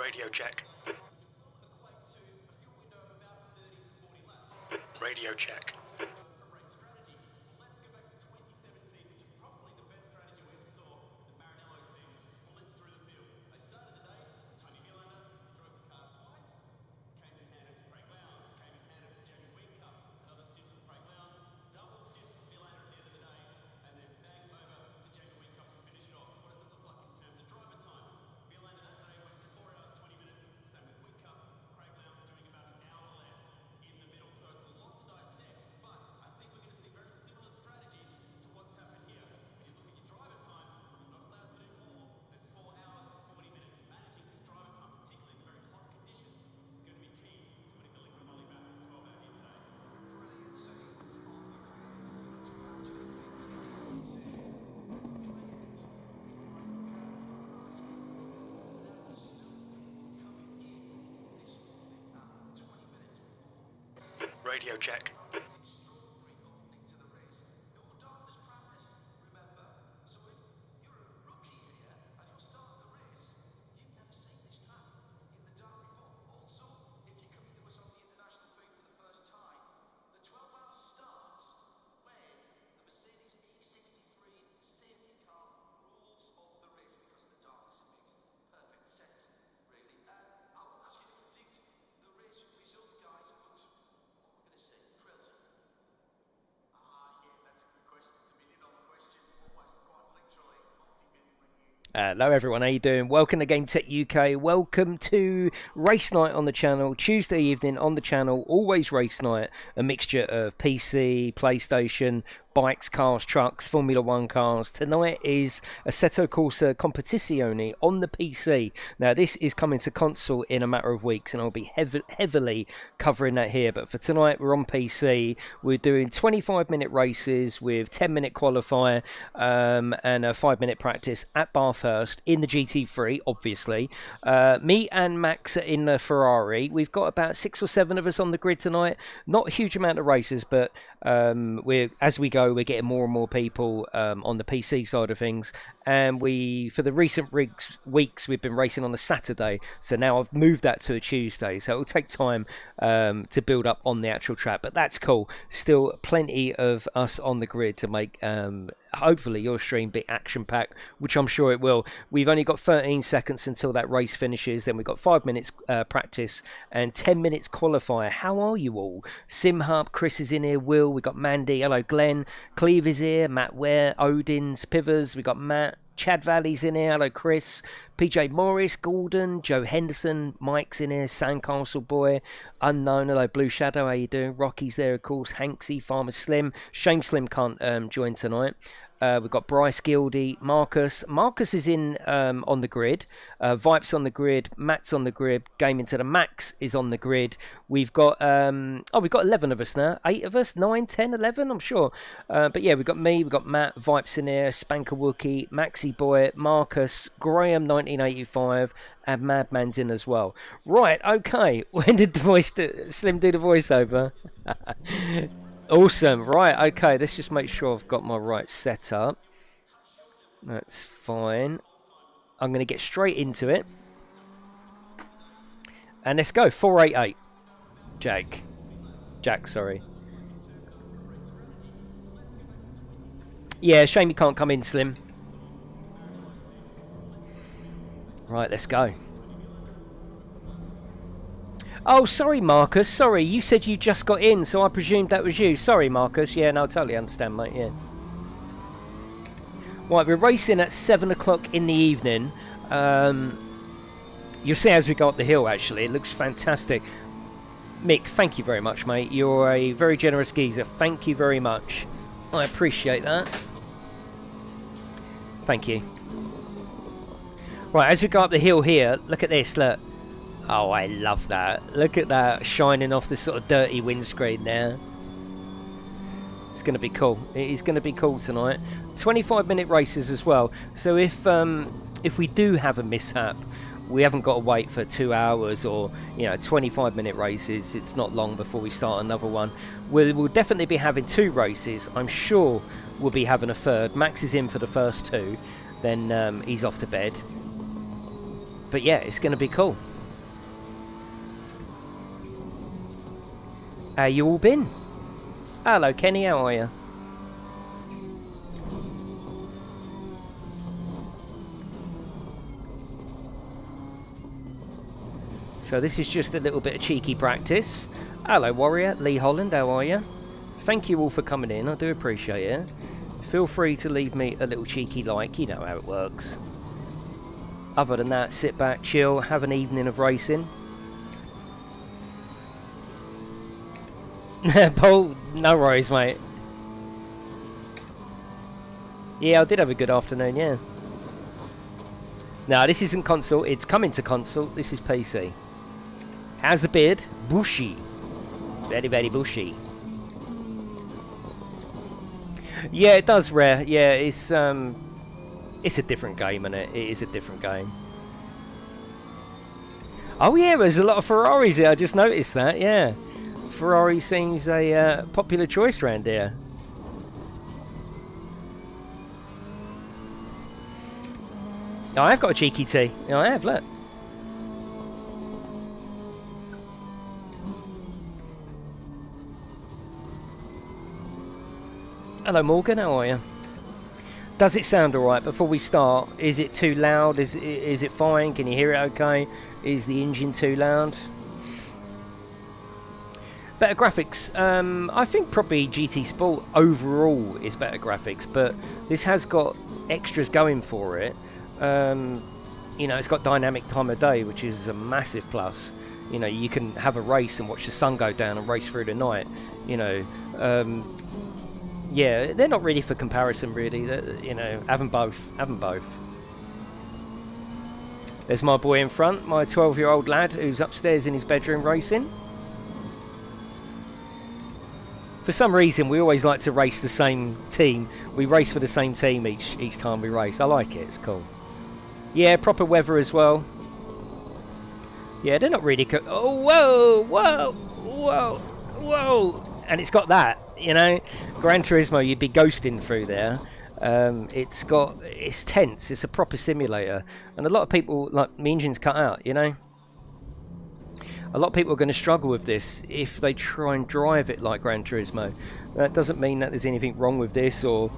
Radio check. Radio check. Radio check. Hello everyone, how you doing? Welcome to GameTech UK. Welcome to race night on the channel. Tuesday evening on the channel, always race night. A mixture of PC, PlayStation, bikes, cars, trucks, Formula 1 cars. Tonight is Assetto Corsa Competizione on the PC. Now this is coming to console in a matter of weeks and I'll be heavily covering that here. But for tonight we're on PC. We're doing 25-minute races with 10-minute qualifier and a 5-minute practice at Bathurst in the GT3, obviously. Me and Max are in the Ferrari. We've got about 6 or 7 of us on the grid tonight. Not a huge amount of races, but as we go, we're getting more and more people on the PC side of things. And for the recent weeks, we've been racing on a Saturday. So now I've moved that to a Tuesday. So it'll take time to build up on the actual track. But that's cool. Still plenty of us on the grid to make hopefully your stream be action-packed, which I'm sure it will. We've only got 13 seconds until that race finishes. Then we've got 5 minutes practice and 10 minutes qualifier. How are you all? Simhub, Chris is in here, Will, we've got Mandy, hello Glenn, Cleve is here, Matt Ware, Odin's, Pivers, we've got Matt, Chad Valley's in here, hello Chris, PJ Morris, Gordon, Joe Henderson, Mike's in here, Sandcastle Boy, Unknown, hello Blue Shadow, how you doing? Rocky's there of course, Hanksy, Farmer Slim, Shame Slim can't join tonight. We've got Bryce Gildy, Marcus. Marcus is in on the grid. Vipe's on the grid. Matt's on the grid. Gaming to the Max is on the grid. We've got we've got 11 of us now. 8 of us, 9, 10, 11, I'm sure. But yeah, we've got me, we've got Matt, Vipe's in here, Spanker Wookie, Maxi Boy, Marcus, Graham 1985, and Madman's in as well. Right, okay. When did Slim do the voiceover? Awesome. Right, okay, let's just make sure I've got my right setup. That's fine. I'm going to get straight into it. And let's go. 488. Jack, sorry. Yeah, shame you can't come in, Slim. Right, let's go. Oh, sorry, Marcus. Sorry, you said you just got in, so I presumed that was you. Sorry, Marcus. Yeah, no, I totally understand, mate. Yeah. Right, we're racing at 7 o'clock in the evening. You'll see as we go up the hill, actually. It looks fantastic. Mick, thank you very much, mate. You're a very generous geezer. Thank you very much. I appreciate that. Thank you. Right, as we go up the hill here, look at this, look. Oh, I love that. Look at that shining off the sort of dirty windscreen there. It's going to be cool. It is going to be cool tonight. 25-minute races as well. So if we do have a mishap, we haven't got to wait for 2 hours or 25-minute races. It's not long before we start another one. We'll definitely be having 2 races. I'm sure we'll be having a third. Max is in for the first 2. Then he's off to bed. But yeah, it's going to be cool. How you all been? Hello, Kenny. How are you? So this is just a little bit of cheeky practice. Hello, Warrior. Lee Holland. How are you? Thank you all for coming in. I do appreciate it. Feel free to leave me a little cheeky like. You know how it works. Other than that, sit back, chill, have an evening of racing. Paul, no worries, mate. Yeah, I did have a good afternoon, yeah. No, this isn't console. It's coming to console. This is PC. How's the beard? Bushy. Very, very bushy. Yeah, it does, Rare. Yeah, it's a different game, isn't it? It is a different game. Oh, yeah, there's a lot of Ferraris here. I just noticed that, yeah. Ferrari seems a popular choice around here. Oh, I have got a cheeky tee. Oh, I have, look. Hello, Morgan. How are you? Does it sound alright before we start? Is it too loud? Is it fine? Can you hear it okay? Is the engine too loud? Better graphics. I think probably GT Sport overall is better graphics, but this has got extras going for it. You know, it's got dynamic time of day, which is a massive plus. You know, you can have a race and watch the sun go down and race through the night. You know, yeah, they're not really for comparison, really. You know, have them both. Have them both. There's my boy in front, my 12-year-old lad who's upstairs in his bedroom racing. For some reason, we always like to race the same team. We race for the same team each time we race. I like it. It's cool. Yeah, proper weather as well. Yeah, they're not really... Oh, whoa, whoa, whoa, whoa. And it's got that, you know. Gran Turismo, you'd be ghosting through there. It's tense. It's a proper simulator. And a lot of people, like, my engine's cut out, you know. A lot of people are going to struggle with this if they try and drive it like Gran Turismo. That doesn't mean that there's anything wrong with this or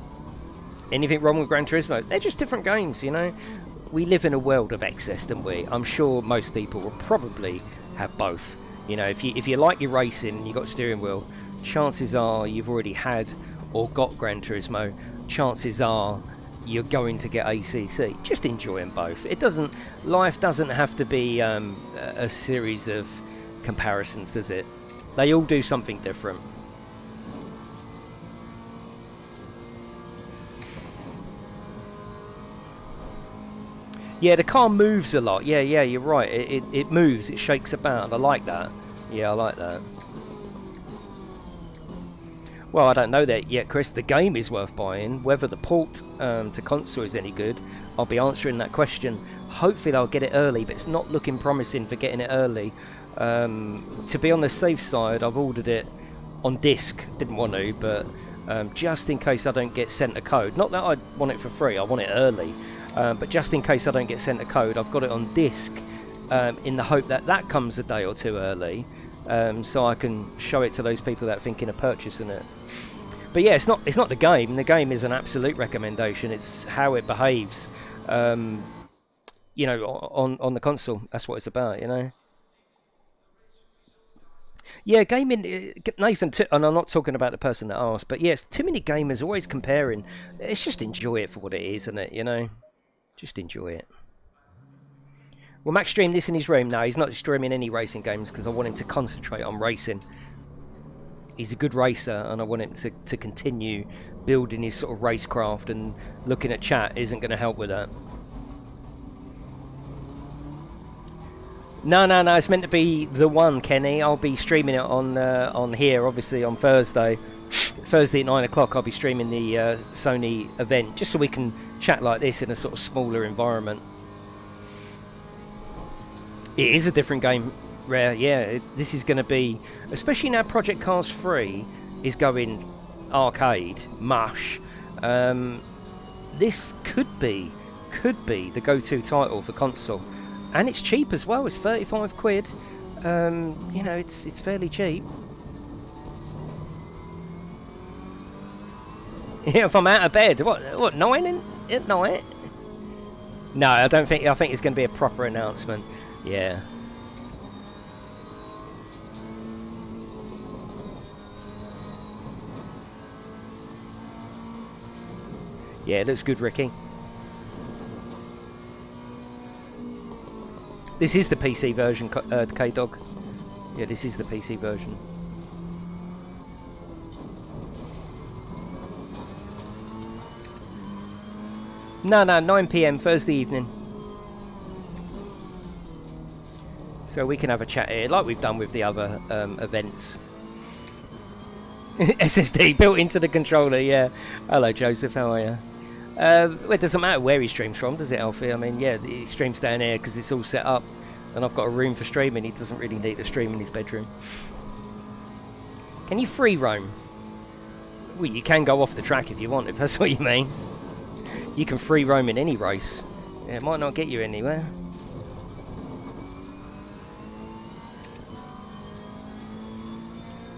anything wrong with Gran Turismo. They're just different games, you know. We live in a world of excess, don't we? I'm sure most people will probably have both. You know, if you like your racing and you've got a steering wheel, chances are you've already had or got Gran Turismo. Chances are you're going to get ACC. Just enjoy them both. Life doesn't have to be a series of comparisons, does it? They all do something different. Yeah, the car moves a lot. Yeah, you're right. It moves. It shakes about. I like that. Yeah, I like that. Well, I don't know that yet, Chris. The game is worth buying. Whether the port to console is any good, I'll be answering that question. Hopefully I'll get it early, but it's not looking promising for getting it early. To be on the safe side, I've ordered it on disc. Didn't want to, but just in case I don't get sent a code. Not that I want it for free, I want it early. But just in case I don't get sent a code, I've got it on disc in the hope that that comes a day or two early. So I can show it to those people that are thinking of purchasing it. But yeah, it's not the game. The game is an absolute recommendation. It's how it behaves, you know, on the console. That's what it's about, you know. Yeah, gaming, Nathan, and I'm not talking about the person that asked, but yes, too many gamers always comparing. It's just enjoy it for what it is, isn't it, you know? Just enjoy it. Will Max stream this in his room? No, he's not streaming any racing games because I want him to concentrate on racing. He's a good racer and I want him to continue building his sort of racecraft, and looking at chat isn't going to help with that. No, it's meant to be the one, Kenny. I'll be streaming it on here, obviously, on Thursday. Thursday at 9 o'clock I'll be streaming the Sony event, just so we can chat like this in a sort of smaller environment. It is a different game, Rare. Yeah, this is going to be, especially now Project Cars 3 is going arcade, mush. This could be the go-to title for console. And it's cheap as well. It's 35 quid. You know, it's fairly cheap. Yeah, if I'm out of bed. What 9 at night? No, I don't think. I think it's going to be a proper announcement. Yeah. Yeah, it looks good, Ricky. This is the PC version, K-Dog. Yeah, this is the PC version. No, 9 PM Thursday evening. So we can have a chat here, like we've done with the other events. SSD built into the controller, yeah. Hello, Joseph, how are you? Well, it doesn't matter where he streams from, does it, Alfie? I mean, yeah, he streams down here because it's all set up, and I've got a room for streaming. He doesn't really need to stream in his bedroom. Can you free roam? Well, you can go off the track if you want, if that's what you mean. You can free roam in any race. Yeah, it might not get you anywhere.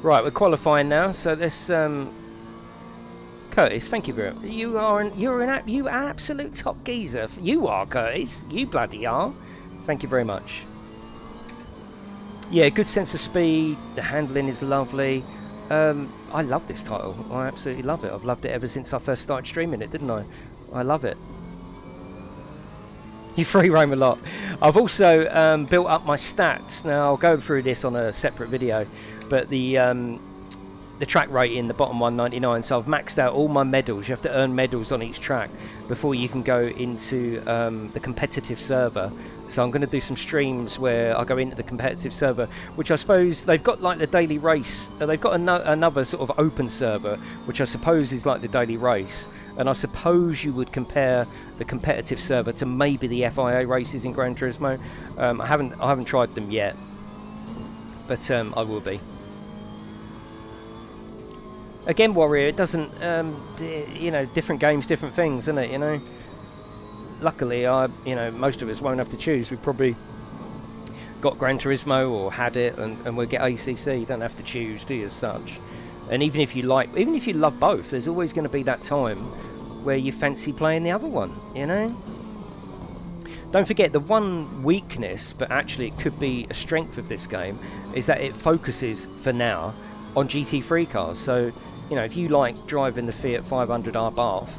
Right, we're qualifying now, so let's Curtis, thank you very much. You're an absolute top geezer. You are, Curtis. You bloody are. Thank you very much. Yeah, good sense of speed. The handling is lovely. I love this title. I absolutely love it. I've loved it ever since I first started streaming it, didn't I? I love it. You free roam a lot. I've also built up my stats. Now I'll go through this on a separate video, but the track rating, the bottom 199. So I've maxed out all my medals. You have to earn medals on each track before you can go into the competitive server. So I'm going to do some streams where I go into the competitive server, which I suppose they've got like the daily race. They've got another sort of open server, which I suppose is like the daily race. And I suppose you would compare the competitive server to maybe the FIA races in Gran Turismo. I haven't tried them yet, but I will be. Again, Warrior, it doesn't, you know, different games, different things, isn't it? You know. Luckily, you know, most of us won't have to choose. We've probably got Gran Turismo or had it, and we'll get ACC. You don't have to choose, do you, as such? And even if you love both, there's always going to be that time where you fancy playing the other one, you know? Don't forget, the one weakness, but actually it could be a strength of this game, is that it focuses, for now, on GT3 cars. So, you know, if you like driving the Fiat 500R Bath,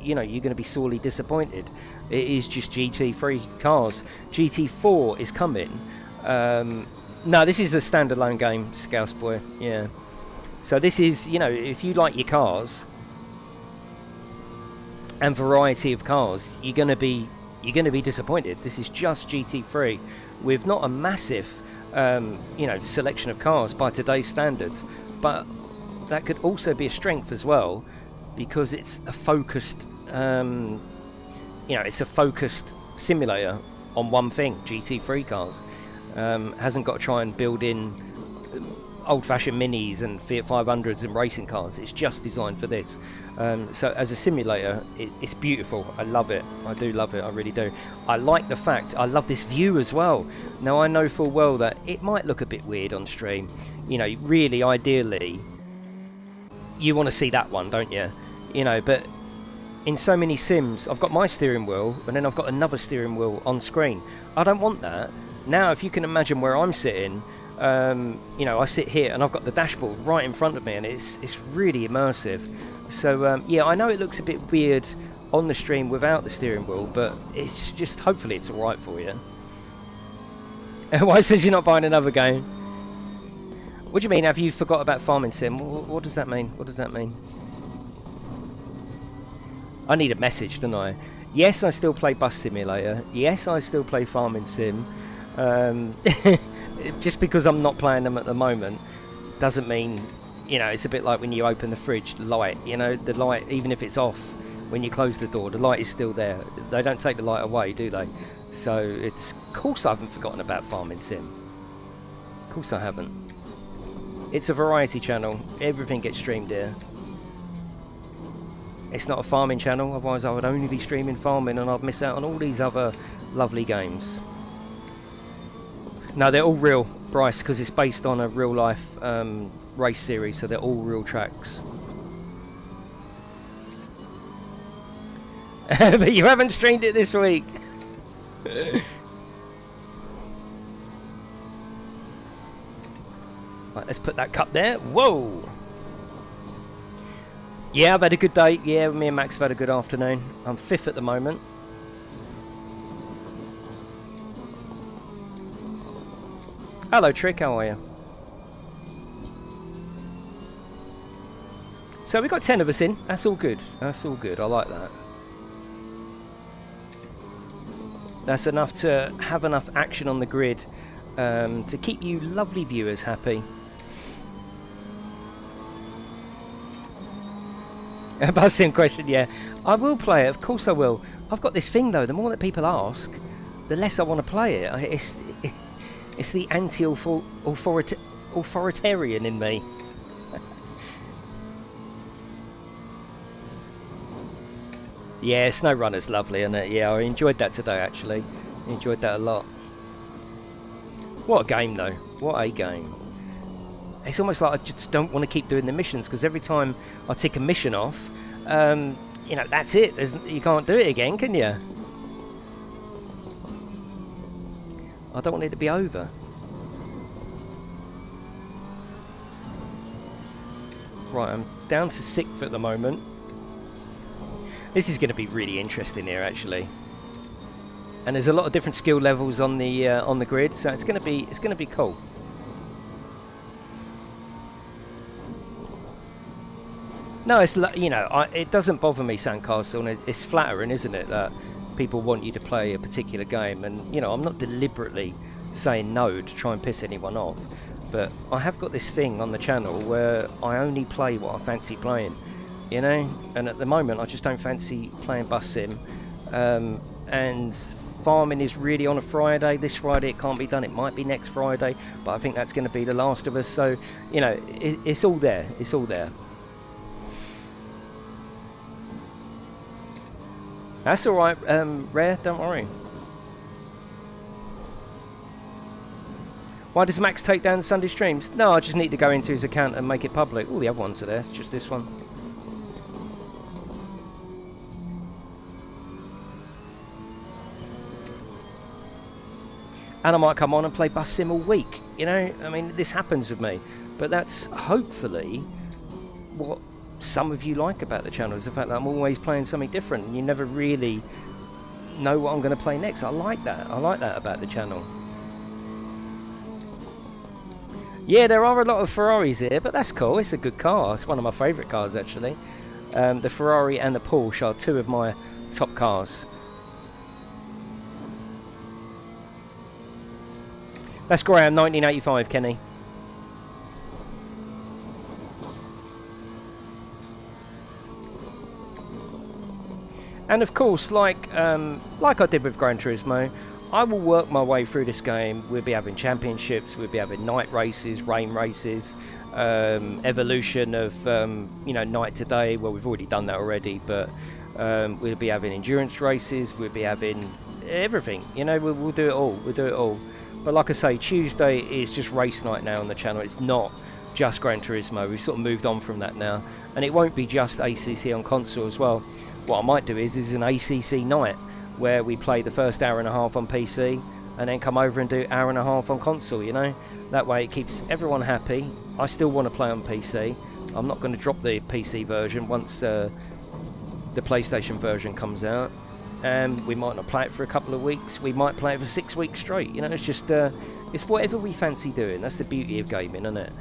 you know, you're going to be sorely disappointed. It is just GT3 cars. GT4 is coming. No, this is a standalone game, Scouse Boy, yeah. So this is, you know, if you like your cars and variety of cars, you're going to be disappointed. This is just GT3 with not a massive, you know, selection of cars by today's standards, but that could also be a strength as well, because it's a focused, you know, it's a focused simulator on one thing. GT3 cars hasn't got to try and build in old-fashioned minis and Fiat 500s and racing cars. It's just designed for this. So as a simulator, it's beautiful. I love it. I do love it. I really do. I like the fact, I love this view as well. Now I know full well that it might look a bit weird on stream. You know, really, ideally, you want to see that one, don't you? You know, but in so many sims, I've got my steering wheel and then I've got another steering wheel on screen. I don't want that. Now, if you can imagine where I'm sitting, you know, I sit here and I've got the dashboard right in front of me, and it's really immersive. So yeah, I know it looks a bit weird on the stream without the steering wheel, but it's just, hopefully it's alright for you. Why says you're not buying another game? What do you mean, have you forgot about Farming Sim? What does that mean? What does that mean? I need a message, don't I? Yes, I still play Bus Simulator. Yes, I still play Farming Sim. Just because I'm not playing them at the moment doesn't mean, you know, it's a bit like when you open the fridge light, you know, the light, even if it's off when you close the door, the light is still there. They don't take the light away, do they? So it's, of course I haven't forgotten about Farming Sim. Of course I haven't. It's a variety channel. Everything gets streamed here. It's not a farming channel, otherwise I would only be streaming farming and I'd miss out on all these other lovely games. No, they're all real, Bryce, because it's based on a real life race series, so they're all real tracks. But you haven't streamed it this week. Right, let's put that cup there. Whoa! Yeah, I've had a good day. Yeah, me and Max have had a good afternoon. I'm 5th at the moment. Hello, Trick. How are you? So we got 10 of us in. That's all good. That's all good. I like that. That's enough to have enough action on the grid to keep you lovely viewers happy. A buzzing question, yeah. I will play it, of course I will. I've got this thing though, the more that people ask, the less I want to play it. It's the anti-authoritarian in me. Yeah, Snow Runner's lovely, isn't it? Yeah, I enjoyed that today actually. Enjoyed that a lot. What a game though. What a game. It's almost like I just don't want to keep doing the missions because every time I tick a mission off, you know, that's it. You can't do it again, can you? I don't want it to be over. Right, I'm down to 6th at the moment. This is going to be really interesting here, actually. And there's a lot of different skill levels on the grid, so it's going to be cool. No, it's, you know, it doesn't bother me, Sandcastle, and it's flattering, isn't it, that people want you to play a particular game, and you know, I'm not deliberately saying no to try and piss anyone off, but I have got this thing on the channel where I only play what I fancy playing, you know, and at the moment I just don't fancy playing Bus Sim, and farming is really on a Friday. This Friday it can't be done, it might be next Friday, but I think that's going to be The Last of Us, so you know, it's all there, it's all there. That's alright, Rare, don't worry. Why does Max take down Sunday streams? No, I just need to go into his account and make it public. All the other ones are there, it's just this one. And I might come on and play Bus Sim all week, you know? I mean, this happens with me. But that's hopefully what some of you like about the channel, is the fact that I'm always playing something different and you never really know what I'm going to play next. I like that about the channel. Yeah, there are a lot of Ferraris here, but that's cool. It's a good car. It's one of my favourite cars actually. The Ferrari and the Porsche are two of my top cars. That's Graham, 1985, Kenny. And of course, like I did with Gran Turismo, I will work my way through this game. We'll be having championships, we'll be having night races, rain races, evolution of you know, night to day. Well, we've already done that already, but we'll be having endurance races, we'll be having everything. You know, we'll do it all. We'll do it all. But like I say, Tuesday is just race night now on the channel. It's not just Gran Turismo. We've sort of moved on from that now, and it won't be just ACC on console as well. What I might do is an ACC night where we play the first hour and a half on PC and then come over and do hour and a half on console, you know. That way it keeps everyone happy. I still want to play on PC. I'm not going to drop the PC version once the PlayStation version comes out. And we might not play it for a couple of weeks. We might play it for 6 weeks straight. You know, it's just it's whatever we fancy doing. That's the beauty of gaming, isn't it?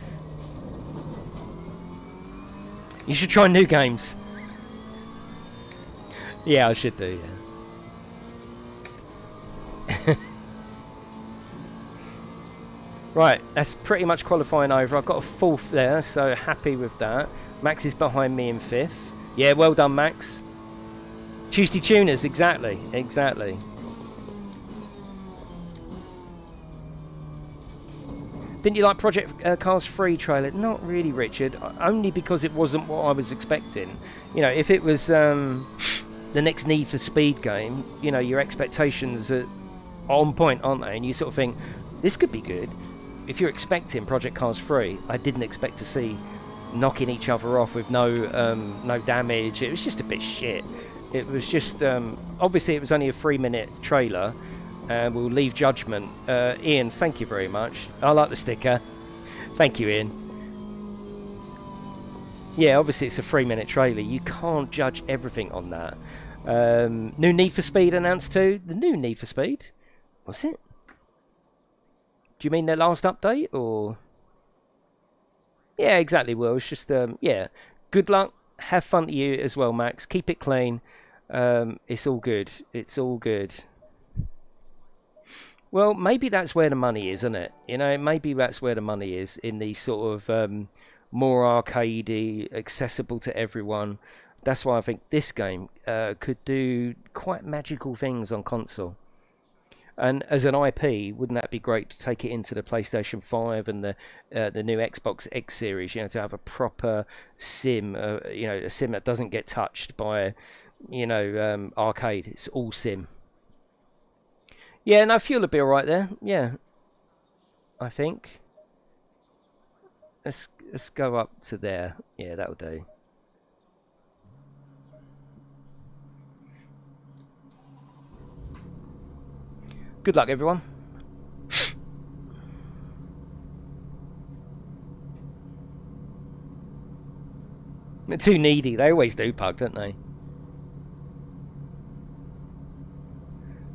You should try new games. Yeah, I should do, yeah. Right, that's pretty much qualifying over. I've got a 4th there, so happy with that. Max is behind me in 5th. Yeah, well done, Max. Tuesday Tuners, exactly, exactly. Didn't you like Project Cars 3 trailer? Not really, Richard. Only because it wasn't what I was expecting. You know, if it was the next Need for Speed game, you know, your expectations are on point, aren't they? And you sort of think, this could be good. If you're expecting Project Cars 3, I didn't expect to see knocking each other off with no damage. It was just a bit shit. It was just obviously it was only a 3-minute trailer, and we'll leave judgment. Ian, thank you very much. I like the sticker. Thank you, Ian. Yeah, obviously it's a 3-minute trailer. You can't judge everything on that. New Need for Speed announced too. The new Need for Speed? What's it? Do you mean their last update, or? Yeah, exactly, Will. It's just, yeah. Good luck. Have fun to you as well, Max. Keep it clean. It's all good. It's all good. Well, maybe that's where the money is, isn't it? You know, maybe that's where the money is, in these sort of more arcadey, accessible to everyone. That's why I think this game could do quite magical things on console. And as an IP, wouldn't that be great to take it into the PlayStation 5 and the new Xbox X series? You know, to have a proper sim, you know, a sim that doesn't get touched by, you know, arcade. It's all sim. Yeah, no, fuel will be all right there. Yeah, I think. Let's go up to there. Yeah, that'll do. Good luck, everyone. They're too needy. They always do, Pug, don't they?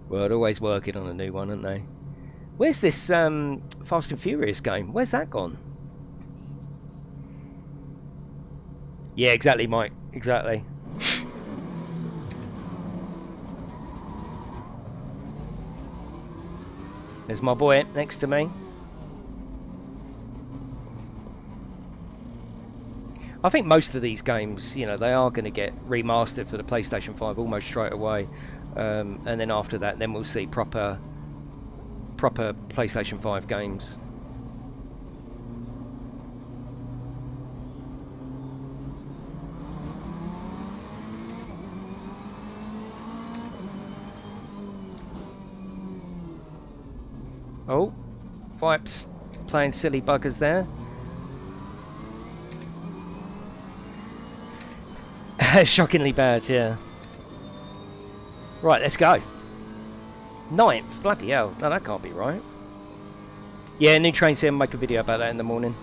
Well, they're always working on a new one, aren't they? Where's this Fast and Furious game? Where's that gone? Yeah, exactly, Mike. Exactly. There's my boy next to me. I think most of these games, you know, they are going to get remastered for the PlayStation 5 almost straight away. And then after that, then we'll see proper PlayStation 5 games. Oh, Vipes playing silly buggers there. Shockingly bad, yeah. Right, let's go. 9th, bloody hell. No, that can't be right. Yeah, new train sim, make a video about that in the morning.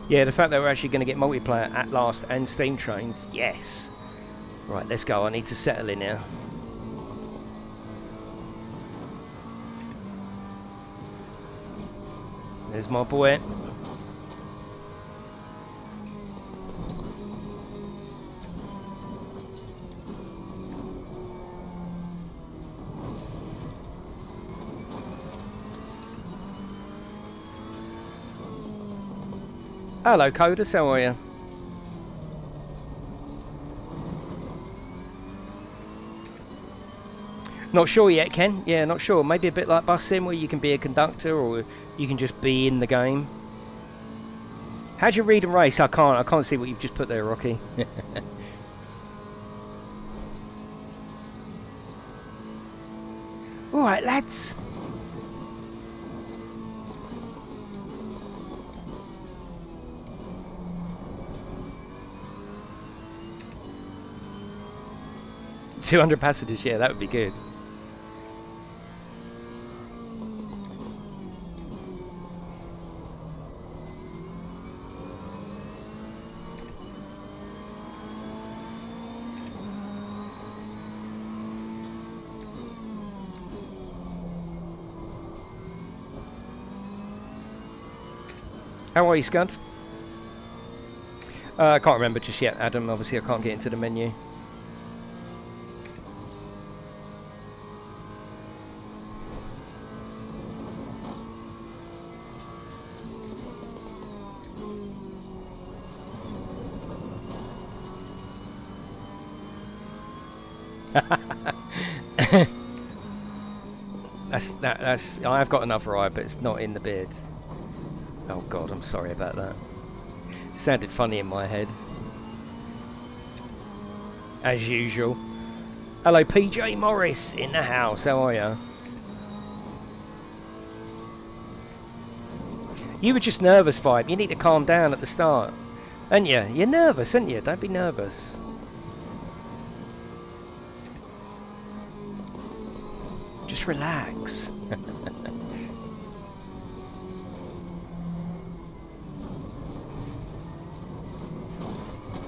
Yeah, the fact that we're actually going to get multiplayer at last and Steam trains, yes. Right, let's go. I need to settle in now. There's my boy. Hello, Codus, how are you? Not sure yet, Ken. Yeah, not sure. Maybe a bit like Bus Sim, where you can be a conductor or you can just be in the game. How do you read and race? I can't see what you've just put there, Rocky. All right, lads. $200 passengers, yeah, that would be good. How are you, Scud? I can't remember just yet, Adam. Obviously, I can't get into the menu. That's. I have got another eye, but it's not in the beard. Oh God, I'm sorry about that. Sounded funny in my head. As usual. Hello, PJ Morris in the house. How are you? You were just nervous, Vibe. You need to calm down at the start. Aren't you? You're nervous, aren't you? Don't be nervous. Just relax.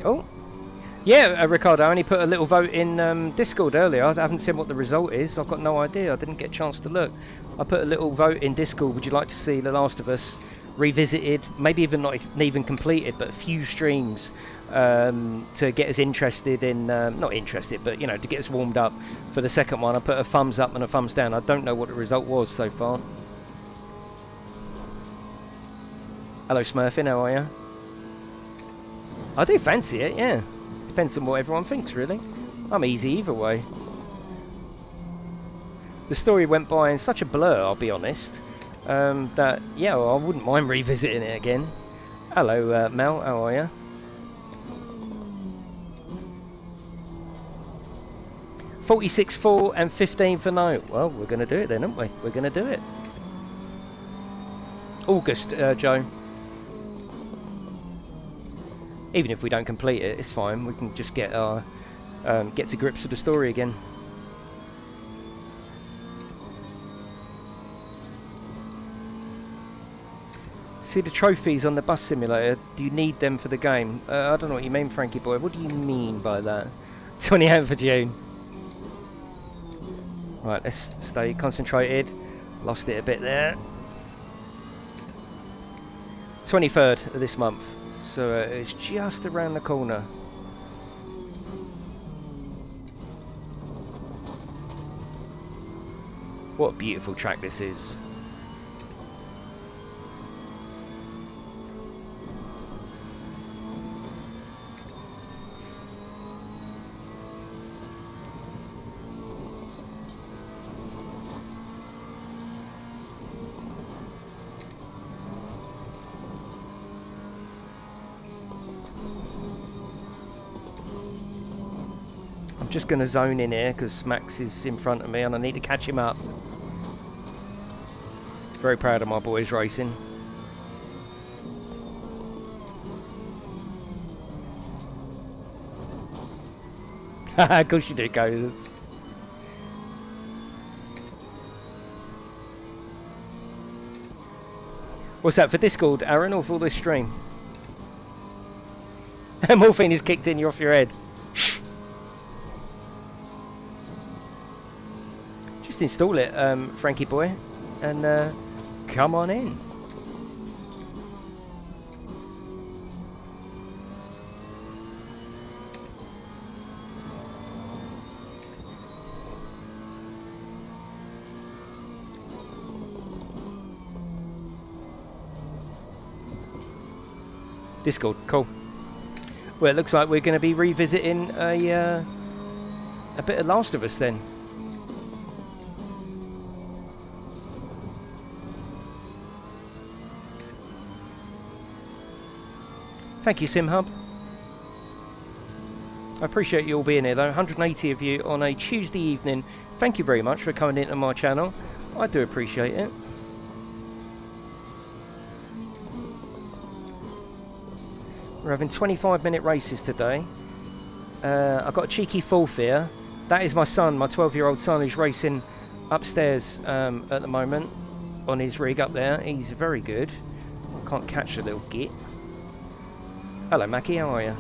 Oh. Yeah, Ricardo, I only put a little vote in Discord earlier. I haven't seen what the result is. I've got no idea. I didn't get a chance to look. I put a little vote in Discord. Would you like to see The Last of Us revisited? Maybe even not even completed, but a few streams to get us interested in... not interested, but, you know, to get us warmed up for the second one. I put a thumbs up and a thumbs down. I don't know what the result was so far. Hello, Smurfin. How are you? I do fancy it, yeah. Depends on what everyone thinks, really. I'm easy either way. The story went by in such a blur, I'll be honest, that, yeah, well, I wouldn't mind revisiting it again. Hello, Mel, how are you? $46 for and 15 for no. Well, we're going to do it then, aren't we? We're going to do it. August, Joe. Even if we don't complete it, it's fine. We can just get our get to grips with the story again. See the trophies on the bus simulator? Do you need them for the game? I don't know what you mean, Frankie boy. What do you mean by that? 28th of June. Right, let's stay concentrated. Lost it a bit there. 23rd of this month. So it's just around the corner. What a beautiful track this is. Just going to zone in here because Max is in front of me and I need to catch him up. Very proud of my boys racing. Of course you do, guys. What's that for Discord, Aaron, or for this stream? Morphine is kicked in, you're off your head. Just install it, Frankie boy, and come on in. Discord, cool. Well, it looks like we're going to be revisiting a bit of Last of Us then. Thank you, SimHub. I appreciate you all being here, though. 180 of you on a Tuesday evening. Thank you very much for coming into my channel. I do appreciate it. We're having 25-minute races today. I've got a cheeky fourth here. That is my son, my 12-year-old son, who's racing upstairs at the moment on his rig up there. He's very good. I can't catch the little git. Hello, Mackie, how are you?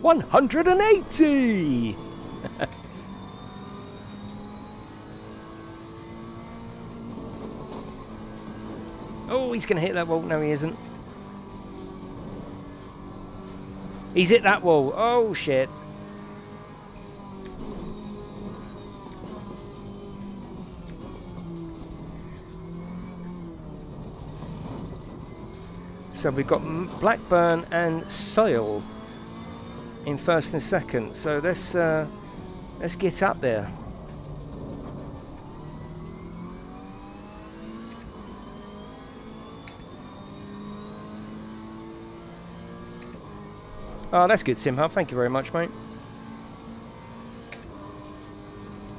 180! Oh, he's going to hit that wall. No, he isn't. He's hit that wall. Oh, shit. So we've got Blackburn and Sale in first and second. So let's get up there. Oh, that's good, Simhub. Thank you very much, mate.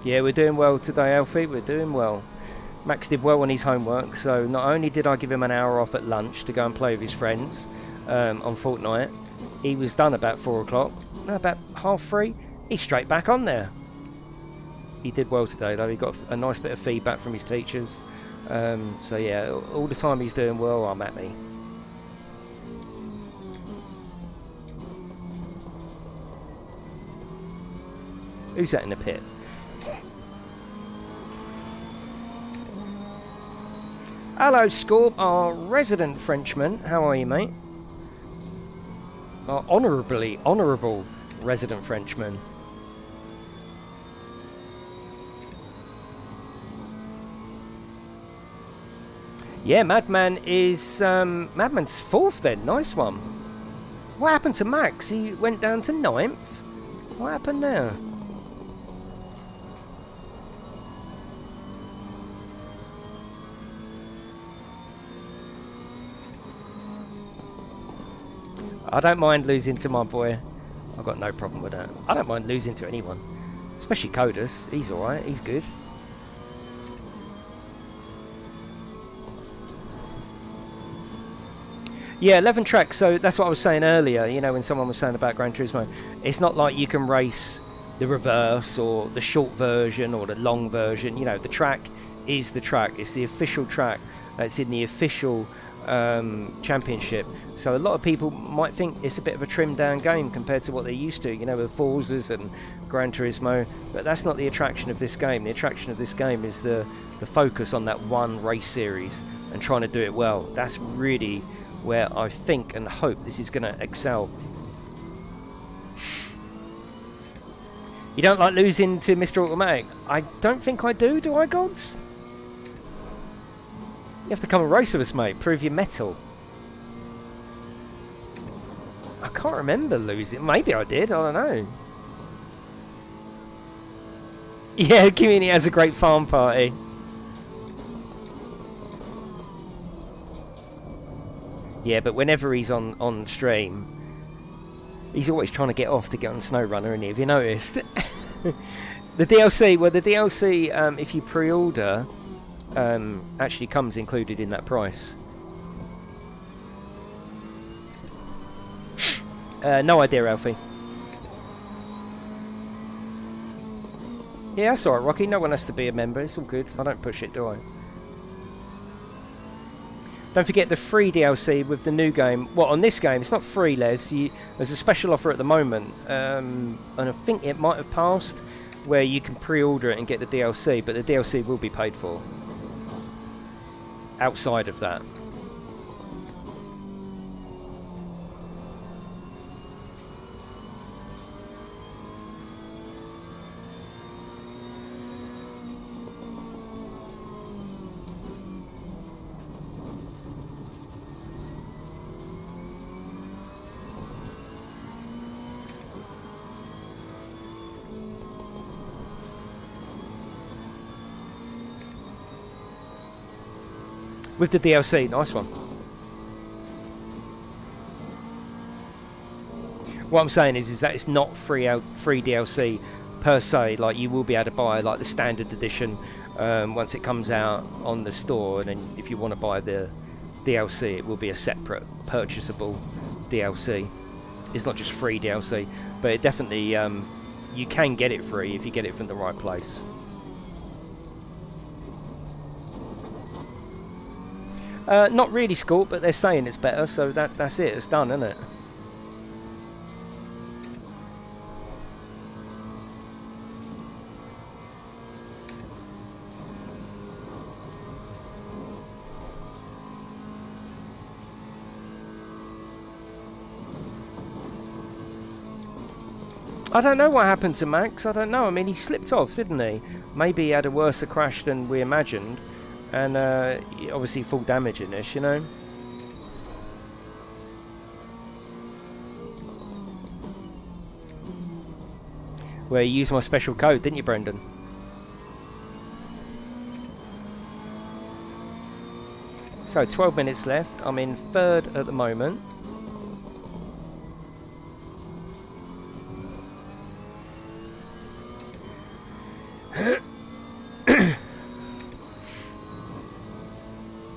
Yeah, we're doing well today, Alfie. We're doing well. Max did well on his homework, so not only did I give him an hour off at lunch to go and play with his friends on Fortnite, he was done about 4 o'clock. No, about 3:30. He's straight back on there. He did well today, though. He got a nice bit of feedback from his teachers. So yeah, all the time he's doing well, I'm happy. Who's that in the pit? Hello, Scorp, our resident Frenchman. How are you, mate? Our honourable resident Frenchman. Yeah, Madman is... Madman's 4th then. Nice one. What happened to Max? He went down to 9th? What happened there? I don't mind losing to my boy. I've got no problem with that. I don't mind losing to anyone. Especially Codus. He's alright. He's good. Yeah, 11 tracks. So that's what I was saying earlier. You know, when someone was saying about Gran Turismo. It's not like you can race the reverse or the short version or the long version. You know, the track is the track. It's the official track. It's in the official... championship. So a lot of people might think it's a bit of a trimmed down game compared to what they're used to, you know, with Forzas and Gran Turismo, but that's not the attraction of this game. The attraction of this game is the focus on that one race series and trying to do it well. That's really where I think and hope this is going to excel. You don't like losing to Mr. Automatic? I don't think I do I, Gods? You have to come and race with us, mate. Prove your mettle. I can't remember losing. Maybe I did. I don't know. Yeah, community has a great farm party. Yeah, but whenever he's on stream, he's always trying to get off to get on SnowRunner, isn't he? Have you noticed? The DLC, well, the DLC, if you pre-order... actually comes included in that price. No idea, Alfie. Yeah, that's alright, Rocky. No one has to be a member. It's all good. I don't push it, do I? Don't forget the free DLC with the new game. Well, on this game, it's not free, Les. There's a special offer at the moment. And I think it might have passed where you can pre-order it and get the DLC, but the DLC will be paid for. Outside of that. With the DLC, nice one. What I'm saying is that it's not free DLC per se. Like, you will be able to buy like the standard edition once it comes out on the store, and then if you want to buy the DLC, it will be a separate purchasable DLC. It's not just free DLC, but it definitely you can get it free if you get it from the right place. Not really, Scorp, but they're saying it's better, so that's it. It's done, isn't it? I don't know what happened to Max. I don't know. I mean, he slipped off, didn't he? Maybe he had a worse crash than we imagined. And obviously full damage in this, you know. Where you used my special code, didn't you, Brendan? So 12 minutes left. I'm in 3rd at the moment.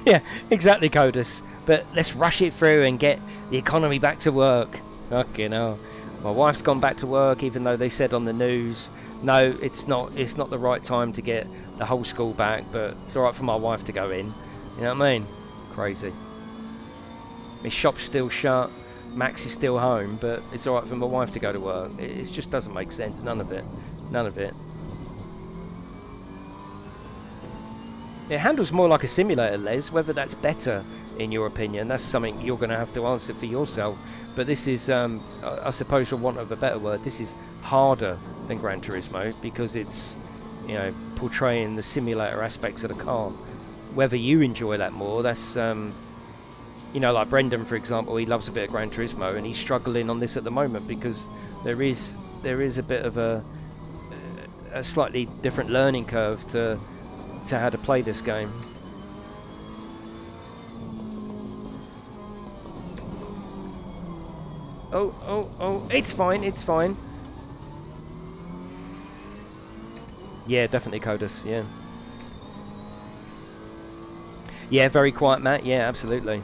Yeah, exactly, Codus. But let's rush it through and get the economy back to work. Fucking hell. My wife's gone back to work, even though they said on the news, no, it's not the right time to get the whole school back, but it's alright for my wife to go in. You know what I mean? Crazy. My shop's still shut, Max is still home, but it's alright for my wife to go to work. It just doesn't make sense, none of it. None of it. It handles more like a simulator, Les. Whether that's better, in your opinion, that's something you're going to have to answer for yourself. But this is, I suppose for want of a better word, this is harder than Gran Turismo because it's, you know, portraying the simulator aspects of the car. Whether you enjoy that more, that's, you know, like Brendan, for example, he loves a bit of Gran Turismo and he's struggling on this at the moment because there is a bit of a slightly different learning curve to how to play this game. Oh, it's fine, it's fine. Yeah, definitely Codus, yeah. Yeah, very quiet, Matt, yeah, absolutely.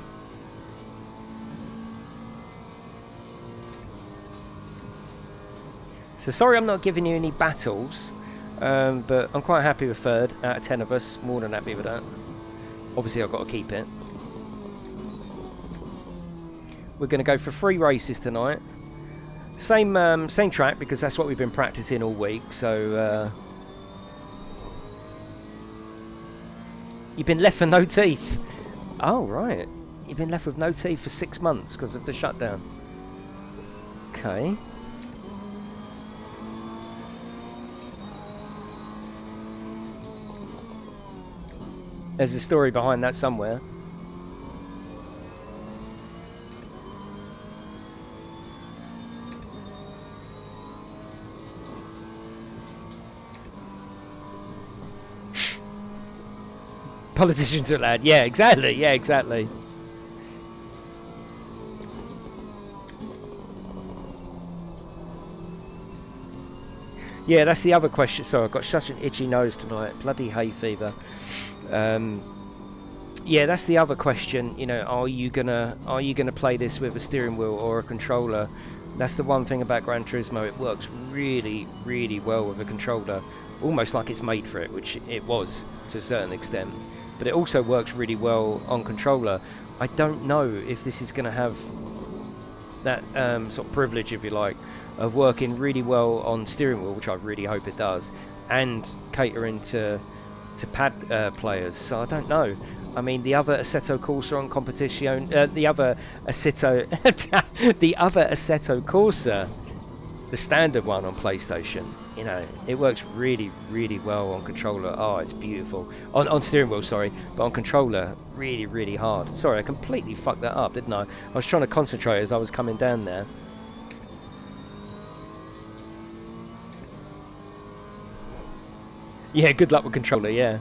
So sorry I'm not giving you any battles, but I'm quite happy with third out of 10 of us, more than happy with that. Obviously I've got to keep it. We're going to go for 3 races tonight. Same track because that's what we've been practicing all week. So you've been left for no teeth. Oh right, you've been left with no teeth for 6 months because of the shutdown. Okay. There's a story behind that somewhere. Politicians are allowed. Yeah, exactly. Yeah, exactly. Yeah, that's the other question. Sorry, I've got such an itchy nose tonight. Bloody hay fever. Yeah, that's the other question. You know, are you gonna play this with a steering wheel or a controller? That's the one thing about Gran Turismo. It works really, really well with a controller, almost like it's made for it, which it was to a certain extent. But it also works really well on controller. I don't know if this is going to have that sort of privilege, if you like, of working really well on steering wheel, which I really hope it does, and catering to pad players. So I don't know. I mean, the other Assetto Corsa Competizione, the other Assetto Corsa, the standard one on PlayStation, you know, it works really, really well on controller. Oh, it's beautiful. On steering wheel, sorry, but on controller, really, really hard. Sorry, I completely fucked that up, didn't I? I was trying to concentrate as I was coming down there. Yeah, good luck with controller, yeah.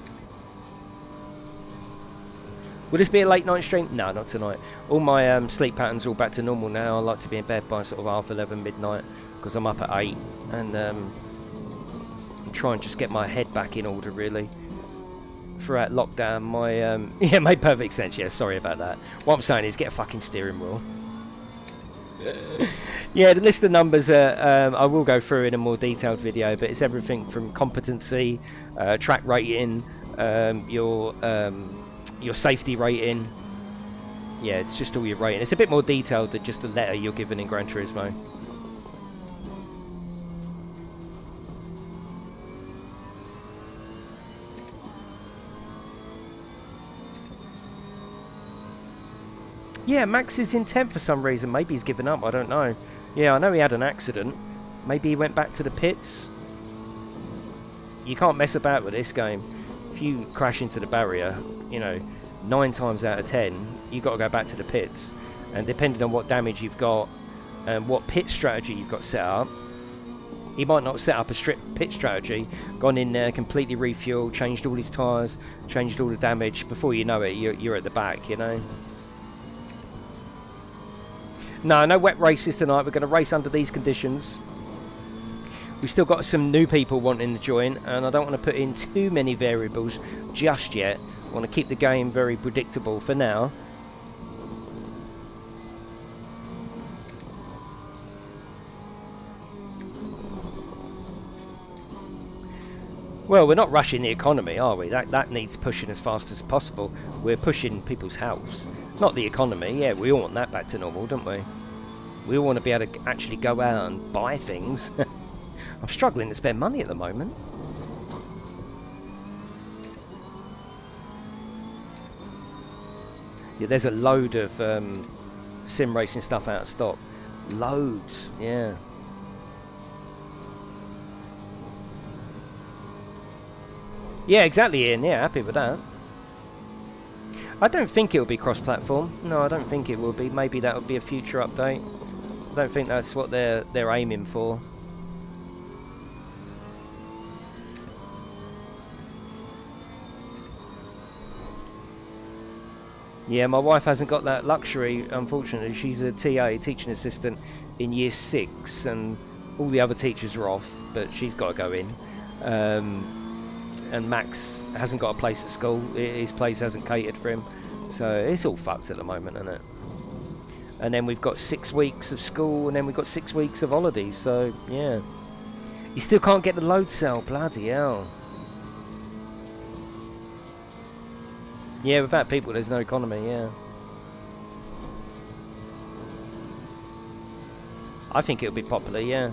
Will this be a late night stream? No, not tonight. All my sleep patterns are all back to normal now. I like to be in bed by sort of 11:30, midnight, because I'm up at 8, and I'm trying to just get my head back in order, really. Throughout lockdown, my yeah, made perfect sense. Yeah, sorry about that. What I'm saying is get a fucking steering wheel. Yeah, the list of numbers I will go through in a more detailed video, but it's everything from competency, track rating, your safety rating. Yeah, it's just all your rating. It's a bit more detailed than just the letter you're given in Gran Turismo. Yeah, Max is in 10th for some reason. Maybe he's given up, I don't know. Yeah, I know he had an accident. Maybe he went back to the pits. You can't mess about with this game. If you crash into the barrier, you know, 9 times out of 10, you've got to go back to the pits. And depending on what damage you've got and what pit strategy you've got set up, he might not set up a strict pit strategy, gone in there, completely refueled, changed all his tyres, changed all the damage. Before you know it, you're at the back, you know. No wet races tonight. We're going to race under these conditions. We've still got some new people wanting to join, and I don't want to put in too many variables just yet. I want to keep the game very predictable for now. Well, we're not rushing the economy, are we? That needs pushing as fast as possible. We're pushing people's health, not the economy. Yeah, we all want that back to normal, don't we? We all want to be able to actually go out and buy things. I'm struggling to spend money at the moment. Yeah, there's a load of sim racing stuff out of stock. Loads, yeah. Yeah, exactly, Ian. Yeah, happy with that. I don't think it'll be cross-platform. No, I don't think it will be. Maybe that will be a future update. I don't think that's what they're aiming for. Yeah, my wife hasn't got that luxury, unfortunately. She's a TA, teaching assistant, in year 6, and all the other teachers are off, but she's got to go in. And Max hasn't got a place at school. His place hasn't catered for him, so it's all fucked at the moment, isn't it? And then we've got 6 weeks of school, and then we've got 6 weeks of holidays, so yeah. You still can't get the load cell, bloody hell. Yeah, without people there's no economy, yeah. I think it'll be popular, yeah.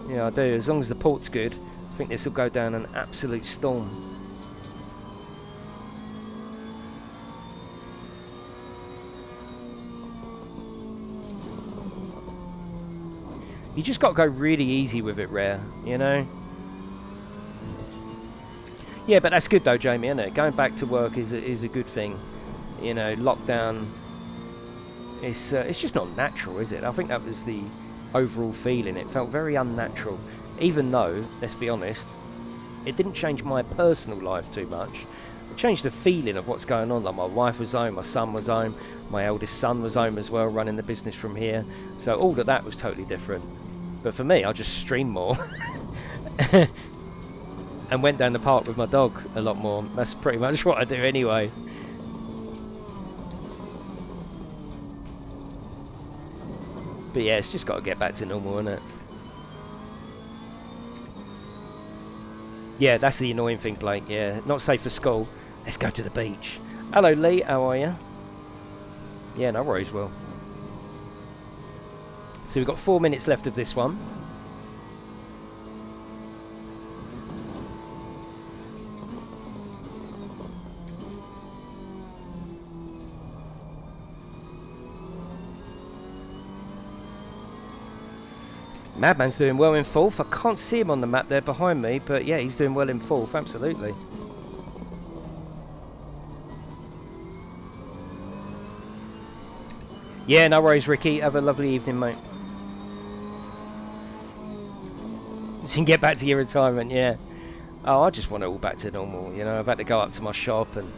Yeah, I do, as long as the port's good. I think this will go down an absolute storm. You just got to go really easy with it, Rare, you know? Yeah, but that's good though, Jamie, isn't it? Going back to work is a good thing. You know, lockdown, it's just not natural, is it? I think that was the overall feeling. It felt very unnatural. Even though, let's be honest, it didn't change my personal life too much. It changed the feeling of what's going on. Like my wife was home, my son was home, my eldest son was home as well, running the business from here. So all of that was totally different. But for me, I just streamed more. And went down the park with my dog a lot more. That's pretty much what I do anyway. But yeah, it's just got to get back to normal, isn't it? Yeah, that's the annoying thing, Blake. Yeah, not safe for school. Let's go to the beach. Hello, Lee. How are you? Yeah, no worries, Will. So we've got 4 minutes left of this one. Madman's doing well in fourth. I can't see him on the map there behind me, but yeah, he's doing well in fourth, absolutely. Yeah, no worries, Ricky. Have a lovely evening, mate. So you can get back to your retirement, yeah. Oh, I just want it all back to normal, you know. I've had to go up to my shop and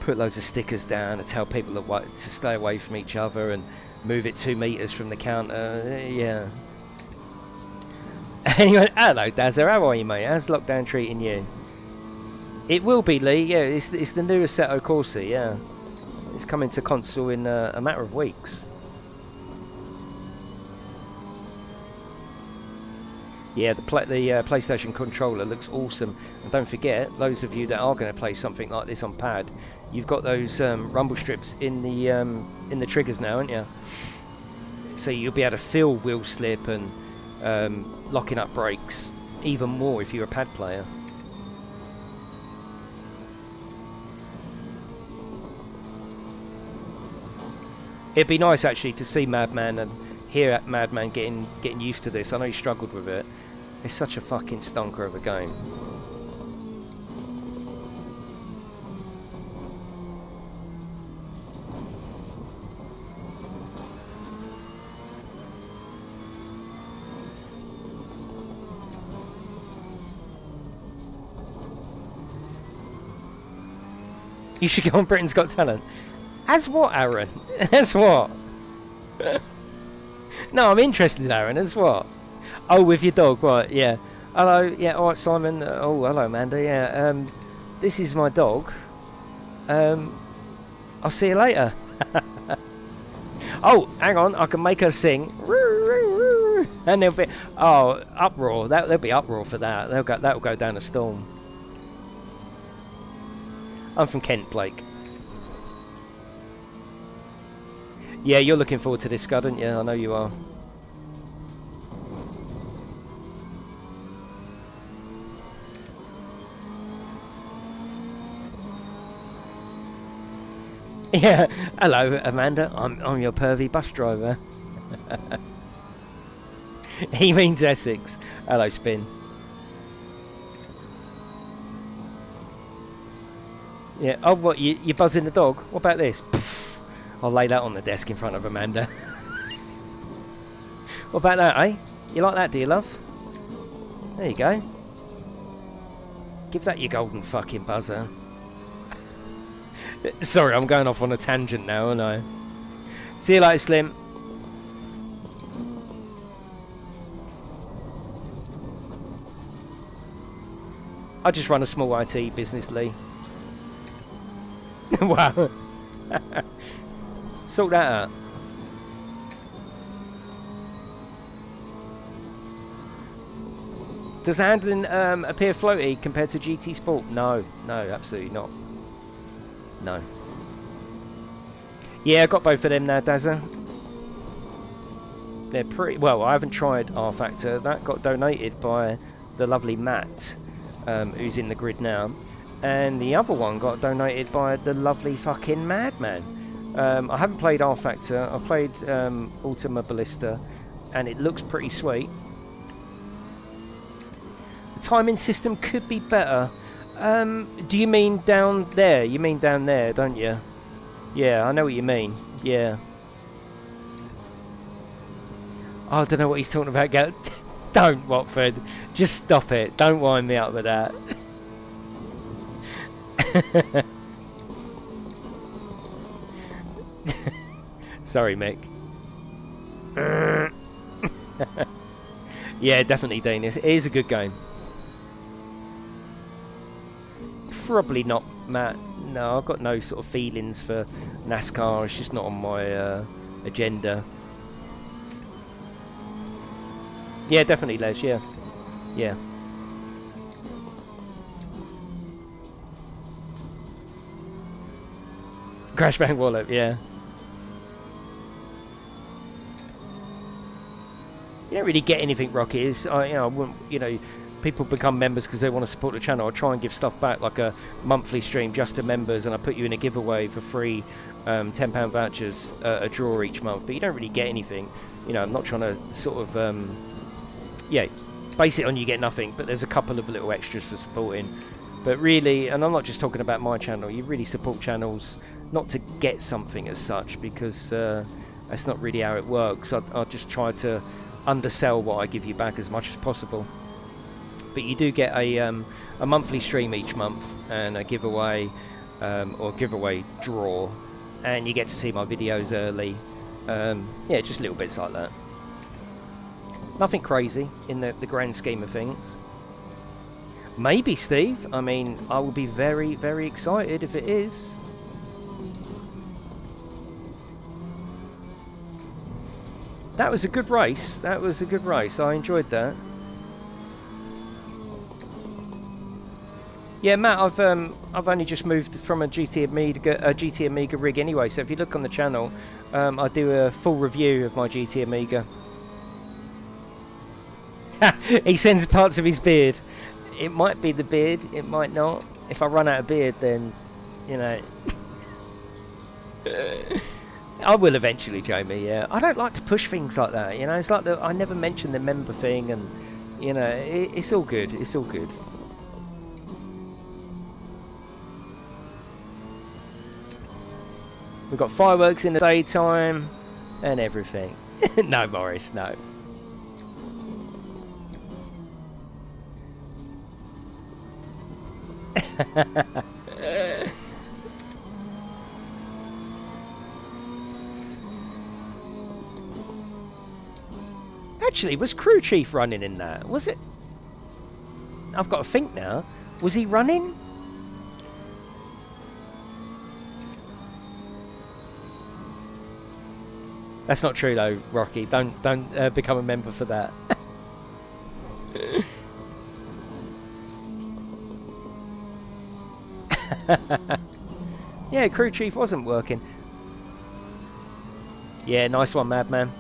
put loads of stickers down and tell people to stay away from each other and move it 2 meters from the counter, yeah. Anyway, hello Dazzer, how are you, mate? How's lockdown treating you? It will be, Lee, yeah, it's the new Assetto Corsa, yeah. It's coming to console in a matter of weeks. Yeah, the PlayStation controller looks awesome. And don't forget, those of you that are going to play something like this on pad, you've got those rumble strips in the triggers now, haven't you? So you'll be able to feel wheel slip and locking up brakes even more if you're a pad player. It'd be nice actually to see Madman and hear Madman getting used to this. I know he struggled with it. It's such a fucking stonker of a game. You should go on Britain's Got Talent. As what, Aaron? As what? No, I'm interested, Aaron. As what? Oh, with your dog, right? Yeah. Hello. Yeah. All right, Simon. Oh, hello, Amanda. Yeah. This is my dog. I'll see you later. Oh, hang on, I can make her sing. And there'll be uproar. There'll be uproar for that. That'll go down a storm. I'm from Kent, Blake. Yeah, you're looking forward to this, Scud, aren't you? I know you are. Yeah, hello, Amanda. I'm your pervy bus driver. He means Essex. Hello, Spin. Yeah. Oh, what? You buzzing the dog? What about this? Pfft, I'll lay that on the desk in front of Amanda. What about that, eh? You like that, do you, love? There you go. Give that your golden fucking buzzer. Sorry, I'm going off on a tangent now, aren't I? See you later, Slim. I just run a small IT business, Lee. Wow. Sort that out. Does the handling appear floaty compared to GT Sport? No, absolutely not. No. Yeah, I got both of them now, Dazza. They're pretty... Well, I haven't tried R-Factor. That got donated by the lovely Matt, who's in the grid now. And the other one got donated by the lovely fucking Madman. I haven't played R-Factor. I've played Ultima Ballista, and it looks pretty sweet. The timing system could be better. Do you mean down there? You mean down there, don't you? Yeah, I know what you mean. Yeah. Oh, I don't know what he's talking about. Don't, Watford. Just stop it. Don't wind me up with that. Sorry, Mick. Yeah, definitely, Danish. It is a good game. Probably not, Matt. No, I've got no sort of feelings for NASCAR. It's just not on my agenda. Yeah, definitely, Les. Yeah. Yeah. Crash Bang Wallet, yeah. You don't really get anything, Rocky. I wouldn't, people become members because they want to support the channel. I try and give stuff back, like a monthly stream just to members, and I put you in a giveaway for free £10 vouchers, a draw each month. But you don't really get anything. I'm not trying to sort of, base it on you get nothing. But there's a couple of little extras for supporting. But really, and I'm not just talking about my channel, you really support channels not to get something as such, because that's not really how it works. I just try to undersell what I give you back as much as possible. But you do get a monthly stream each month and a giveaway or giveaway draw, and you get to see my videos early. Yeah, just little bits like that. Nothing crazy in the grand scheme of things. Maybe, Steve. I mean, I will be very, very excited if it is. That was a good race. That was a good race. I enjoyed that. Yeah, Matt, I've only just moved from a GT Amiga rig anyway. So if you look on the channel, I do a full review of my GT Amiga. He sends parts of his beard. It might be the beard. It might not. If I run out of beard, then I will eventually, Jamie. Yeah, I don't like to push things like that. It's like I never mention the member thing, and it's all good. It's all good. We've got fireworks in the daytime and everything. No, Morris, no. Actually, was Crew Chief running in that? Was it? I've got to think now. Was he running? That's not true though, Rocky. Don't become a member for that. Yeah, crew chief wasn't working. Yeah, nice one, Madman.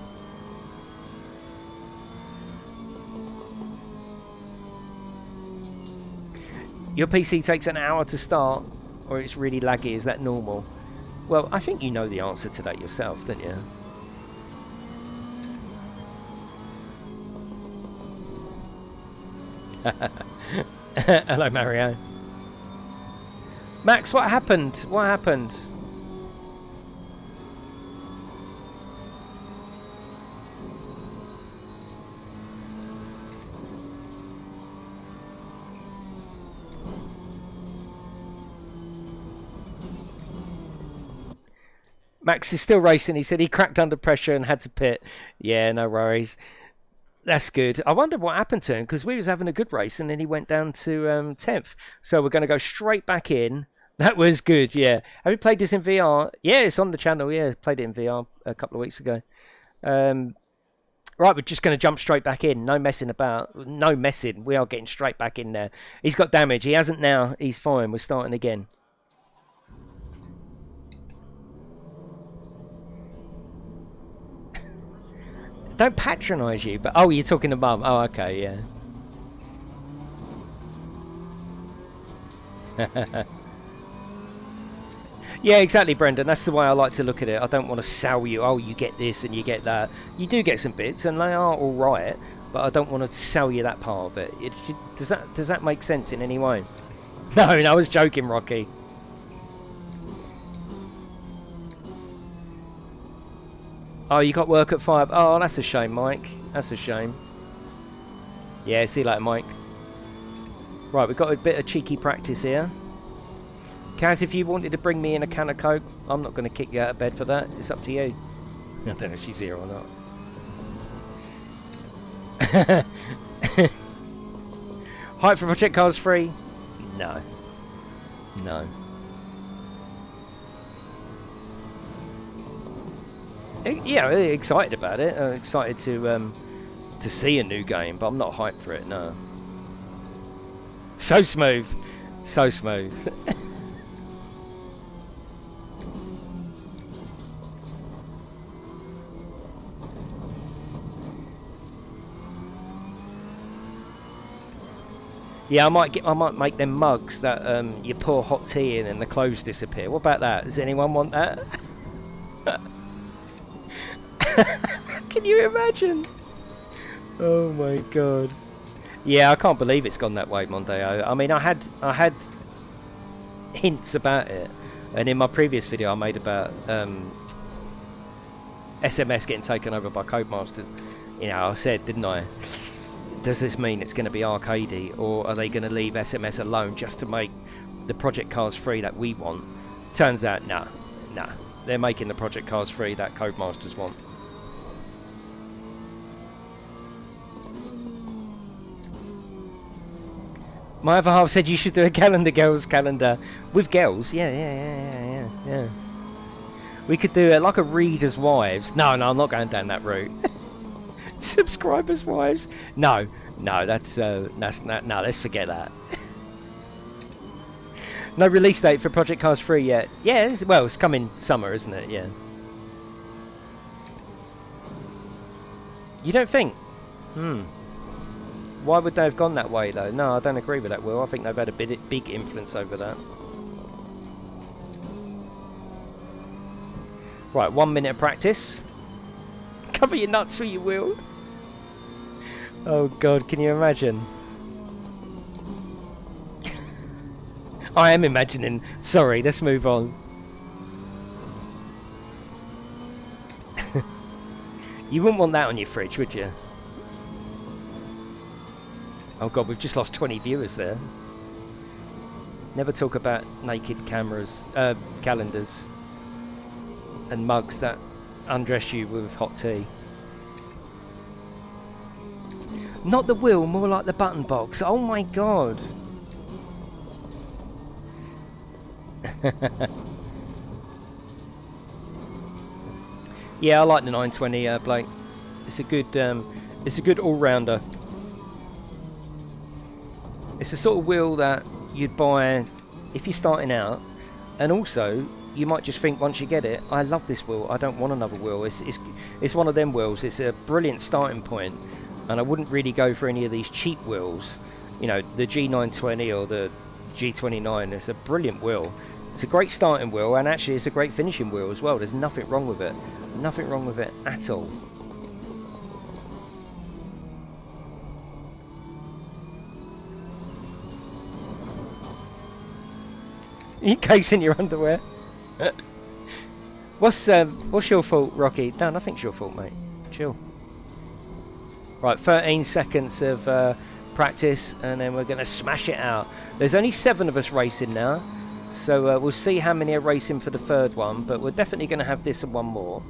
Your PC takes an hour to start, or it's really laggy. Is that normal? Well, I think you know the answer to that yourself, don't you? Hello, Mario. Max, what happened? What happened? Max is still racing. He said he cracked under pressure and had to pit. Yeah, no worries. That's good. I wonder what happened to him, because we was having a good race and then he went down to 10th. So we're going to go straight back in. That was good, yeah. Have you played this in VR? Yeah, it's on the channel, yeah. Played it in VR a couple of weeks ago. Right, we're just going to jump straight back in. No messing about. No messing. We are getting straight back in there. He's got damage. He hasn't now. He's fine. We're starting again. Don't patronise you, but... Oh, you're talking to Mum. Oh, okay, yeah. Yeah, exactly, Brendan. That's the way I like to look at it. I don't want to sell you, oh, you get this and you get that. You do get some bits, and they are all right, but I don't want to sell you that part of it. Does that make sense in any way? No, I was joking, Rocky. Oh, you got work at 5. Oh, that's a shame, Mike. That's a shame. Yeah, see you later, Mike. Right, we've got a bit of cheeky practice here. Kaz, if you wanted to bring me in a can of Coke, I'm not going to kick you out of bed for that. It's up to you. I don't know if she's here or not. Hype for Project Cars 3? No. No. Yeah, really excited about it. Excited to see a new game, but I'm not hyped for it, no. So smooth. So smooth. Yeah, I might make them mugs that you pour hot tea in and the clothes disappear. What about that? Does anyone want that? Can you imagine? Oh my god. Yeah, I can't believe it's gone that way, Mondeo. I mean, I had hints about it, and in my previous video I made about SMS getting taken over by Codemasters. You know, I said, didn't I? Does this mean it's going to be arcadey, or are they going to leave SMS alone just to make the Project Cars 3 that we want? Turns out, nah. They're making the Project Cars 3 that Codemasters want. My other half said you should do a calendar, girls calendar. With girls? Yeah. We could do it like a reader's wives. No, I'm not going down that route. Subscribers' wives? No, that's no, let's forget that. No release date for Project Cars 3 yet. Yeah, it's coming summer, isn't it? Yeah. You don't think? Why would they have gone that way, though? No, I don't agree with that, Will. I think they've had a big influence over that. Right, 1 minute of practice. Cover your nuts with you, Will. Oh, God, can you imagine? I am imagining. Sorry, let's move on. You wouldn't want that on your fridge, would you? Oh god, we've just lost 20 viewers there. Never talk about naked cameras, calendars and mugs that undress you with hot tea. Not the wheel, more like the button box. Oh my god. Yeah, I like the 920, Blake. It's a good all-rounder. It's the sort of wheel that you'd buy if you're starting out, and also you might just think once you get it, I love this wheel, I don't want another wheel. It's one of them wheels. It's a brilliant starting point, and I wouldn't really go for any of these cheap wheels. You know, the G920 or the G29. It's a brilliant wheel. It's a great starting wheel, and actually it's a great finishing wheel as well. There's nothing wrong with it. Nothing wrong with it at all. You casing your underwear? What's your fault, Rocky? No, nothing's your fault, mate. Chill. Right, 13 seconds of practice, and then we're going to smash it out. There's only 7 of us racing now, so we'll see how many are racing for the third one, but we're definitely going to have this and one more.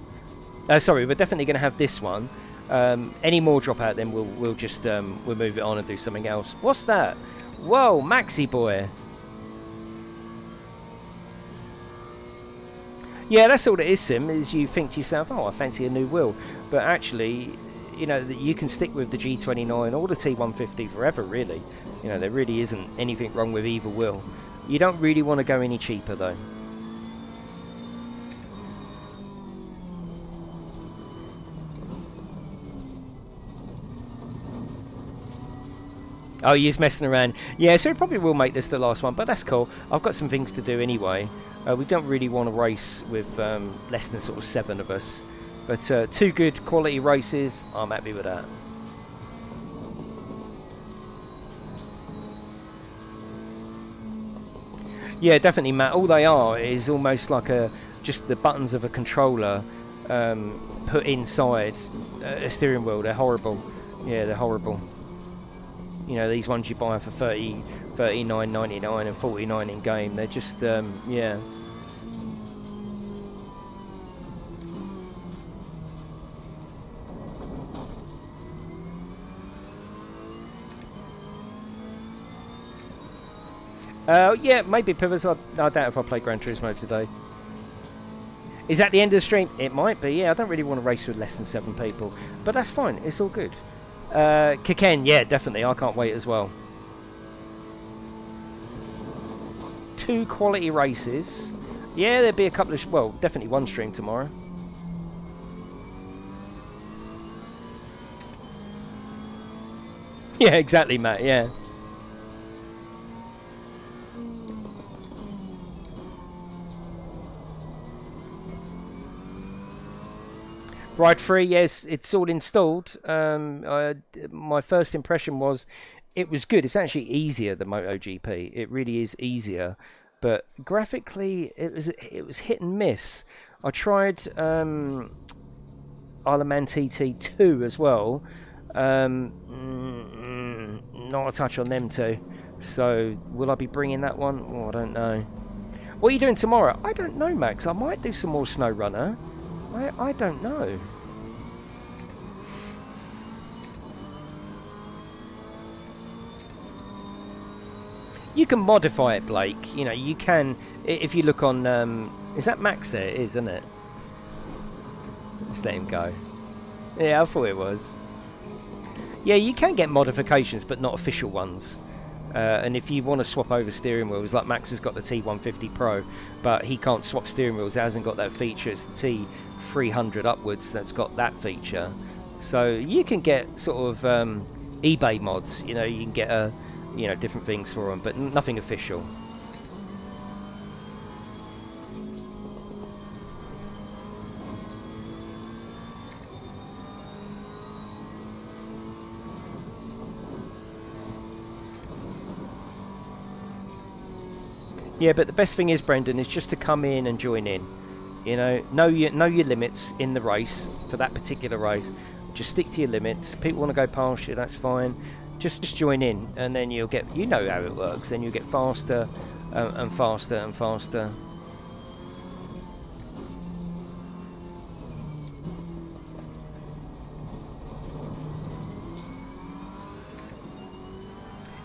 Sorry, we're definitely going to have this one. Any more drop out, then we'll just we'll move it on and do something else. What's that? Whoa, Maxi boy. Yeah, that's all it is, Sim, is you think to yourself, oh, I fancy a new wheel. But actually, you know, you can stick with the G29 or the T150 forever, really. You know, there really isn't anything wrong with either wheel. You don't really want to go any cheaper, though. Oh, you're messing around. Yeah, so we probably will make this the last one, but that's cool. I've got some things to do anyway. We don't really want to race with less than sort of 7 of us. But 2 good quality races, I'm happy with that. Yeah, definitely, Matt. All they are is almost like just the buttons of a controller put inside a steering wheel. They're horrible. Yeah, they're horrible. You know, these ones you buy for $39.99 and $49 in game. They're just, yeah. Yeah, maybe Pivers. I doubt if I play Gran Turismo today. Is that the end of the stream? It might be, yeah. I don't really want to race with less than 7 people. But that's fine. It's all good. Kiken, yeah, definitely. I can't wait as well. 2 quality races. Yeah, there'll be a couple of... well, definitely 1 stream tomorrow. Yeah, exactly, Matt, yeah. Ride 3, yes, it's all installed. My first impression was it was good. It's actually easier than MotoGP. It really is easier, but graphically it was hit and miss. I tried Isle of Man TT2 as well. Not a touch on them two. So will I be bringing that one? Oh, I don't know. What are you doing tomorrow? I don't know, Max. I might do some more Snow Runner. I don't know. You can modify it, Blake. You know, you can, if you look on, is that Max there? It is, isn't it? Let's let him go. Yeah, I thought it was. Yeah, you can get modifications, but not official ones. And if you want to swap over steering wheels, like Max has got the T150 Pro, but he can't swap steering wheels, it hasn't got that feature. It's the T300 upwards that's got that feature. So you can get sort of eBay mods, you know, you can get you know, different things for them, but nothing official. Yeah, but the best thing is, Brendan, is just to come in and join in. You know your limits in the race for that particular race. Just stick to your limits. People want to go past you, that's fine. Just join in, and then you'll get, you know how it works. Then you'll get faster and faster and faster.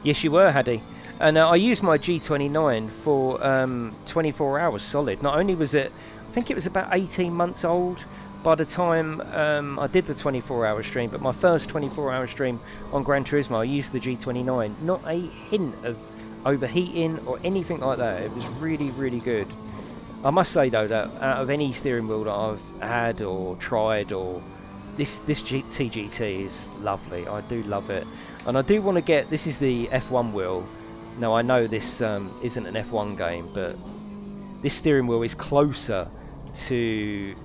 Yes, you were, Haddy. And I used my G29 for 24 hours solid. Not only was it, I think it was about 18 months old by the time I did the 24-hour stream, but my first 24-hour stream on Gran Turismo, I used the G29. Not a hint of overheating or anything like that. It was really, really good. I must say though that out of any steering wheel that I've had or tried, or this TGT is lovely. I do love it, and I do want to get. This is the F1 wheel. Now I know this isn't an F1 game, but this steering wheel is closer to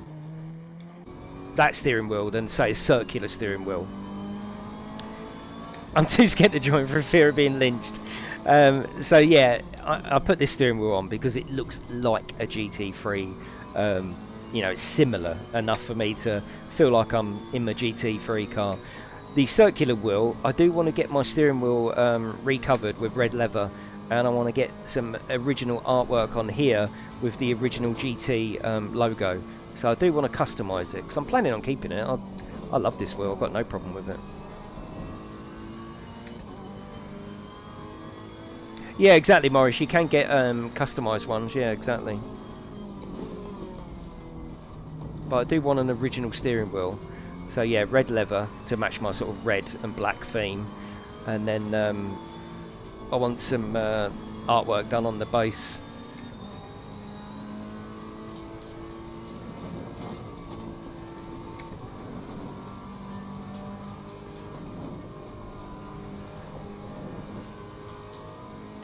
that steering wheel than say a circular steering wheel. I'm too scared to join for fear of being lynched. So yeah, I put this steering wheel on because it looks like a GT3. You know, it's similar enough for me to feel like I'm in my GT3 car. The circular wheel, I do want to get my steering wheel recovered with red leather, and I want to get some original artwork on here with the original GT logo. So I do want to customise it because I'm planning on keeping it. I love this wheel. I've got no problem with it. Yeah, exactly, Morris. You can get customised ones. Yeah, exactly. But I do want an original steering wheel. So yeah, red leather to match my sort of red and black theme. And then I want some artwork done on the base.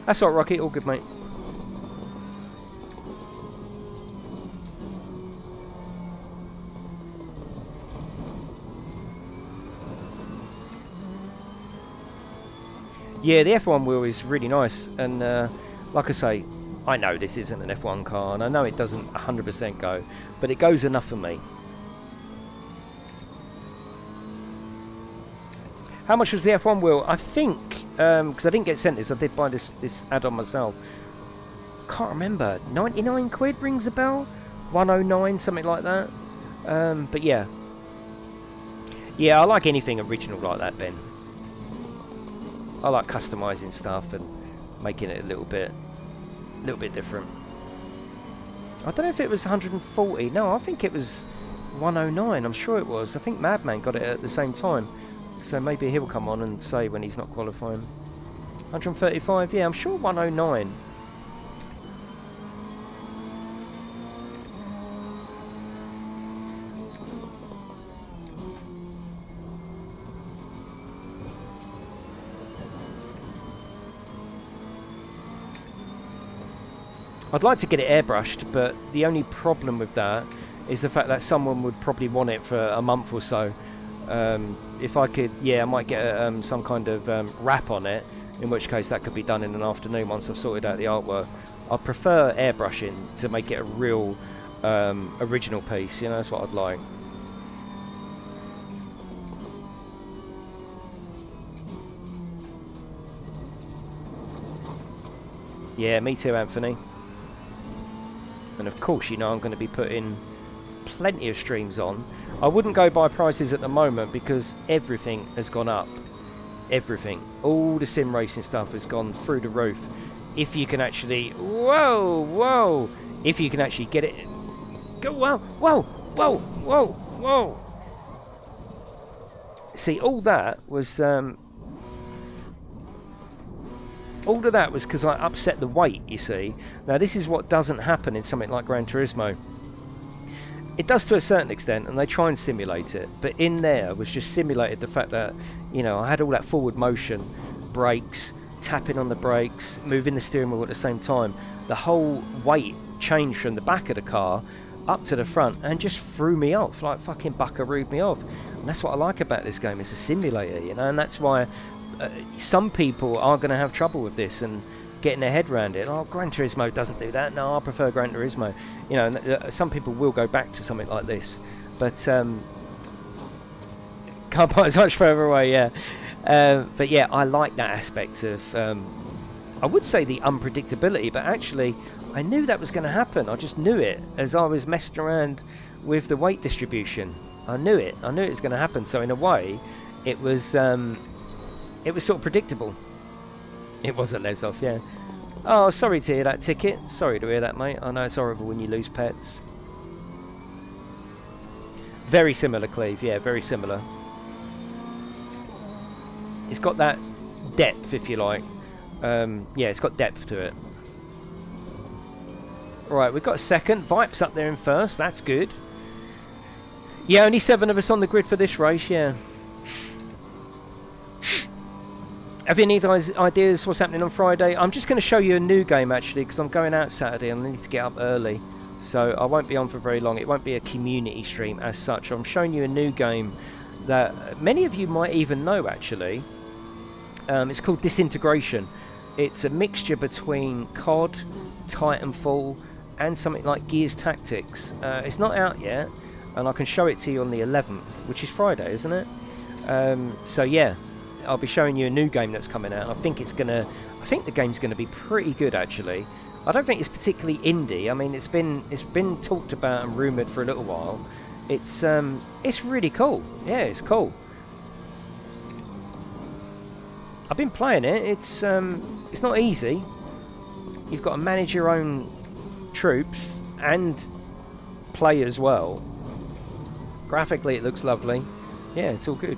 That's all right, Rocky. All good, mate. Yeah, the F1 wheel is really nice, and like I say, I know this isn't an F1 car, and I know it doesn't 100% go, but it goes enough for me. How much was the F1 wheel? I think, because I didn't get sent this, I did buy this add-on myself. Can't remember. 99 quid rings a bell? 109, something like that. But yeah. Yeah, I like anything original like that, Ben. I like customising stuff and making it a little bit different. I don't know if it was 140. No, I think it was 109. I'm sure it was. I think Madman got it at the same time. So maybe he'll come on and say when he's not qualifying. 135, yeah, I'm sure 109. I'd like to get it airbrushed, but the only problem with that is the fact that someone would probably want it for a month or so. If I could, yeah, I might get some kind of wrap on it, in which case that could be done in an afternoon once I've sorted out the artwork. I prefer airbrushing to make it a real original piece, you know, that's what I'd like. Yeah, me too, Anthony. And of course, you know, I'm going to be putting plenty of streams on. I wouldn't go by prices at the moment because everything has gone up. Everything. All the sim racing stuff has gone through the roof. If you can actually... Whoa! Whoa! If you can actually get it... Go! Whoa! Whoa! Whoa! Whoa! Whoa! See, all that was... all of that was because I upset the weight, you see. Now, this is what doesn't happen in something like Gran Turismo. It does to a certain extent, and they try and simulate it. But in there was just simulated the fact that, you know, I had all that forward motion, brakes, tapping on the brakes, moving the steering wheel at the same time. The whole weight changed from the back of the car up to the front and just threw me off, like fucking buckarooed me off. And that's what I like about this game. It's a simulator, you know, and that's why some people are going to have trouble with this and getting their head around it. Oh, Gran Turismo doesn't do that. No, I prefer Gran Turismo. You know, and some people will go back to something like this, but can't put as much further away. Yeah, but yeah, I like that aspect of. I would say the unpredictability, but actually, I knew that was going to happen. I just knew it as I was messing around with the weight distribution. I knew it. I knew it was going to happen. So in a way, it was sort of predictable. It was a les-off, yeah. Oh, sorry to hear that, Ticket. Sorry to hear that, mate. I know it's horrible when you lose pets. Very similar, Cleve. Yeah, very similar. It's got that depth, if you like. Yeah, it's got depth to it. Right, we've got a second. Vipe's up there in first. That's good. Yeah, only 7 of us on the grid for this race, yeah. Have you any ideas what's happening on Friday? I'm just going to show you a new game, actually, because I'm going out Saturday and I need to get up early. So I won't be on for very long. It won't be a community stream as such. I'm showing you a new game that many of you might even know, actually. It's called Disintegration. It's a mixture between COD, Titanfall, and something like Gears Tactics. It's not out yet, and I can show it to you on the 11th, which is Friday, isn't it? So yeah, I'll be showing you a new game that's coming out. I think the game's gonna be pretty good, actually. I don't think it's particularly indie. I mean, it's been talked about and rumoured for a little while. It's really cool. Yeah, it's cool. I've been playing it. It's not easy. You've got to manage your own troops and play as well. Graphically, it looks lovely. Yeah, it's all good.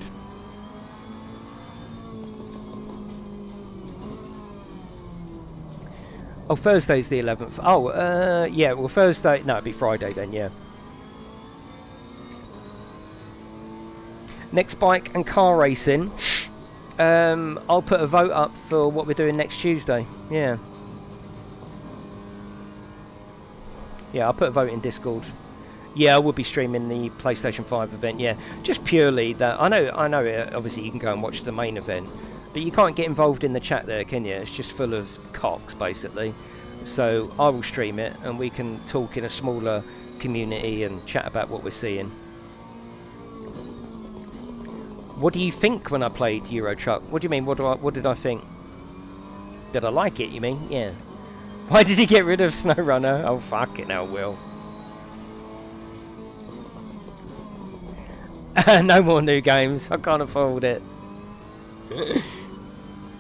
Oh, Thursday's the 11th. Oh, yeah, well, Thursday... No, it'd be Friday then, yeah. Next bike and car racing. I'll put a vote up for what we're doing next Tuesday. Yeah. Yeah, I'll put a vote in Discord. Yeah, I will be streaming the PlayStation 5 event, yeah. Just purely that... I know, obviously you can go and watch the main event, but you can't get involved in the chat there, can you? It's just full of cocks, basically. So I will stream it, and we can talk in a smaller community and chat about what we're seeing. What do you think when I played Euro Truck? What do you mean? What did I think? Did I like it, you mean? Yeah. Why did you get rid of SnowRunner? Oh, fucking hell, Will. No more new games. I can't afford it.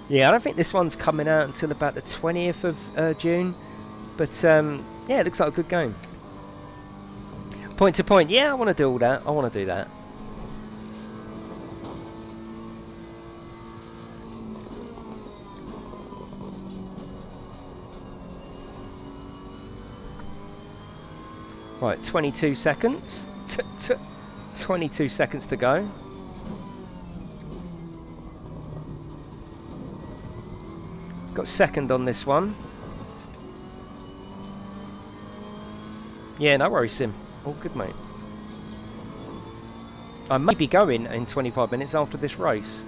Yeah, I don't think this one's coming out until about the 20th of June. But, yeah, it looks like a good game. Point to point. Yeah, I want to do all that. I want to do that. Right, 22 seconds. 22 seconds to go. Got second on this one. Yeah, no worries, Sim. All good, mate. I may be going in 25 minutes after this race.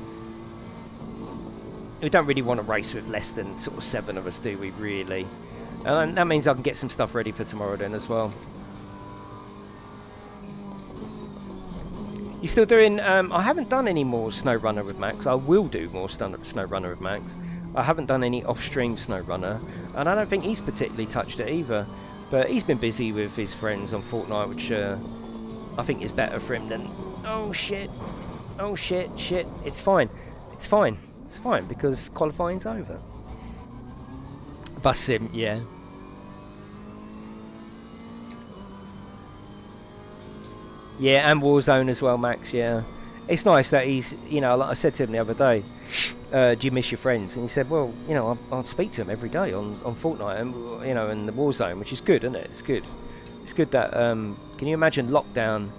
We don't really want to race with less than sort of 7 of us, do we, really? And that means I can get some stuff ready for tomorrow then as well. You still doing... I haven't done any more SnowRunner with Max. I will do more SnowRunner with Max. I haven't done any off-stream SnowRunner, and I don't think he's particularly touched it either. But he's been busy with his friends on Fortnite, which I think is better for him than... Oh, shit. Oh, shit, shit. It's fine. It's fine. It's fine, because qualifying's over. Bus sim, yeah. Yeah, and Warzone as well, Max, yeah. It's nice that he's, you know, like I said to him the other day, do you miss your friends? And he said, well, you know, I'll speak to him every day on Fortnite, and, you know, and the Warzone, which is good, isn't it? It's good. It's good that, can you imagine lockdown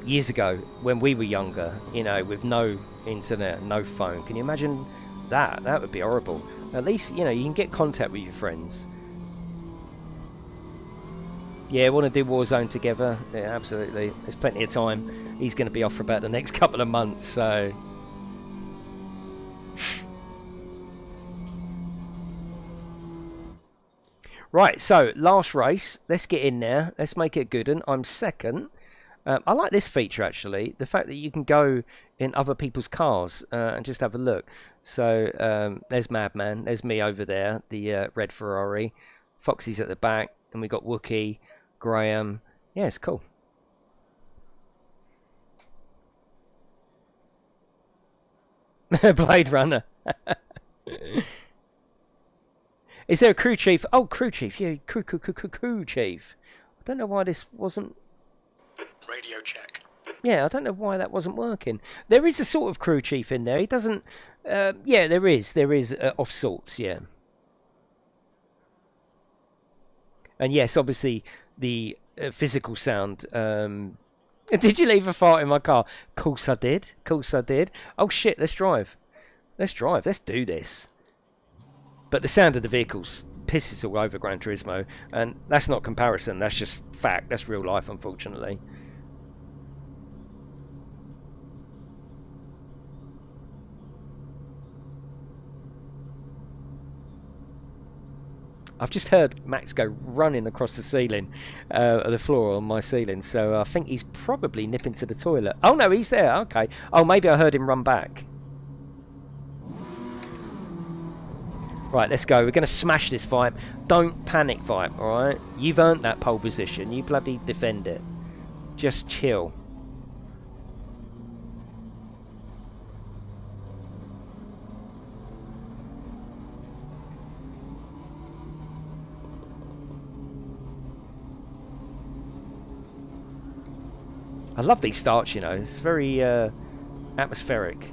years ago when we were younger, you know, with no internet, no phone? Can you imagine that? That would be horrible. At least, you know, you can get contact with your friends. Yeah, want to do Warzone together? Yeah, absolutely. There's plenty of time. He's going to be off for about the next couple of months, so... Right, so, last race. Let's get in there. Let's make it a good one. I'm second. I like this feature, actually. The fact that you can go in other people's cars and just have a look. So, there's Madman. There's me over there, the red Ferrari. Foxy's at the back. And we got Wookie. Graham. Yeah, it's cool. Blade Runner. Is there a crew chief? Oh, crew chief. Yeah, crew chief. I don't know why this wasn't... Radio check. Yeah, I don't know why that wasn't working. There is a sort of crew chief in there. He doesn't... yeah, there is. There is of sorts, yeah. And yes, obviously, the physical sound... Did you leave a fart in my car? Course I did. Course I did. Oh, shit, let's drive. Let's drive. Let's do this. But the sound of the vehicles pisses all over Gran Turismo. And that's not comparison. That's just fact. That's real life, unfortunately. I've just heard Max go running across the ceiling, the floor on my ceiling, so I think he's probably nipping to the toilet. Oh no, he's there, okay. Oh, maybe I heard him run back. Right, let's go. We're going to smash this fight. Don't panic, fight, alright? You've earned that pole position. You bloody defend it. Just chill. I love these starts, you know. It's very atmospheric.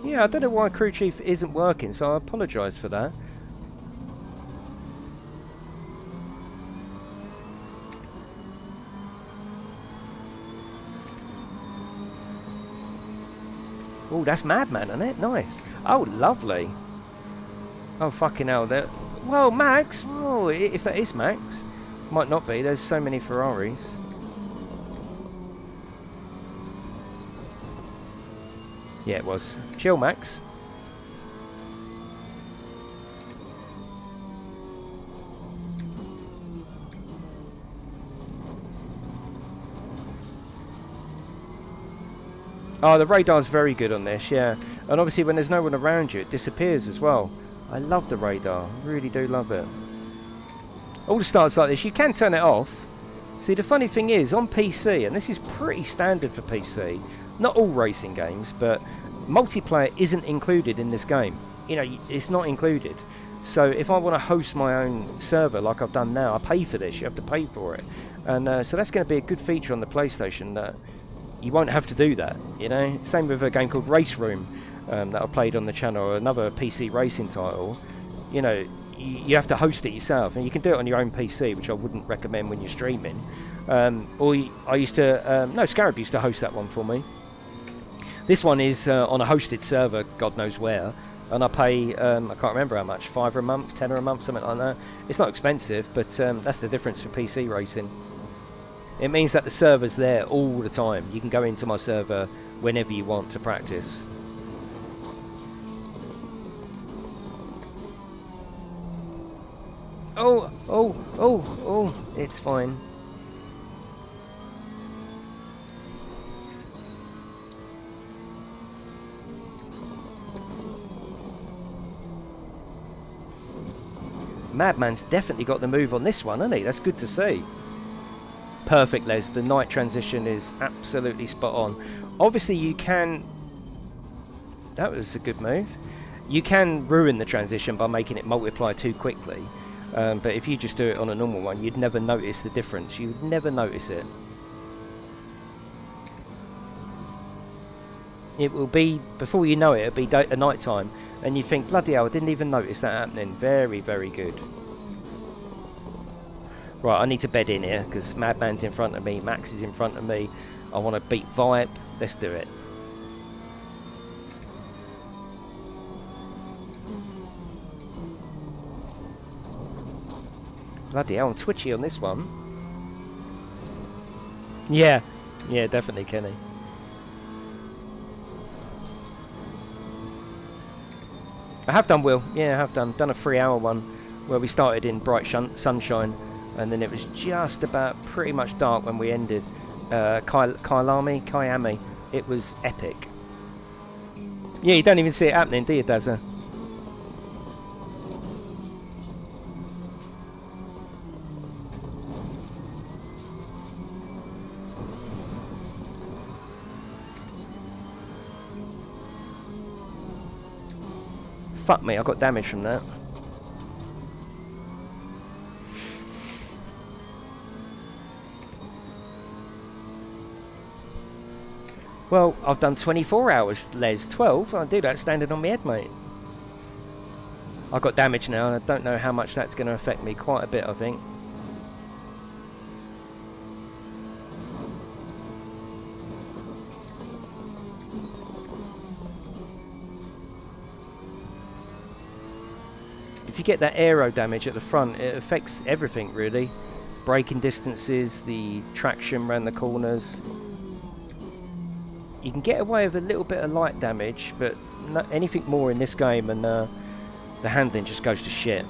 Yeah, I don't know why Crew Chief isn't working, so I apologise for that. Oh, that's Madman, isn't it? Nice. Oh, lovely. Oh, fucking hell. Well, Max. Oh, if that is Max. Might not be. There's so many Ferraris. Yeah, it was. Chill, Max. Oh, the radar's very good on this, yeah. And obviously when there's no one around you, it disappears as well. I love the radar. Really do love it. All the starts like this, you can turn it off. See, the funny thing is, on PC, and this is pretty standard for PC, not all racing games, but multiplayer isn't included in this game. You know, it's not included. So if I want to host my own server like I've done now, I pay for this. You have to pay for it. And so that's going to be a good feature on the PlayStation that you won't have to do that, you know. Same with a game called Race Room that I played on the channel, or another PC racing title. You know, you have to host it yourself, and you can do it on your own PC, which I wouldn't recommend when you're streaming. I used to, no, Scarab used to host that one for me. This one is on a hosted server, God knows where, and I pay, I can't remember how much, £5 a month, £10 a month, something like that. It's not expensive, but that's the difference for PC racing. It means that the server's there all the time. You can go into my server whenever you want to practice. Oh, it's fine. Madman's definitely got the move on this one, hasn't he? That's good to see. Perfect, Les. The night transition is absolutely spot on. Obviously, you can... That was a good move. You can ruin the transition by making it multiply too quickly. But if you just do it on a normal one, you'd never notice the difference. You'd never notice it. It will be, before you know it, it'll be night time. And you think, bloody hell, I didn't even notice that happening. Very, very good. Right, I need to bed in here because Madman's in front of me, Max is in front of me. I want to beat Vibe. Let's do it. Bloody hell, I'm twitchy on this one. Yeah, definitely, Kenny. I have done, Will. Yeah, I have done a 3-hour one where we started in bright sunshine, and then it was just about pretty much dark when we ended. Kyami. It was epic. Yeah, you don't even see it happening, do you, Dazza? Fuck me, I got damage from that. Well, I've done 24 hours, Les. 12? I do that standing on my head, mate. I got damage now, and I don't know how much that's going to affect me. Quite a bit, I think. If you get that aero damage at the front, it affects everything, really. Braking distances, the traction around the corners. You can get away with a little bit of light damage, but anything more in this game, and the handling just goes to shit.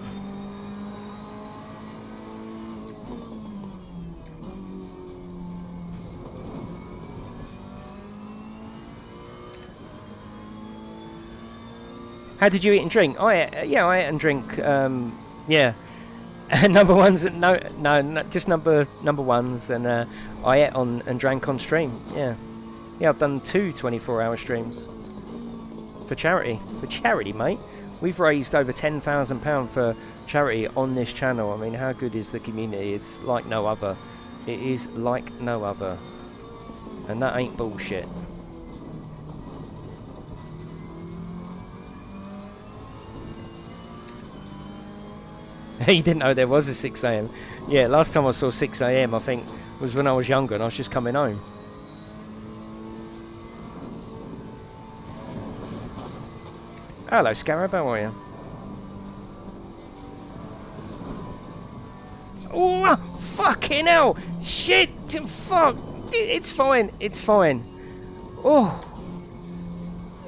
How did you eat and drink? I ate and drink. Yeah, number ones. No, just number ones, and I ate on and drank on stream. Yeah, I've done 2 24-hour streams for charity. For charity, mate. We've raised over £10,000 for charity on this channel. I mean, how good is the community? It's like no other. It is like no other, and that ain't bullshit. You didn't know there was a 6 AM. Yeah, last time I saw 6 AM, I think, was when I was younger and I was just coming home. Hello, Scarab, how are you? Oh, fucking hell! Shit! Fuck! It's fine, it's fine. Oh!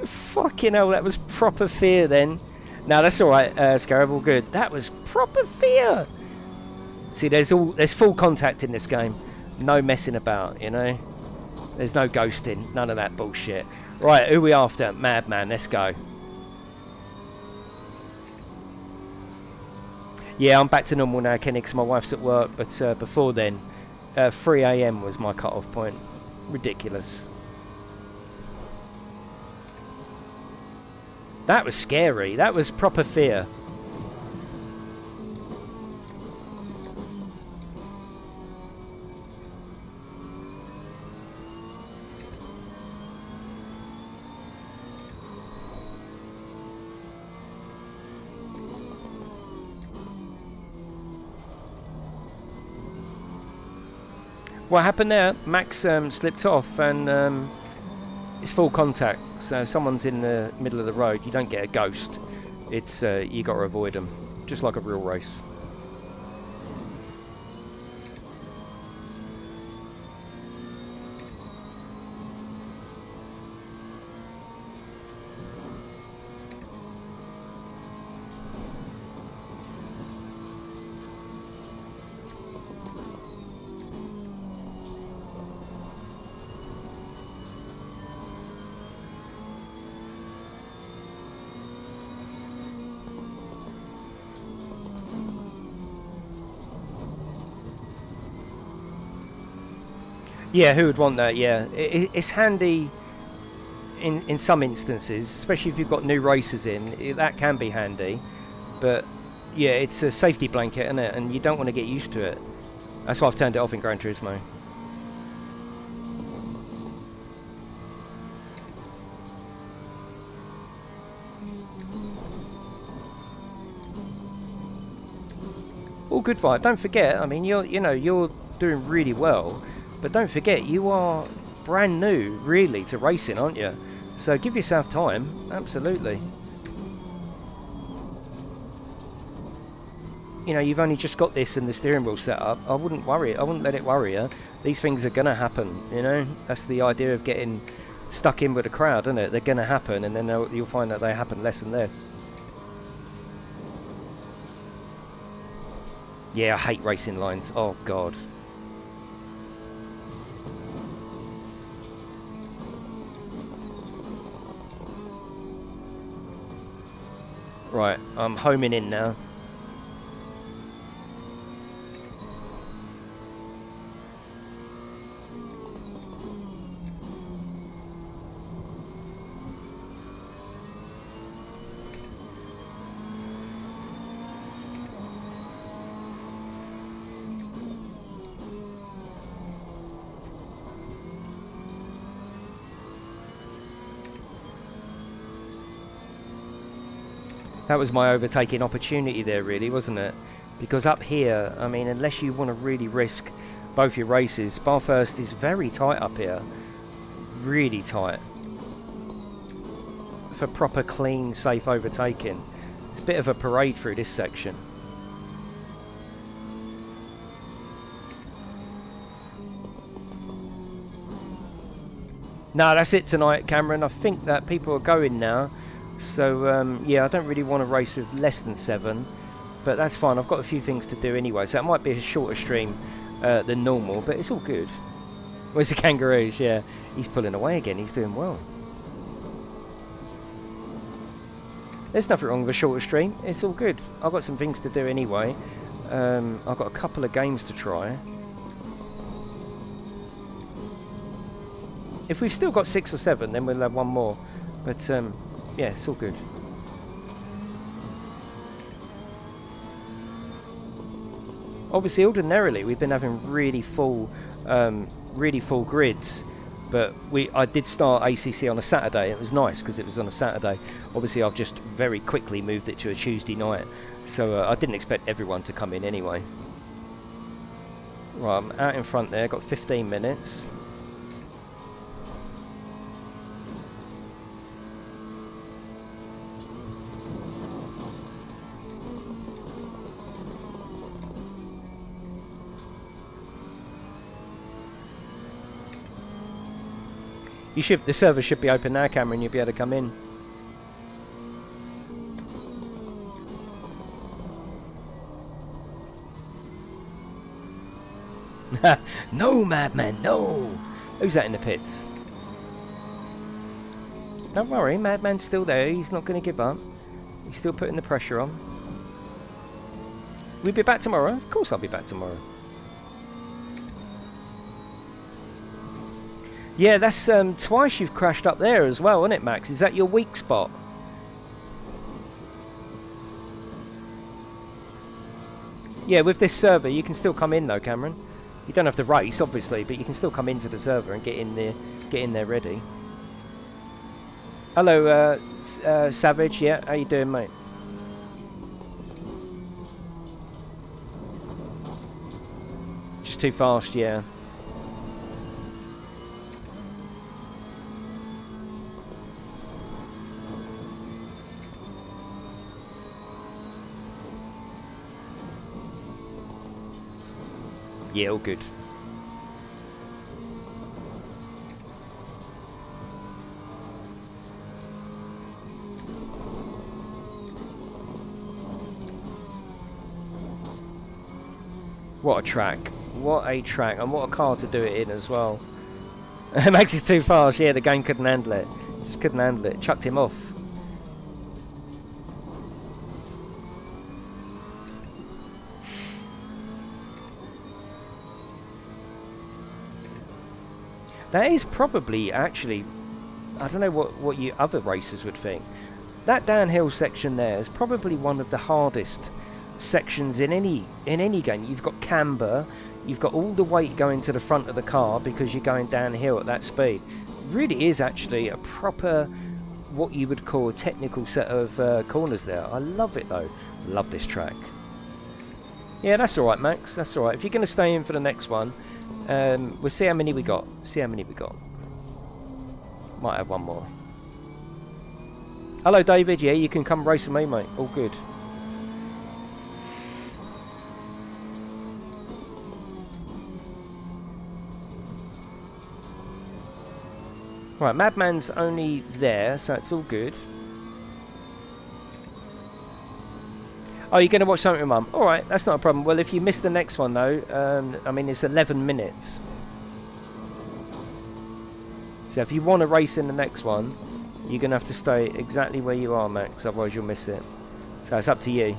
Fucking hell, that was proper fear then. No, that's alright, Scarab, all good. That was proper fear! See, there's full contact in this game. No messing about, you know? There's no ghosting, none of that bullshit. Right, who are we after? Madman, let's go. Yeah, I'm back to normal now, Kenny, because my wife's at work, but before then, 3 AM was my cut-off point. Ridiculous. That was scary. That was proper fear. What happened there? Max slipped off and it's full contact. So if someone's in the middle of the road, you don't get a ghost. It's you got to avoid them, just like a real race. Yeah, who would want that? Yeah, it's handy in some instances, especially if you've got new racers in. That can be handy, but yeah, it's a safety blanket, isn't it? And you don't want to get used to it. That's why I've turned it off in Gran Turismo. All good fight. Don't forget. I mean, you're doing really well. But don't forget, you are brand new, really, to racing, aren't you? So give yourself time, absolutely. You know, you've only just got this and the steering wheel set up. I wouldn't worry. I wouldn't let it worry you. These things are going to happen, you know? That's the idea of getting stuck in with a crowd, isn't it? They're going to happen, and then you'll find that they happen less and less. Yeah, I hate racing lines. Oh, God. Right, I'm homing in now. That was my overtaking opportunity there, really, wasn't it? Because up here, I mean, unless you want to really risk both your races, Bathurst is very tight up here. Really tight. For proper, clean, safe overtaking. It's a bit of a parade through this section. No, that's it tonight, Cameron. I think that people are going now. So, yeah, I don't really want to race with less than 7. But that's fine. I've got a few things to do anyway. So it might be a shorter stream than normal. But it's all good. Where's the kangaroos? Yeah, he's pulling away again. He's doing well. There's nothing wrong with a shorter stream. It's all good. I've got some things to do anyway. I've got a couple of games to try. If we've still got 6 or 7, then we'll have one more. But, yeah, it's all good. Obviously, ordinarily, we've been having really full grids. But I did start ACC on a Saturday. It was nice because it was on a Saturday. Obviously, I've just very quickly moved it to a Tuesday night. So I didn't expect everyone to come in anyway. Right, I'm out in front there. Got 15 minutes. The server should be open now, Cameron. You'll be able to come in. No, Madman, no! Who's that in the pits? Don't worry, Madman's still there. He's not going to give up. He's still putting the pressure on. We'll be back tomorrow. Of course I'll be back tomorrow. Yeah, that's twice you've crashed up there as well, isn't it, Max? Is that your weak spot? Yeah, with this server, you can still come in though, Cameron. You don't have to race, obviously, but you can still come into the server and get in there ready. Hello, Savage. Yeah, how you doing, mate? Just too fast, yeah. Yeah, all good. What a track. What a track. And what a car to do it in as well. Max is too fast. Yeah, the game couldn't handle it. Just couldn't handle it. Chucked him off. That is probably, actually, I don't know what you other racers would think. That downhill section there is probably one of the hardest sections in any game. You've got camber, you've got all the weight going to the front of the car because you're going downhill at that speed. It really is actually a proper, what you would call a technical set of corners there. I love it though. Love this track. Yeah, that's alright, Max. That's alright. If you're going to stay in for the next one, we'll see how many we got. Might have one more. Hello, David. Yeah, you can come race with me, mate. All good. Right, Madman's only there, so it's all good. Oh, you're going to watch something with Mum? Alright, that's not a problem. Well, if you miss the next one, though, I mean, it's 11 minutes. So if you want to race in the next one, you're going to have to stay exactly where you are, Max, otherwise you'll miss it. So it's up to you.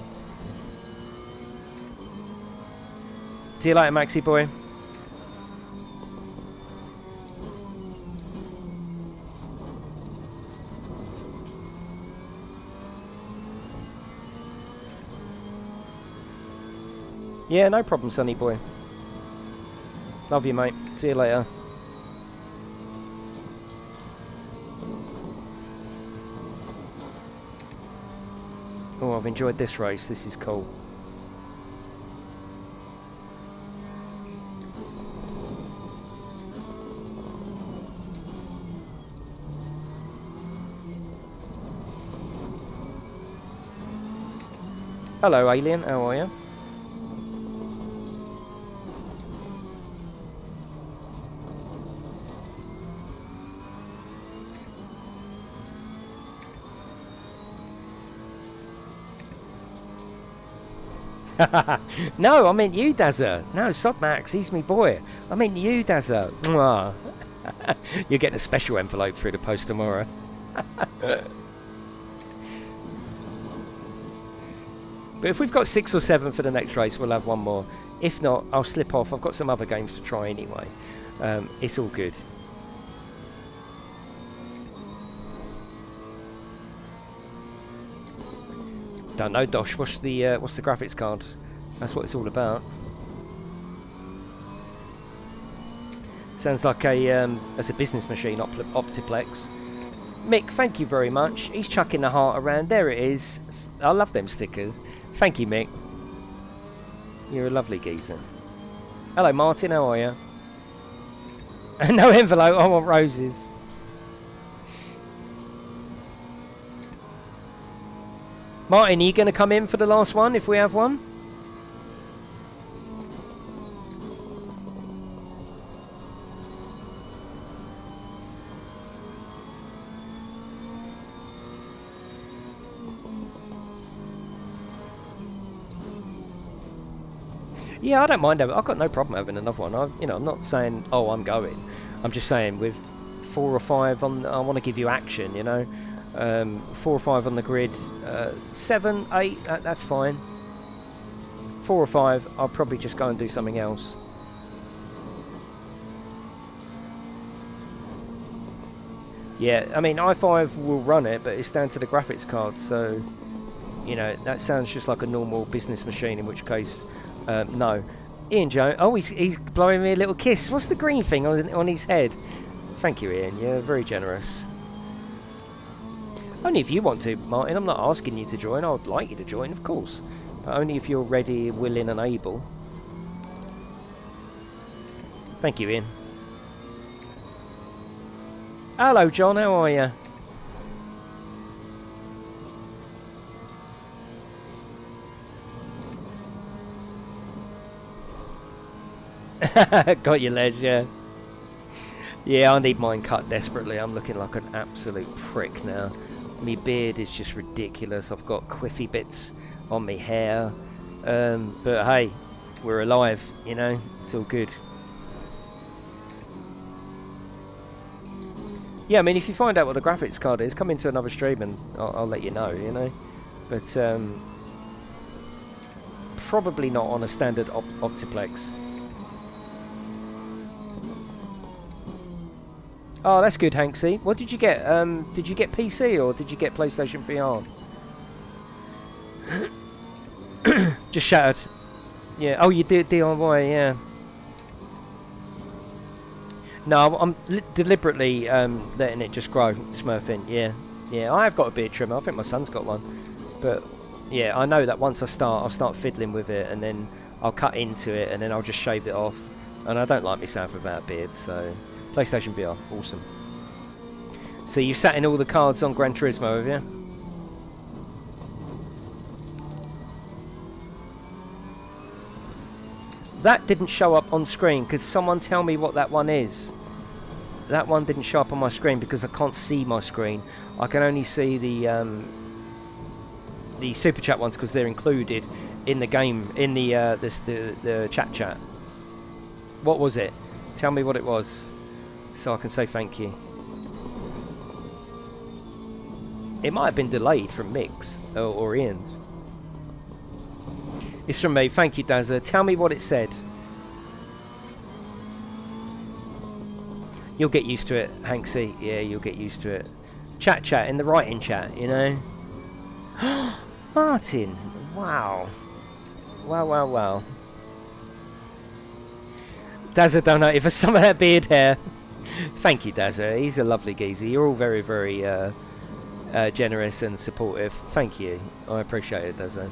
See you later, Maxi boy. Yeah, no problem, Sonny boy. Love you, mate. See you later. Oh, I've enjoyed this race. This is cool. Hello, Alien. How are you? No, I meant you, Dazza. No, Submax, he's me boy. I meant you, Dazza. Mwah. You're getting a special envelope through the post tomorrow. But if we've got 6 or 7 for the next race, we'll have one more. If not, I'll slip off. I've got some other games to try anyway. It's all good. Don't know, Dosh. What's the graphics card? That's what it's all about. Sounds like as a business machine, Optiplex. Mick, thank you very much. He's chucking the heart around. There it is. I love them stickers. Thank you, Mick. You're a lovely geezer. Hello, Martin. How are you? No envelope. I want roses. Martin, are you going to come in for the last one if we have one? Yeah, I don't mind. I've got no problem having another one. I'm not saying, oh, I'm going. I'm just saying with 4 or 5 on, I want to give you action. 4 or 5 on the grid, 7, 8, that's fine. 4 or 5, I'll probably just go and do something else. Yeah, I mean, i5 will run it, but it's down to the graphics card, so, that sounds just like a normal business machine, in which case, no. Ian Joe, oh, he's blowing me a little kiss. What's the green thing on his head? Thank you, Ian, you're very generous. Only if you want to, Martin. I'm not asking you to join. I would like you to join, of course. But only if you're ready, willing and able. Thank you, Ian. Hello, John. How are you? Got your ledge, yeah. Yeah, I need mine cut desperately. I'm looking like an absolute prick now. My beard is just ridiculous. I've got quiffy bits on my hair. But hey, we're alive, It's all good. Yeah, I mean, if you find out what the graphics card is, come into another stream and I'll let you know, But probably not on a standard Optiplex. Oh, that's good, Hanksy. What did you get? Did you get PC or did you get PlayStation VR? Just shattered. Yeah. Oh, you did DIY, yeah. No, I'm deliberately letting it just grow, smurfing. Yeah. Yeah, I have got a beard trimmer. I think my son's got one. But, yeah, I know that once I'll start fiddling with it and then I'll cut into it and then I'll just shave it off. And I don't like myself without a beard, so... PlayStation VR, awesome. So you've sat in all the cards on Gran Turismo, have you? That didn't show up on screen. Could someone tell me what that one is? That one didn't show up on my screen because I can't see my screen. I can only see the super chat ones because they're included in the game, in the chat. What was it? Tell me what it was, so I can say thank you. It might have been delayed from Mick's or Ian's. It's from me. Thank you, Dazza. Tell me what it said. You'll get used to it, Hanksy. Yeah, you'll get used to it. Chat in the writing chat, Martin. Wow. Wow. Dazza donated for some of that beard hair. Thank you, Dazza. He's a lovely geezer. You're all very, very generous and supportive. Thank you. I appreciate it, Dazo.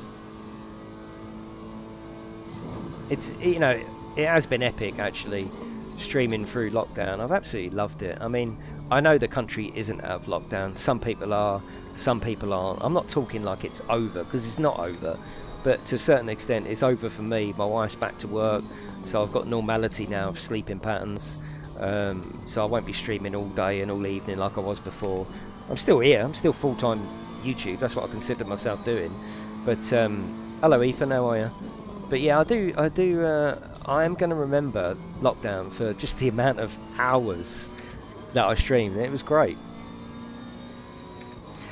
It's, you know, it has been epic actually streaming through lockdown. I've absolutely loved it. I mean, I know the country isn't out of lockdown. Some people are, some people aren't. I'm not talking like it's over, because it's not over, but to a certain extent it's over for me. My wife's back to work, so I've got normality now of sleeping patterns, so I won't be streaming all day and all evening like I was before. I'm still here, I'm still full-time YouTube, that's what I consider myself doing. But hello Ethan, how are you? But yeah, I am going to remember lockdown for just the amount of hours that I streamed. It was great.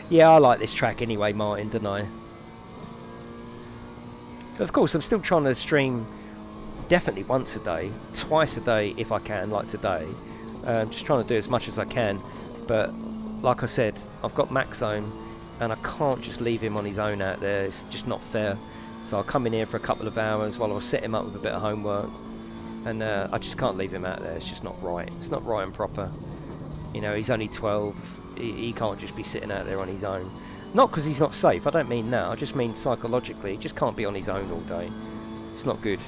Yeah, I like this track anyway, Martin, don't I? But of course, I'm still trying to stream definitely once a day, twice a day if I can, like today. Just trying to do as much as I can. But like I said, I've got Max Zone, and I can't just leave him on his own out there. It's just not fair. So I'll come in here for a couple of hours while I'll set him up with a bit of homework, and I just can't leave him out there. It's just not right. It's not right and proper. You know, he's only 12. He can't just be sitting out there on his own. Not because he's not safe. I don't mean that. I just mean psychologically. He just can't be on his own all day. It's not good.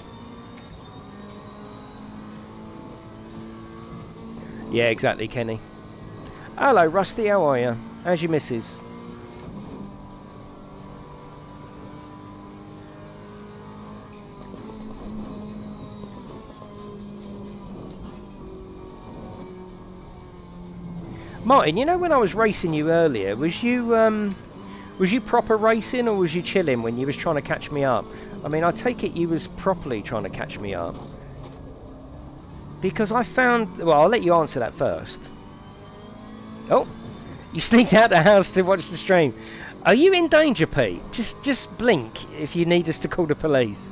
Yeah, exactly, Kenny. Hello, Rusty. How are you? How's your missus? Martin, you know when I was racing you earlier, was you proper racing, or was you chilling when you was trying to catch me up? I mean, I take it you was properly trying to catch me up. Because I found... Well, I'll let you answer that first. Oh, you sneaked out the house to watch the stream. Are you in danger, Pete? Just blink if you need us to call the police.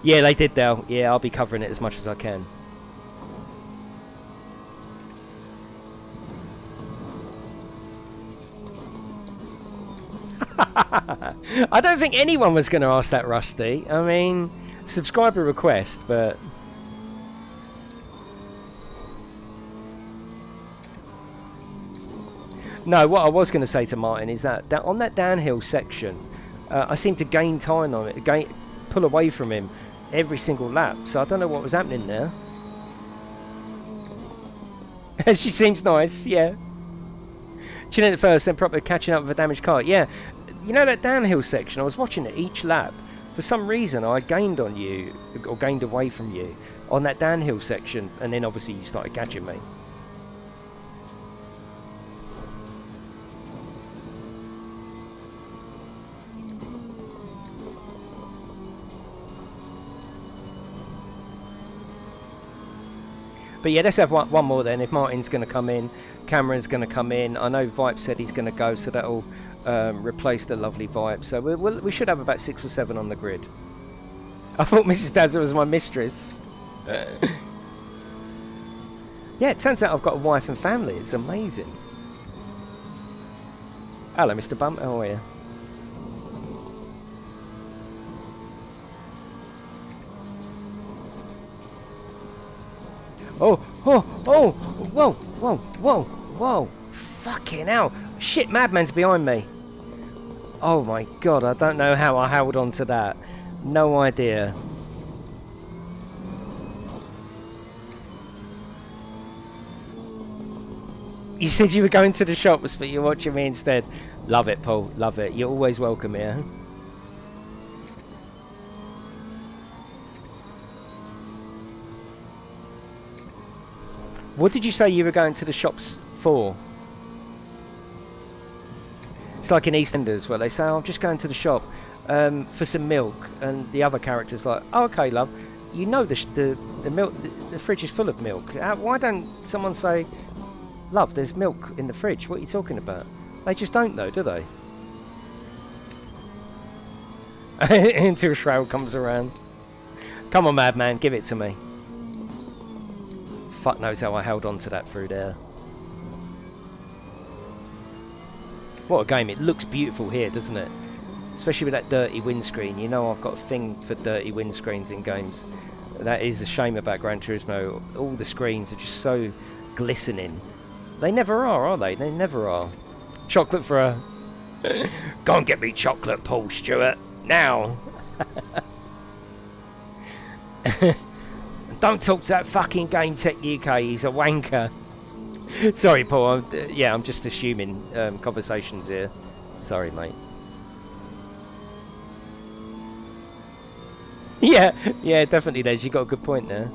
Yeah, they did, Dale. Yeah, I'll be covering it as much as I can. I don't think anyone was going to ask that, Rusty. I mean, subscriber request, but... No, what I was going to say to Martin is that on that downhill section, I seem to gain time on it, pull away from him every single lap, so I don't know what was happening there. She seems nice, yeah. Chilling at first, then properly catching up with a damaged car. Yeah, you know that downhill section, I was watching it each lap. For some reason, I gained on you, or gained away from you, on that downhill section, and then obviously you started catching me. But yeah, let's have one more then. If Martin's going to come in, Cameron's going to come in. I know Vipe said he's going to go, so that'll replace the lovely Vipe. So we should have about 6 or 7 on the grid. I thought Mrs. Dazza was my mistress. Yeah, it turns out I've got a wife and family. It's amazing. Hello, Mr. Bump. How are you? Oh, whoa, whoa, fucking hell, shit, Madman's behind me. Oh my god, I don't know how I held on to that, no idea. You said you were going to the shops, but you're watching me instead. Love it, Paul, love it, you're always welcome here. What did you say you were going to the shops for? It's like in EastEnders where they say, oh, I'm just going to the shop for some milk, and the other character's like, oh, okay, love, you know the milk, the fridge is full of milk. Why don't someone say, love, there's milk in the fridge? What are you talking about? They just don't know, do they? Until Shroud comes around. Come on, Madman, give it to me. Fuck knows how I held on to that through there. What a game. It looks beautiful here, doesn't it? Especially with that dirty windscreen. You know I've got a thing for dirty windscreens in games. That is a shame about Gran Turismo. All the screens are just so glistening. They never are they? They never are. Chocolate for a... Go and get me chocolate, Paul Stewart. Now. Don't talk to that fucking GameTech UK. He's a wanker. Sorry, Paul. I'm just assuming conversations here. Sorry, mate. Yeah, definitely, Les. You got a good point there.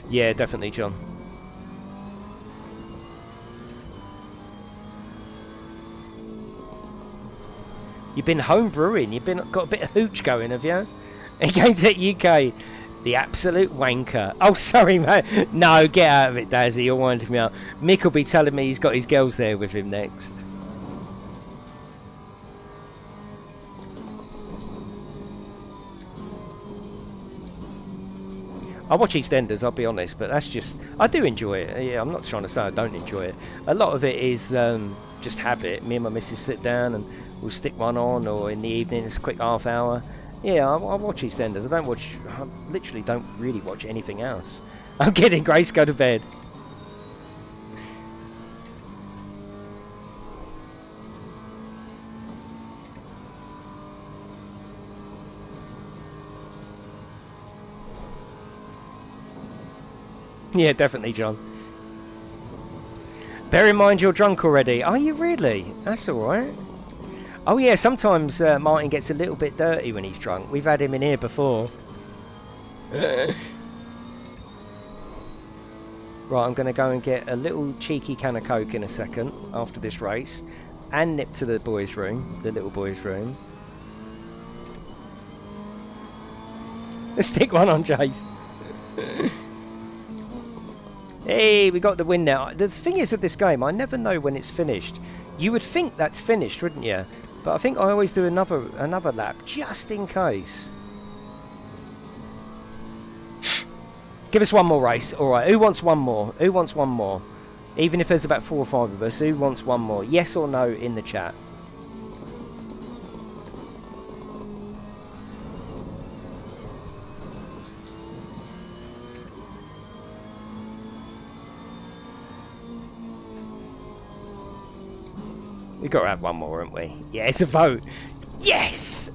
Yeah, definitely, John. You've been home brewing. You've got a bit of hooch going, have you? GameTech UK, the absolute wanker. Oh, sorry, mate. No, get out of it, Dazzy. You're winding me up. Mick will be telling me he's got his girls there with him next. I watch EastEnders, I'll be honest, but that's just... I do enjoy it. Yeah, I'm not trying to say I don't enjoy it. A lot of it is just habit. Me and my missus sit down and we'll stick one on, or in the evening, it's a quick half hour. Yeah, I watch EastEnders. I literally don't really watch anything else. I'm kidding, Grace, go to bed. Yeah, definitely, John. Bear in mind you're drunk already. Are you really? That's alright. Oh yeah, sometimes Martin gets a little bit dirty when he's drunk. We've had him in here before. Right, I'm going to go and get a little cheeky can of Coke in a second after this race. And nip to the boys' room, the little boys' room. Let's stick one on, Jace. Hey, we got the win now. The thing is with this game, I never know when it's finished. You would think that's finished, wouldn't you? But I think I always do another lap, just in case. Give us one more race. Alright, who wants one more? Who wants one more? Even if there's about 4 or 5 of us, who wants one more? Yes or no in the chat. We've got to have one more, haven't we? Yeah, it's a vote. Yes!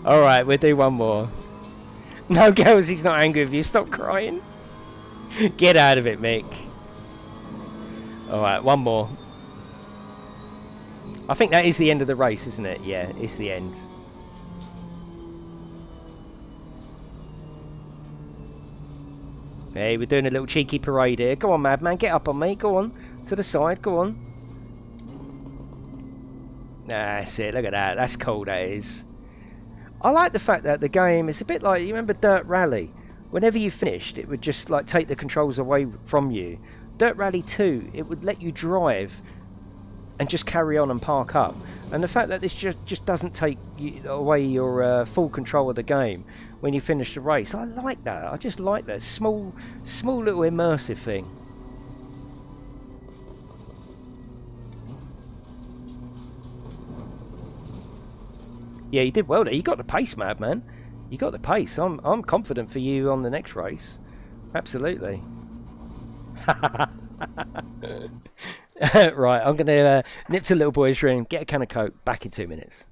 Alright, we'll do one more. No, girls, he's not angry with you. Stop crying. Get out of it, Mick. Alright, one more. I think that is the end of the race, isn't it? Yeah, it's the end. Hey, we're doing a little cheeky parade here. Go on, madman, get up on me. Go on. To the side, go on. That's it, look at that. That's cool, that is. I like the fact that the game is a bit like, you remember Dirt Rally? Whenever you finished, it would just like take the controls away from you. Dirt Rally 2, it would let you drive and just carry on and park up. And the fact that this just doesn't take away your full control of the game when you finish the race, I like that. I just like that small little immersive thing. Yeah, you did well there. You got the pace, madman. You got the pace. I'm confident for you on the next race. Absolutely. Right, I'm going to nip to little boy's room, get a can of Coke, back in 2 minutes.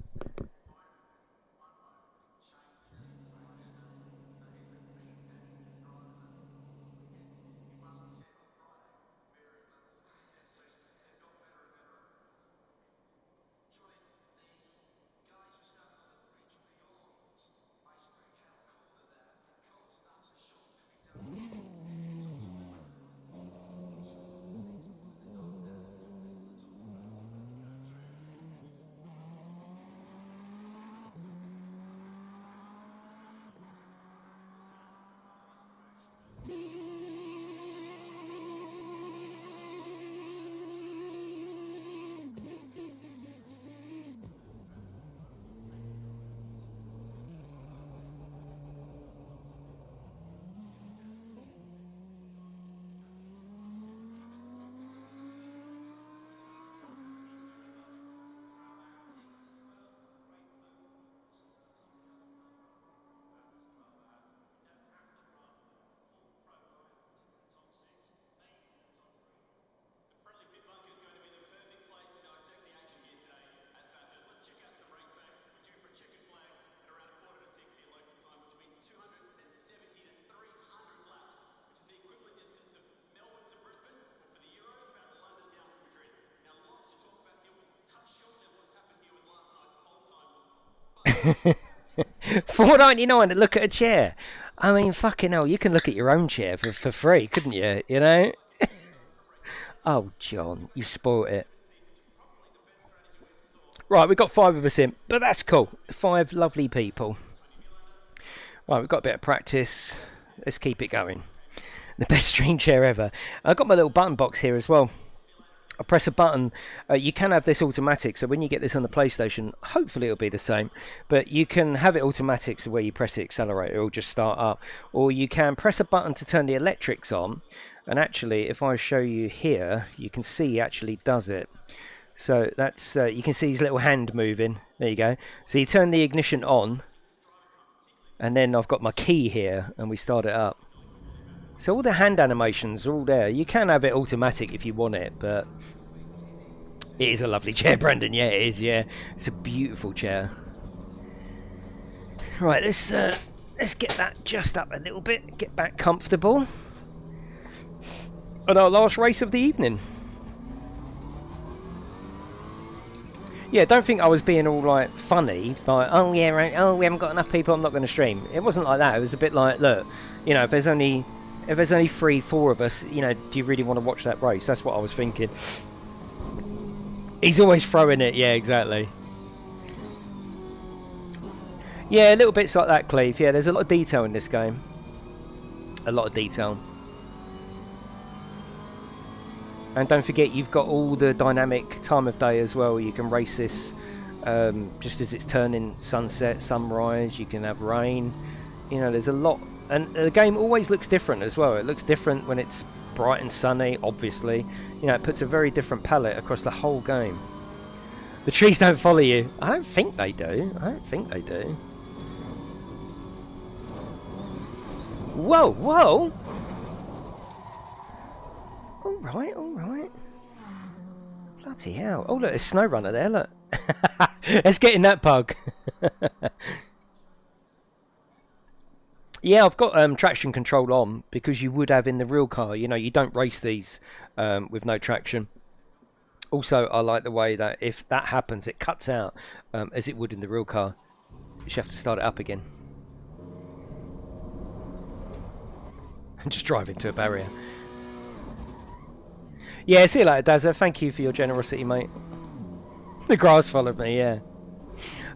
£4.99 to look at a chair. I mean, fucking hell, you can look at your own chair for free, couldn't you? You know? Oh, John, you spoilt it. Right, we've got 5 of us in, but that's cool. 5 lovely people. Right, we've got a bit of practice. Let's keep it going. The best stream chair ever. I've got my little button box here as well. I press a button. You can have this automatic, so when you get this on the PlayStation, hopefully it'll be the same. But you can have it automatic, so where you press the accelerator, it'll just start up. Or you can press a button to turn the electrics on. And actually, if I show you here, you can see he actually does it. So that's you can see his little hand moving. There you go. So you turn the ignition on, and then I've got my key here, and we start it up. So all the hand animations are all there. You can have it automatic if you want it, but it is a lovely chair, Brendan. Yeah, it is. Yeah, it's a beautiful chair. Right, let's get that just up a little bit. Get back comfortable. And our last race of the evening. Yeah, don't think I was being all like funny, like, oh yeah, right, oh we haven't got enough people, I'm not going to stream. It wasn't like that. It was a bit like, look, you know, if there's only 3, 4 of us, you know, do you really want to watch that race? That's what I was thinking. He's always throwing it. Yeah, exactly. Yeah, little bits like that, Cleve. Yeah, there's a lot of detail in this game. A lot of detail. And don't forget, you've got all the dynamic time of day as well. You can race this just as it's turning sunset, sunrise. You can have rain. You know, there's a lot. And the game always looks different as well. It looks different when it's bright and sunny, obviously. You know, it puts a very different palette across the whole game. The trees don't follow you. I don't think they do. I don't think they do. Whoa, whoa! Alright, alright. Bloody hell. Oh, look, there's Snow Runner there, look. Let's get in that pug. Yeah, I've got traction control on, because you would have in the real car. You know, you don't race these with no traction. Also, I like the way that if that happens, it cuts out as it would in the real car. You should have to start it up again. And just drive into a barrier. Yeah, see you later, Dazza. Thank you for your generosity, mate. The grass followed me, yeah.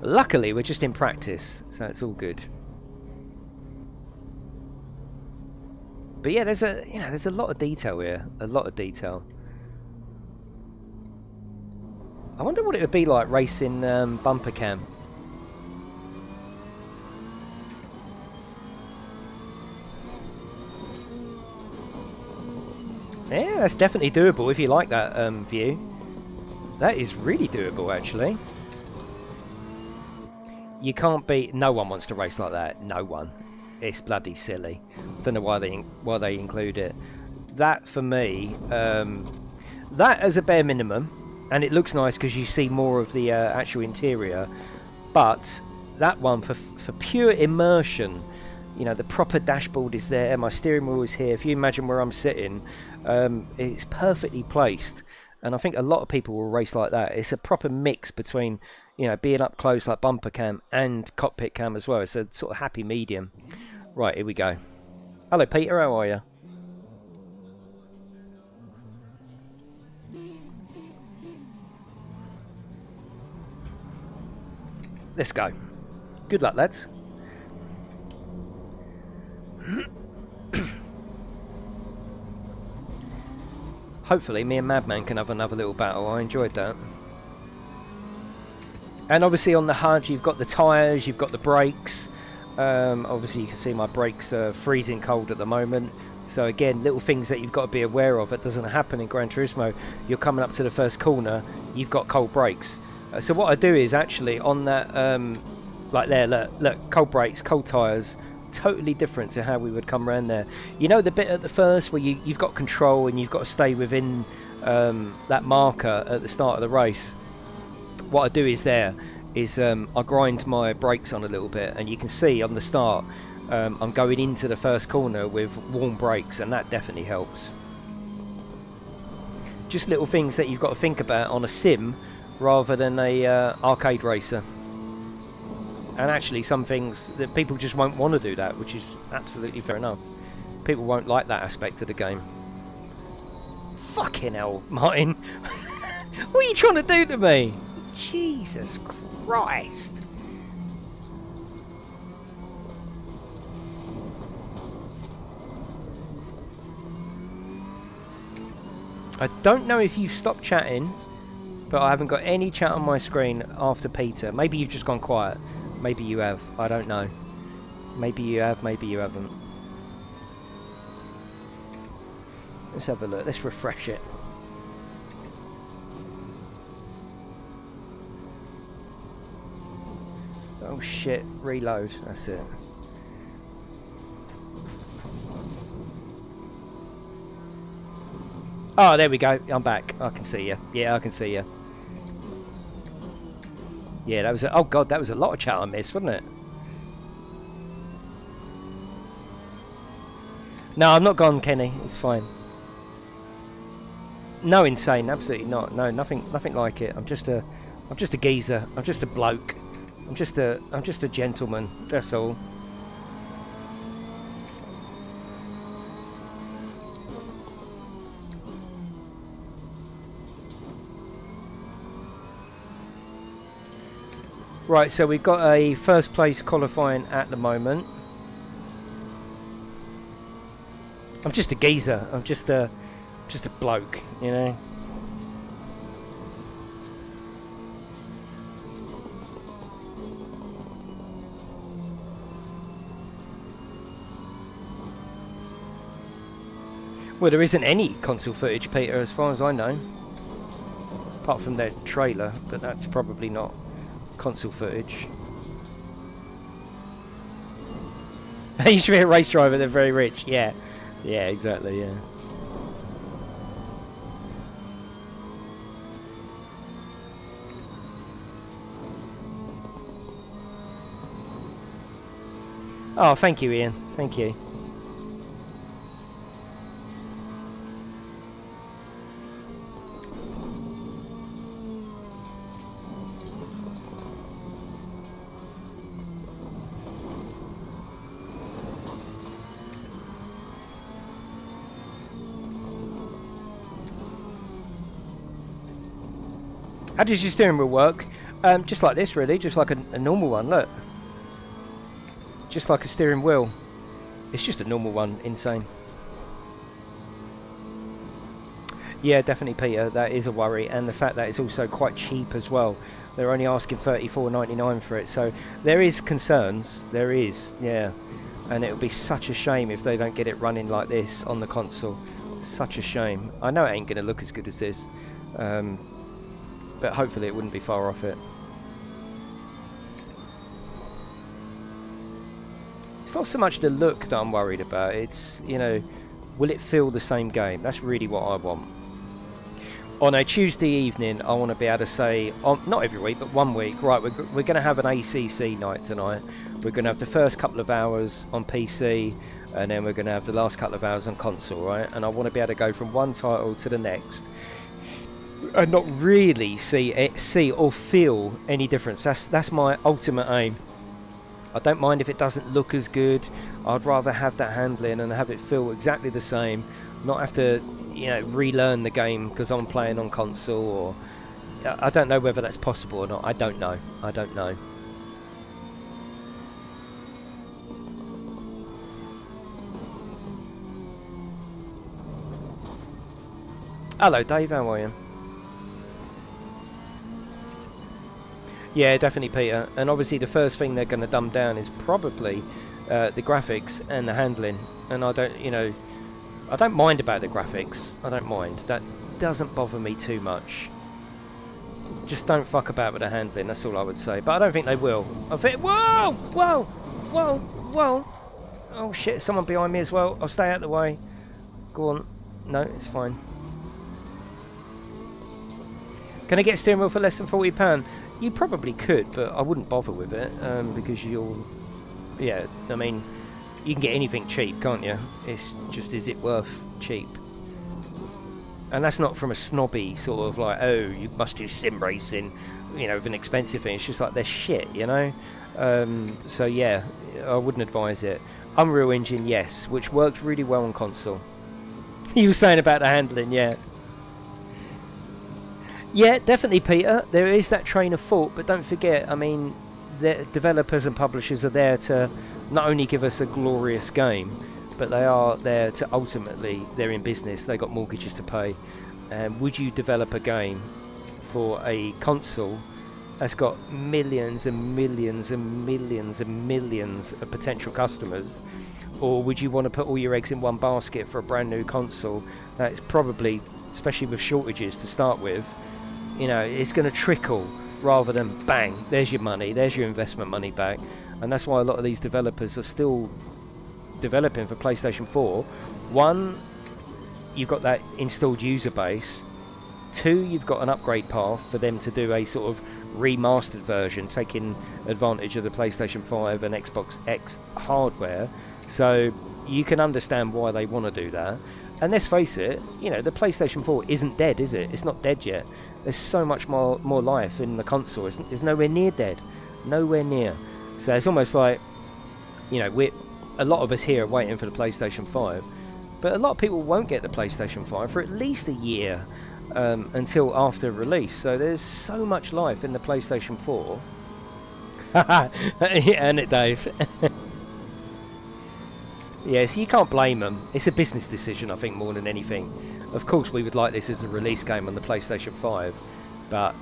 Luckily, we're just in practice, so it's all good. But yeah, there's a lot of detail here. A lot of detail. I wonder what it would be like racing bumper cam. Yeah, that's definitely doable if you like that view. That is really doable, actually. You can't beat. No one wants to race like that. No one. It's bloody silly. Don't know why they include it. That for me, that as a bare minimum, and it looks nice because you see more of the actual interior. But that one for pure immersion. You know, the proper dashboard is there, my steering wheel is here. If you imagine where I'm sitting, it's perfectly placed. And I think a lot of people will race like that. It's a proper mix between, you know, being up close like bumper cam and cockpit cam as well. It's a sort of happy medium. Right, here we go. Hello, Peter, how are you? Let's go. Good luck, lads. Hopefully me and Madman can have another little battle. I enjoyed that. And obviously on the HUD you've got the tyres, you've got the brakes. Obviously you can see my brakes are freezing cold at the moment. So again, little things that you've got to be aware of. It doesn't happen in Gran Turismo. You're coming up to the first corner, you've got cold brakes. So what I do is actually on that, like there, look, cold brakes, cold tyres. Totally different to how we would come around there. You know the bit at the first where you've got control and you've got to stay within that marker at the start of the race. What I do is I grind my brakes on a little bit, and you can see on the start I'm going into the first corner with warm brakes, and that definitely helps. Just little things that you've got to think about on a sim rather than a arcade racer. And actually some things that people just won't want to do that, which is absolutely fair enough. People won't like that aspect of the game. Fucking hell, Martin. What are you trying to do to me? Jesus Christ. I don't know if you've stopped chatting, but I haven't got any chat on my screen after Peter. Maybe you've just gone quiet. Maybe you have. I don't know. Maybe you have, maybe you haven't. Let's have a look. Let's refresh it. Oh shit. Reload. That's it. Oh, there we go. I'm back. I can see you. Yeah, I can see you. Yeah, that was oh god, that was a lot of chat I missed, wasn't it? No, I'm not gone, Kenny. It's fine. No, insane. Absolutely not. No, nothing like it. I'm just a geezer. I'm just a bloke. I'm just a gentleman. That's all. Right, so we've got a first place qualifying at the moment. I'm just a geezer. I'm just a bloke, you know. Well, there isn't any console footage, Peter, as far as I know. Apart from their trailer, but that's probably not console footage. You should be a race driver, they're very rich. Yeah. Yeah, exactly, yeah. Oh, thank you, Ian. Thank you. How does your steering wheel work? Just like this, really. Just like a normal one, look. Just like a steering wheel. It's just a normal one, insane. Yeah, definitely, Peter. That is a worry. And the fact that it's also quite cheap as well. They're only asking $34.99 for it. So there is concerns. There is, yeah. And it would be such a shame if they don't get it running like this on the console. Such a shame. I know it ain't going to look as good as this. But hopefully it wouldn't be far off it. It's not so much the look that I'm worried about. It's, you know, will it feel the same game? That's really what I want. On a Tuesday evening, I want to be able to say, not every week, but one week, right, we're going to have an ACC night tonight. We're going to have the first couple of hours on PC, and then we're going to have the last couple of hours on console, right? And I want to be able to go from one title to the next and not really see or feel any difference. That's my ultimate aim. I don't mind if it doesn't look as good. I'd rather have that handling and have it feel exactly the same, not have to, you know, relearn the game because I'm playing on console. Or I don't know whether that's possible or not. I don't know. Hello Dave, how are you? Yeah, definitely, Peter. And obviously the first thing they're going to dumb down is probably the graphics and the handling. And I don't mind about the graphics. I don't mind. That doesn't bother me too much. Just don't fuck about with the handling. That's all I would say. But I don't think they will. I think. Whoa! Whoa! Whoa! Whoa! Oh shit! Someone behind me as well. I'll stay out of the way. Go on. No, it's fine. Can I get a steering wheel for less than £40? You probably could, but I wouldn't bother with it because you'll. Yeah, I mean, you can get anything cheap, can't you? It's just, is it worth cheap? And that's not from a snobby sort of like, oh, you must do sim racing, you know, with an expensive thing. It's just like they're shit, you know. So yeah, I wouldn't advise it. Unreal Engine, yes, which works really well on console. You were saying about the handling, yeah. Yeah, definitely, Peter. There is that train of thought, but don't forget, I mean, the developers and publishers are there to not only give us a glorious game, but they are there to ultimately, they're in business, they got mortgages to pay. And would you develop a game for a console that's got millions and millions and millions and millions of potential customers? Or would you want to put all your eggs in one basket for a brand new console that's probably, especially with shortages to start with, you know, it's going to trickle rather than bang, there's your money, there's your investment money back. And that's why a lot of these developers are still developing for PlayStation 4. One, you've got that installed user base. Two, you've got an upgrade path for them to do a sort of remastered version, taking advantage of the PlayStation 5 and Xbox X hardware. So you can understand why they want to do that. And let's face it, you know, the PlayStation 4 isn't dead, is it? It's not dead yet. There's so much more life in the console. It's nowhere near dead. Nowhere near. So it's almost like, you know, a lot of us here are waiting for the PlayStation 5, but a lot of people won't get the PlayStation 5 for at least a year until after release. So there's so much life in the PlayStation 4. Yeah, and it, Dave. Yeah, so you can't blame them. It's a business decision, I think, more than anything. Of course, we would like this as a release game on the PlayStation 5, but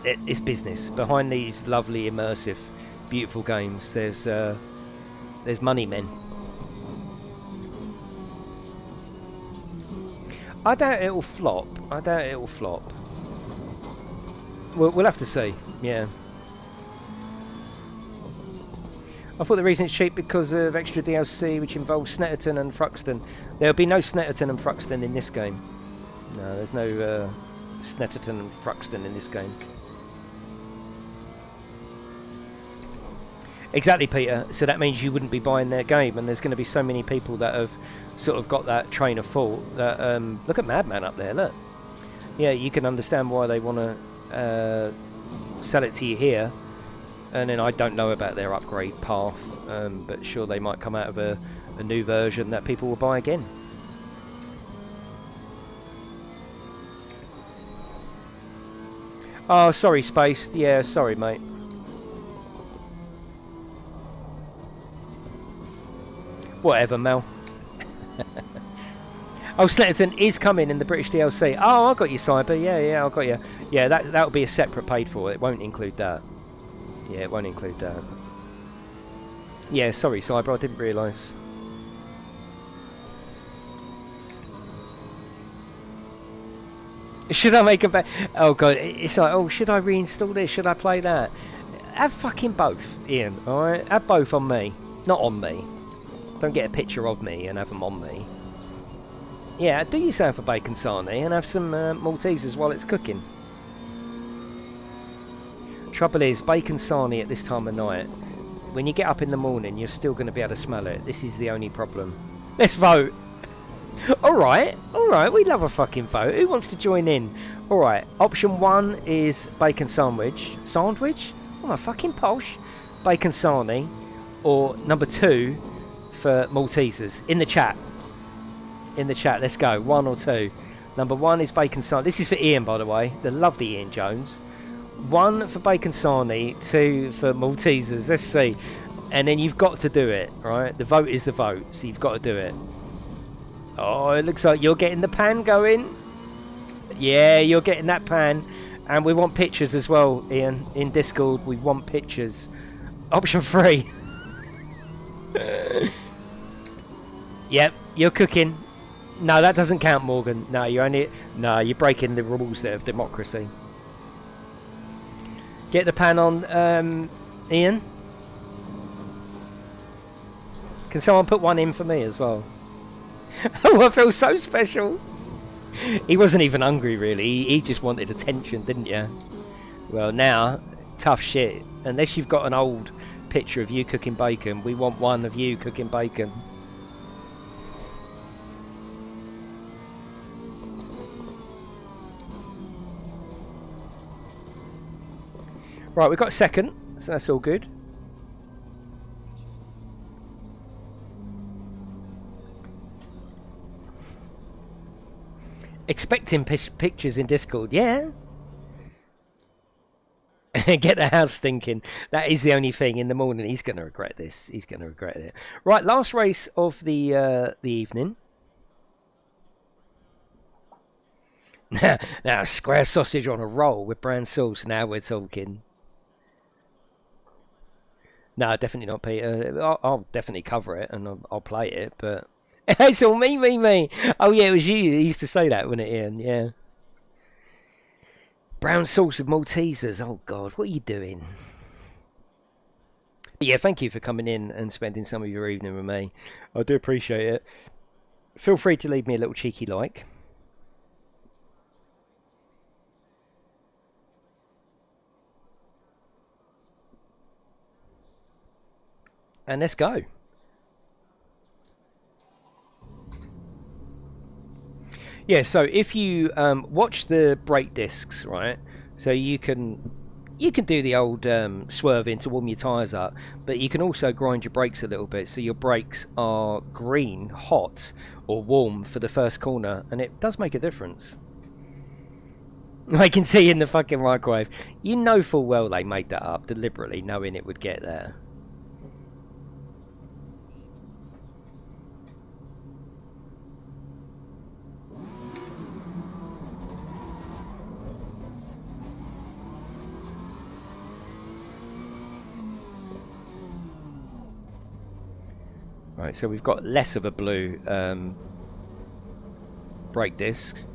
it's business. Behind these lovely, immersive, beautiful games, there's money, men. I doubt it'll flop. I doubt it'll flop. We'll have to see. Yeah. I thought the reason it's cheap because of extra DLC, which involves Snetterton and Thruxton. There'll be no Snetterton and Thruxton in this game. No, there's no Snetterton and Thruxton in this game. Exactly, Peter. So that means you wouldn't be buying their game, and there's going to be so many people that have sort of got that train of thought. That look at Madman up there. Look, yeah, you can understand why they want to sell it to you here. And then I don't know about their upgrade path, but sure they might come out of a new version that people will buy again. Oh, sorry, Space. Yeah, sorry, mate. Whatever, Mel. Oh, Snetterton is coming in the British DLC. Oh, I got you, Cyber. Yeah, I got you. Yeah, that'll be a separate paid for. It won't include that. Yeah, it won't include that. Yeah, sorry, Cyber, I didn't realise. Should I make a back? Oh god, it's like, oh, should I reinstall this? Should I play that? Have fucking both, Ian. All right, have both on me, not on me. Don't get a picture of me and have them on me. Yeah, do yourself a bacon sarnie and have some Maltesers while it's cooking. Trouble is, bacon sarnie at this time of night, when you get up in the morning, you're still going to be able to smell it. This is the only problem. Let's vote. Alright, we love a fucking vote. Who wants to join in? Alright, option 1 is bacon sandwich. Sandwich? Oh, my fucking posh. Bacon sarnie. Or number 2 for Maltesers. In the chat. In the chat, let's go. 1 or 2. Number 1 is bacon sarnie. This is for Ian, by the way. The lovely Ian Jones. 1 for bacon sarnie, 2 for Maltesers. Let's see. And then you've got to do it, right? The vote is the vote, so you've got to do it. Oh, it looks like you're getting the pan going. Yeah, you're getting that pan. And we want pictures as well, Ian. In Discord, we want pictures. Option 3. Yep, you're cooking. No, that doesn't count, Morgan. No, you're breaking the rules there of democracy. Get the pan on, Ian. Can someone put one in for me as well? Oh, I feel so special. He wasn't even hungry, really. He just wanted attention, didn't you? Well, now, tough shit. Unless you've got an old picture of you cooking bacon, we want one of you cooking bacon. Right, we've got second, so that's all good. Expecting pictures in Discord, yeah. Get the house stinking. That is the only thing. In the morning, he's going to regret this. He's going to regret it. Right, last race of the evening. Now, square sausage on a roll with brown sauce. Now we're talking. No, definitely not, Peter. I'll definitely cover it and I'll play it, but it's all me. Oh yeah, it was you. You used to say that, wasn't it, Ian? Yeah. Brown sauce with Maltesers. Oh God, what are you doing? Yeah, thank you for coming in and spending some of your evening with me. I do appreciate it. Feel free to leave me a little cheeky like. And let's go. Yeah, so if you watch the brake discs, right, so you can do the old swerving to warm your tyres up, but you can also grind your brakes a little bit so your brakes are green, hot, or warm for the first corner, and it does make a difference. I can see in the fucking microwave. You know full well they made that up deliberately, knowing it would get there. Right, so we've got less of a blue brake discs.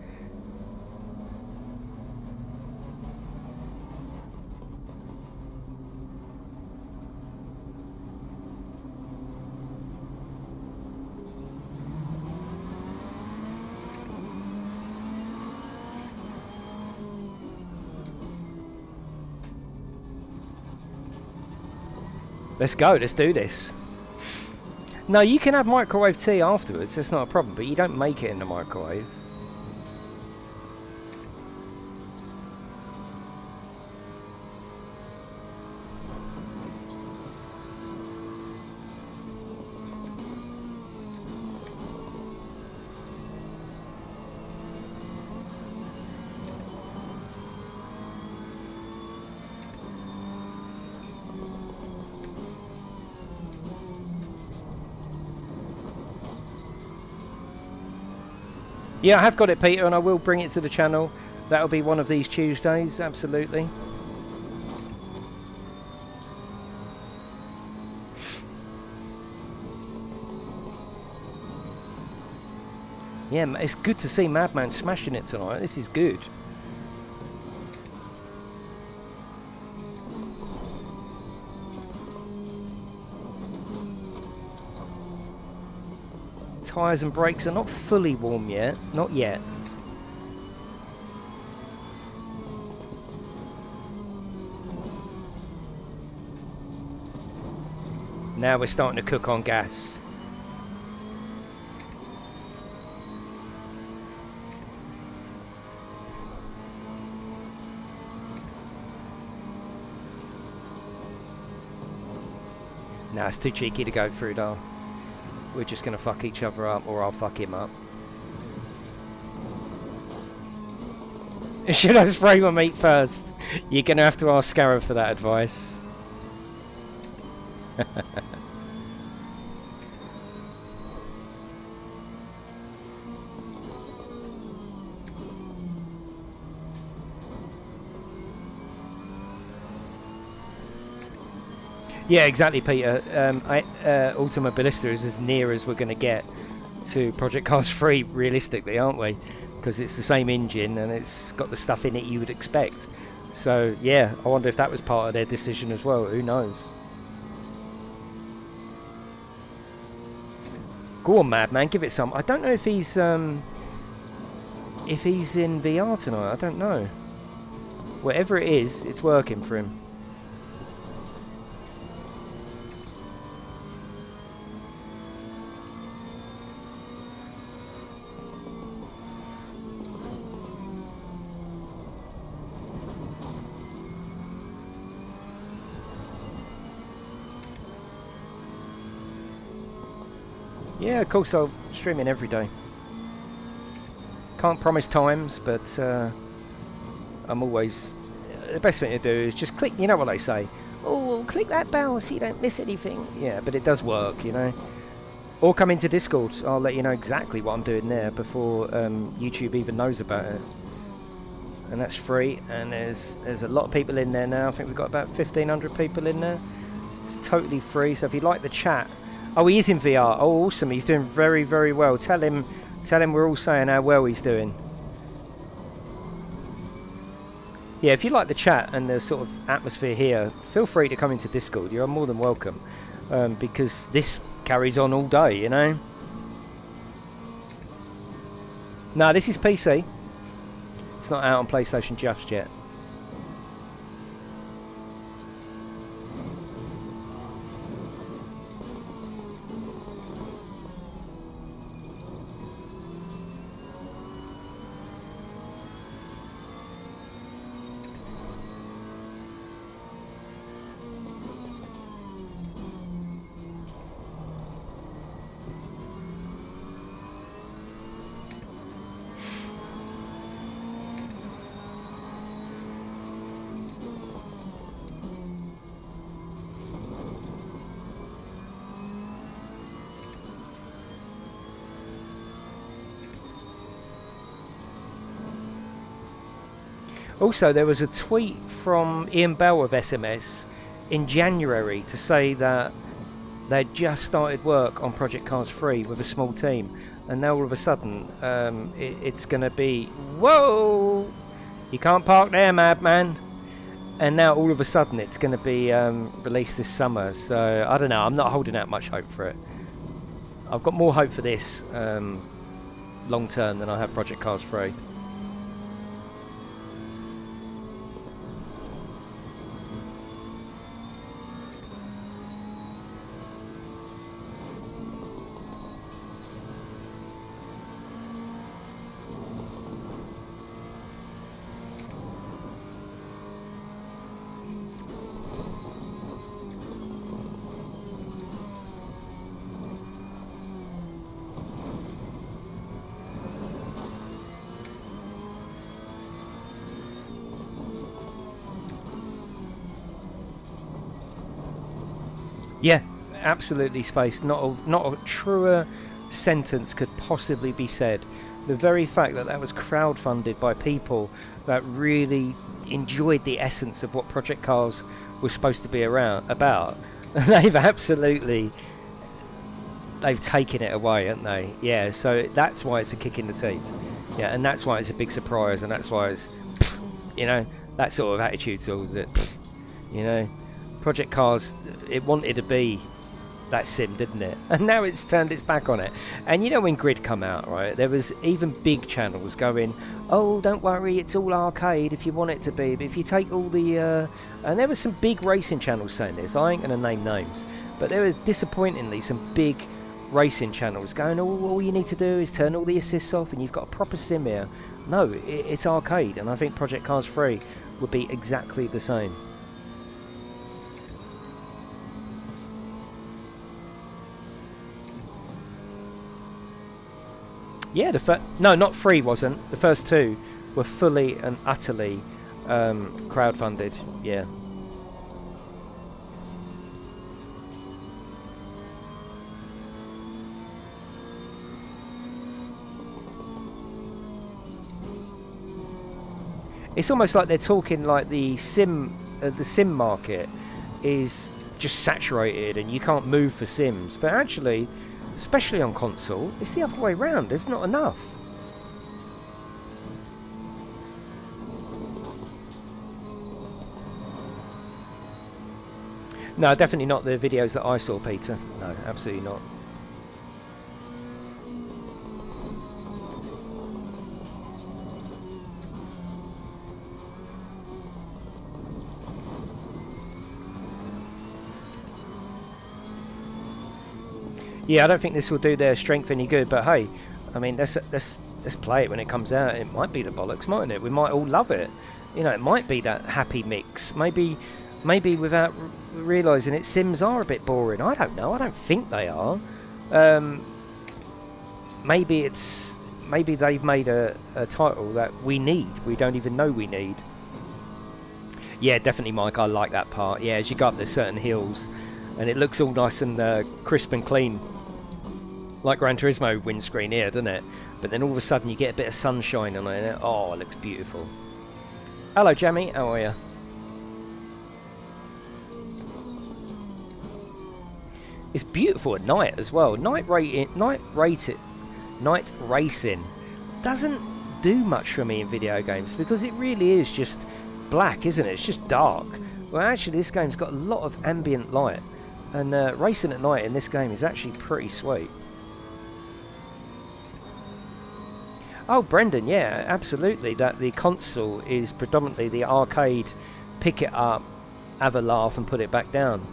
Let's go, let's do this. No, you can have microwave tea afterwards, that's not a problem, but you don't make it in the microwave. Yeah, I have got it, Peter, and I will bring it to the channel. That'll be one of these Tuesdays, absolutely. Yeah, it's good to see Madman smashing it tonight. This is good. Tyres and brakes are not fully warm yet. Not yet. Now we're starting to cook on gas. Nah, it's too cheeky to go through though. We're just going to fuck each other up, or I'll fuck him up. Should I spray my meat first? You're going to have to ask Scarab for that advice. Yeah, exactly, Peter. Automobilista is as near as we're going to get to Project Cars 3, realistically, aren't we? Because it's the same engine and it's got the stuff in it you would expect. So, yeah, I wonder if that was part of their decision as well. Who knows? Go on, Madman, give it some. I don't know if he's in VR tonight. I don't know. Whatever it is, it's working for him. Yeah, of course I'll stream in every day. Can't promise times, but I'm always... The best thing to do is just click, you know what they say, oh, click that bell so you don't miss anything. Yeah, but it does work, you know. Or come into Discord, I'll let you know exactly what I'm doing there before YouTube even knows about it. And that's free, and there's a lot of people in there now. I think we've got about 1,500 people in there. It's totally free, so if you like the chat... Oh, he is in VR. Oh, awesome. He's doing very, very well. Tell him we're all saying how well he's doing. Yeah, if you like the chat and the sort of atmosphere here, feel free to come into Discord. You're more than welcome. Because this carries on all day, you know? No, this is PC. It's not out on PlayStation just yet. Also, there was a tweet from Ian Bell of SMS in January to say that they'd just started work on Project Cars 3 with a small team, and now all of a sudden it's going to be, whoa, you can't park there, madman. And now all of a sudden it's going to be released this summer, so I don't know, I'm not holding out much hope for it. I've got more hope for this long term than I have Project Cars 3. Yeah, absolutely spaced. Not a truer sentence could possibly be said. The very fact that that was crowdfunded by people that really enjoyed the essence of what Project Cars was supposed to be about, they've taken it away, haven't they? Yeah, so that's why it's a kick in the teeth. Yeah, and that's why it's a big surprise, and that's why it's, you know, that sort of attitude towards it. You know, Project Cars, it wanted to be that sim, didn't it? And now it's turned its back on it. And you know, when Grid come out, right, there was even big channels going, oh, don't worry, it's all arcade if you want it to be, but if you take all the and there was some big racing channels saying this. I ain't gonna name names, but there were disappointingly some big racing channels going, oh, all you need to do is turn all the assists off and you've got a proper sim here. No, it's arcade, and I think Project Cars 3 would be exactly the same. Yeah, no, not 3 wasn't. The first 2 were fully and utterly crowdfunded. Yeah. It's almost like they're talking like the sim market is just saturated and you can't move for sims, but actually, especially on console, it's the other way around. There's not enough. No, definitely not the videos that I saw, Peter. No, absolutely not. Yeah, I don't think this will do their strength any good, but hey, I mean, let's play it when it comes out. It might be the bollocks, mightn't it? We might all love it. You know, it might be that happy mix. Maybe without realising it, sims are a bit boring. I don't know. I don't think they are. maybe they've made a title that we don't even know we need. Yeah, definitely, Mike, I like that part. Yeah, as you go up there's certain hills and it looks all nice and crisp and clean, like Gran Turismo windscreen here, doesn't it? But then all of a sudden you get a bit of sunshine on it. Oh, it looks beautiful. Hello, Jamie. How are you? It's beautiful at night as well. Night racing doesn't do much for me in video games because it really is just black, isn't it? It's just dark. Well, actually, this game's got a lot of ambient light, and racing at night in this game is actually pretty sweet. Oh, Brendan, yeah, absolutely. That the console is predominantly the arcade, pick it up, have a laugh, and put it back down.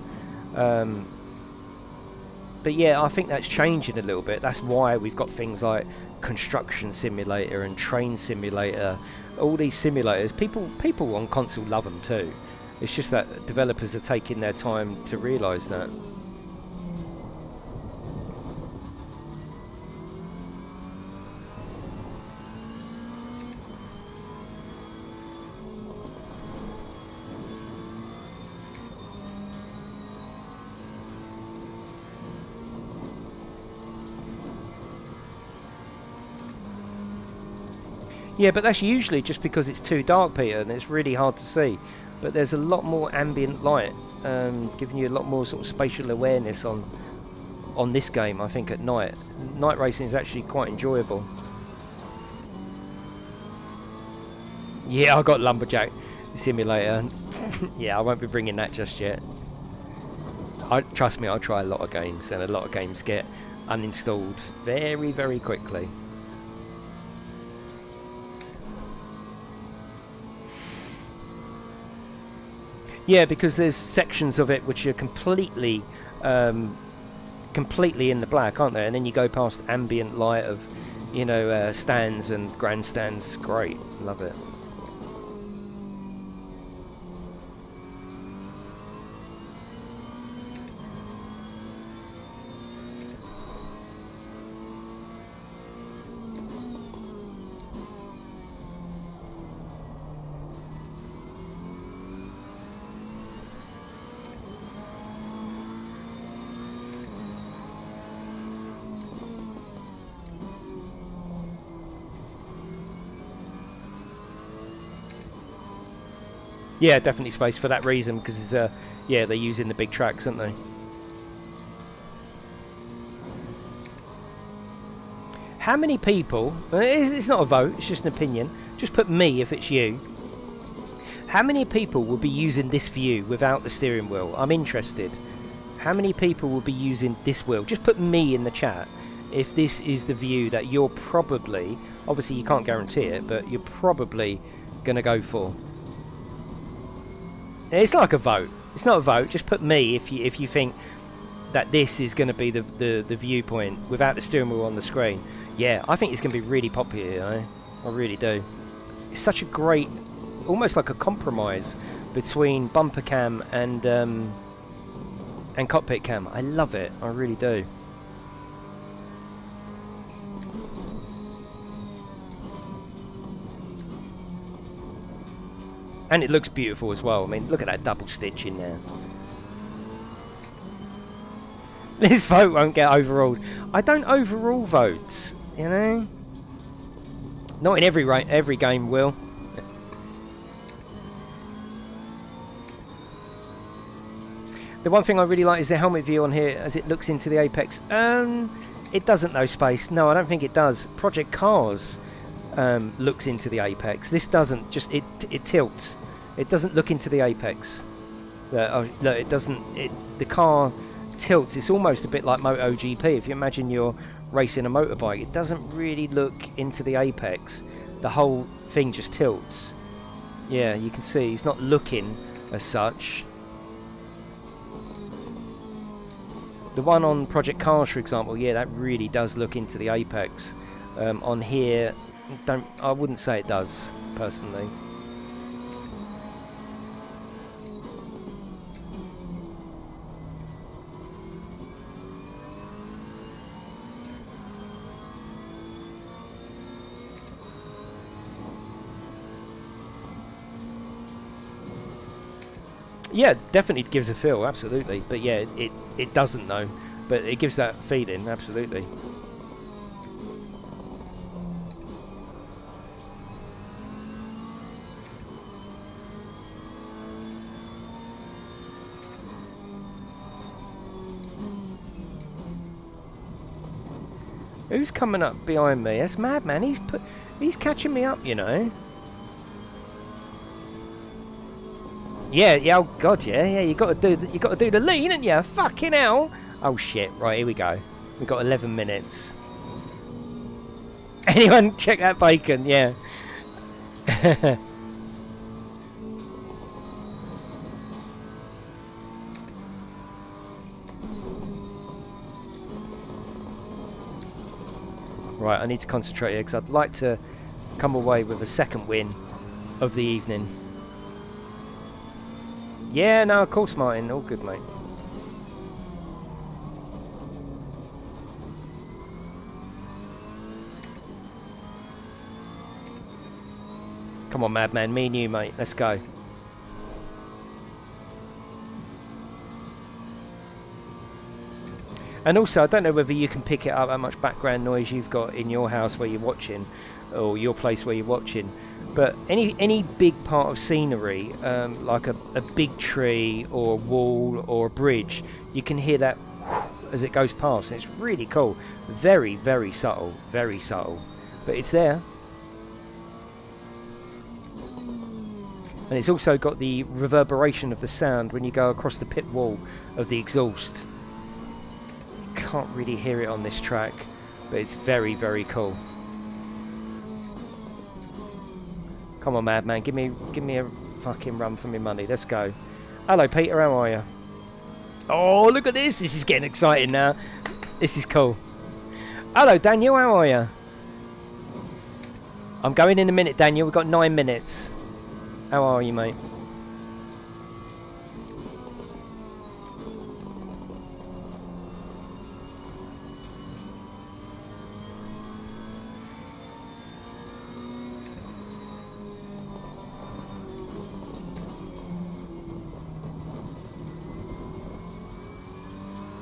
But yeah, I think that's changing a little bit. That's why we've got things like Construction Simulator and Train Simulator. All these simulators, people on console love them too. It's just that developers are taking their time to realise that. Yeah, but that's usually just because it's too dark, Peter, and it's really hard to see. But there's a lot more ambient light, giving you a lot more sort of spatial awareness on this game, I think, at night. Night racing is actually quite enjoyable. Yeah, I got Lumberjack Simulator. Yeah, I won't be bringing that just yet. Trust me, I'll try a lot of games, and a lot of games get uninstalled very, very quickly. Yeah, because there's sections of it which are completely in the black, aren't there? And then you go past ambient light of, you know, stands and grandstands. Great, love it. Yeah, definitely space for that reason, because yeah, they're using the big tracks, aren't they? How many people, it's not a vote, it's just an opinion, just put me if it's you. How many people will be using this view without the steering wheel? I'm interested. How many people will be using this wheel? Just put me in the chat if this is the view that you're probably, obviously you can't guarantee it, but you're probably going to go for. It's like a vote. It's not a vote. Just put me if you think that this is going to be the viewpoint without the steering wheel on the screen. Yeah, I think it's going to be really popular. You know? I really do. It's such a great, almost like a compromise between bumper cam and cockpit cam. I love it. I really do. And it looks beautiful as well. I mean, look at that double stitch in there. This vote won't get overruled. I don't overrule votes, you know? Not in every game will. The one thing I really like is the helmet view on here as it looks into the apex. It doesn't, though, Space. No, I don't think it does. Project Cars looks into the apex. This doesn't. Just it tilts. It doesn't look into the apex. Look, it doesn't. The car tilts. It's almost a bit like MotoGP. If you imagine you're racing a motorbike, it doesn't really look into the apex. The whole thing just tilts. Yeah, you can see he's not looking as such. The one on Project Cars, for example, yeah, that really does look into the apex. On here, I wouldn't say it does, personally. Yeah, definitely gives a feel, absolutely. But yeah, it doesn't though. But it gives that feeling, absolutely. Who's coming up behind me? That's Madman. He's catching me up, you know. Yeah, yeah, oh god, yeah, you got to do the lean, ain't you? Fucking hell! Oh shit! Right, here we go. We got 11 minutes. Anyone check that bacon? Yeah. Right, I need to concentrate here because I'd like to come away with a second win of the evening. Yeah, no, of course, Martin. All good, mate. Come on, Madman. Me and you, mate. Let's go. And also, I don't know whether you can pick it up how much background noise you've got in your house where you're watching, or your place where you're watching. But any big part of scenery, like a big tree or a wall or a bridge, you can hear that as it goes past. And it's really cool. Very, very subtle. Very subtle. But it's there. And it's also got the reverberation of the sound when you go across the pit wall of the exhaust. You can't really hear it on this track, but it's very, very cool. Come on, Madman, give me a fucking run for my money. Let's go. Hello, Peter, how are you? Oh, look at this. This is getting exciting now. This is cool. Hello, Daniel, how are you? I'm going in a minute, Daniel. We've got 9 minutes. How are you, mate?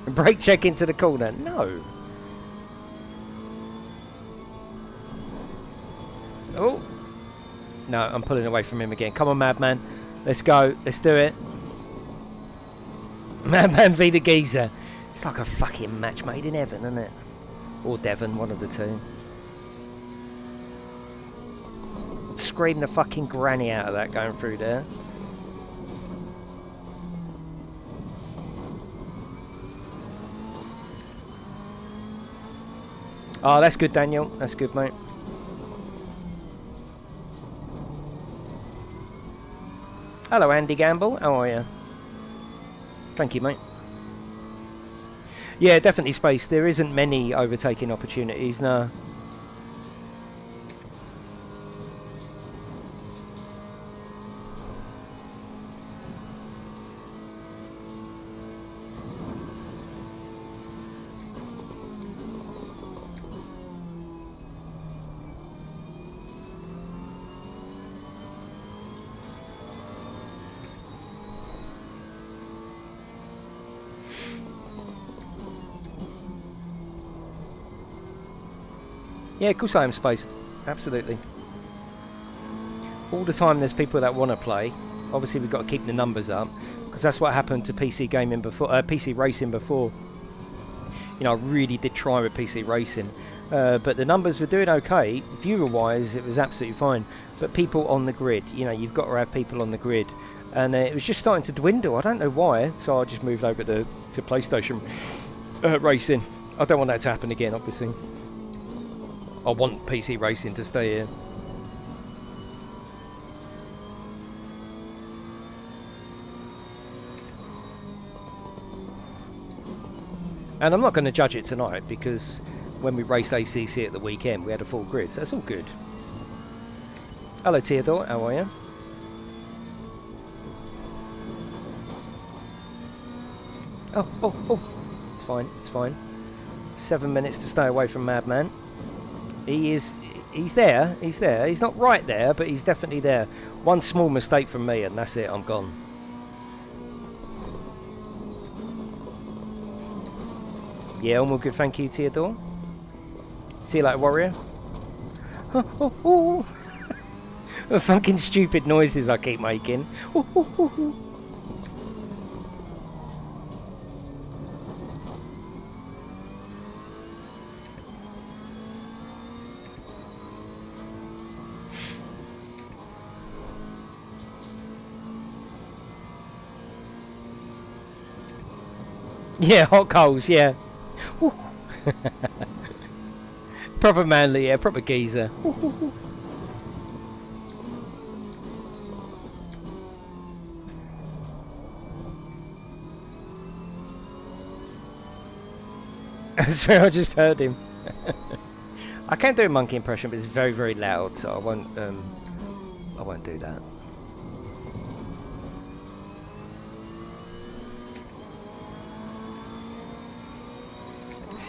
Brake check into the corner. No. Oh. No, I'm pulling away from him again. Come on, Madman. Let's go. Let's do it. Madman v the geezer. It's like a fucking match made in heaven, isn't it? Or Devon, one of the two. Scream the fucking granny out of that going through there. Oh, that's good, Daniel. That's good, mate. Hello, Andy Gamble. How are you? Thank you, mate. Yeah, definitely space. There isn't many overtaking opportunities, no. Yeah, of course I am spaced. Absolutely. All the time there's people that want to play. Obviously we've got to keep the numbers up, because that's what happened to PC gaming before, PC racing before. You know, I really did try with PC racing, but the numbers were doing okay. Viewer-wise, it was absolutely fine. But people on the grid, you know, you've got to have people on the grid, and it was just starting to dwindle. I don't know why, so I just moved over to PlayStation racing. I don't want that to happen again, obviously. I want PC racing to stay here. And I'm not going to judge it tonight, because when we raced ACC at the weekend we had a full grid, so it's all good. Hello Theodore, how are you? Oh, it's fine, it's fine. 7 minutes to stay away from Madman. He's there, he's not right there, but he's definitely there. One small mistake from me and that's it, I'm gone. Yeah, all good, thank you, Theodore. See you later, warrior. Oh, oh, oh. The fucking stupid noises I keep making. Oh, oh, oh, oh. Yeah, hot coals, yeah. Proper manly, yeah, proper geezer. Sorry, I just heard him. I can do a monkey impression, but it's very, very loud, so I won't do that.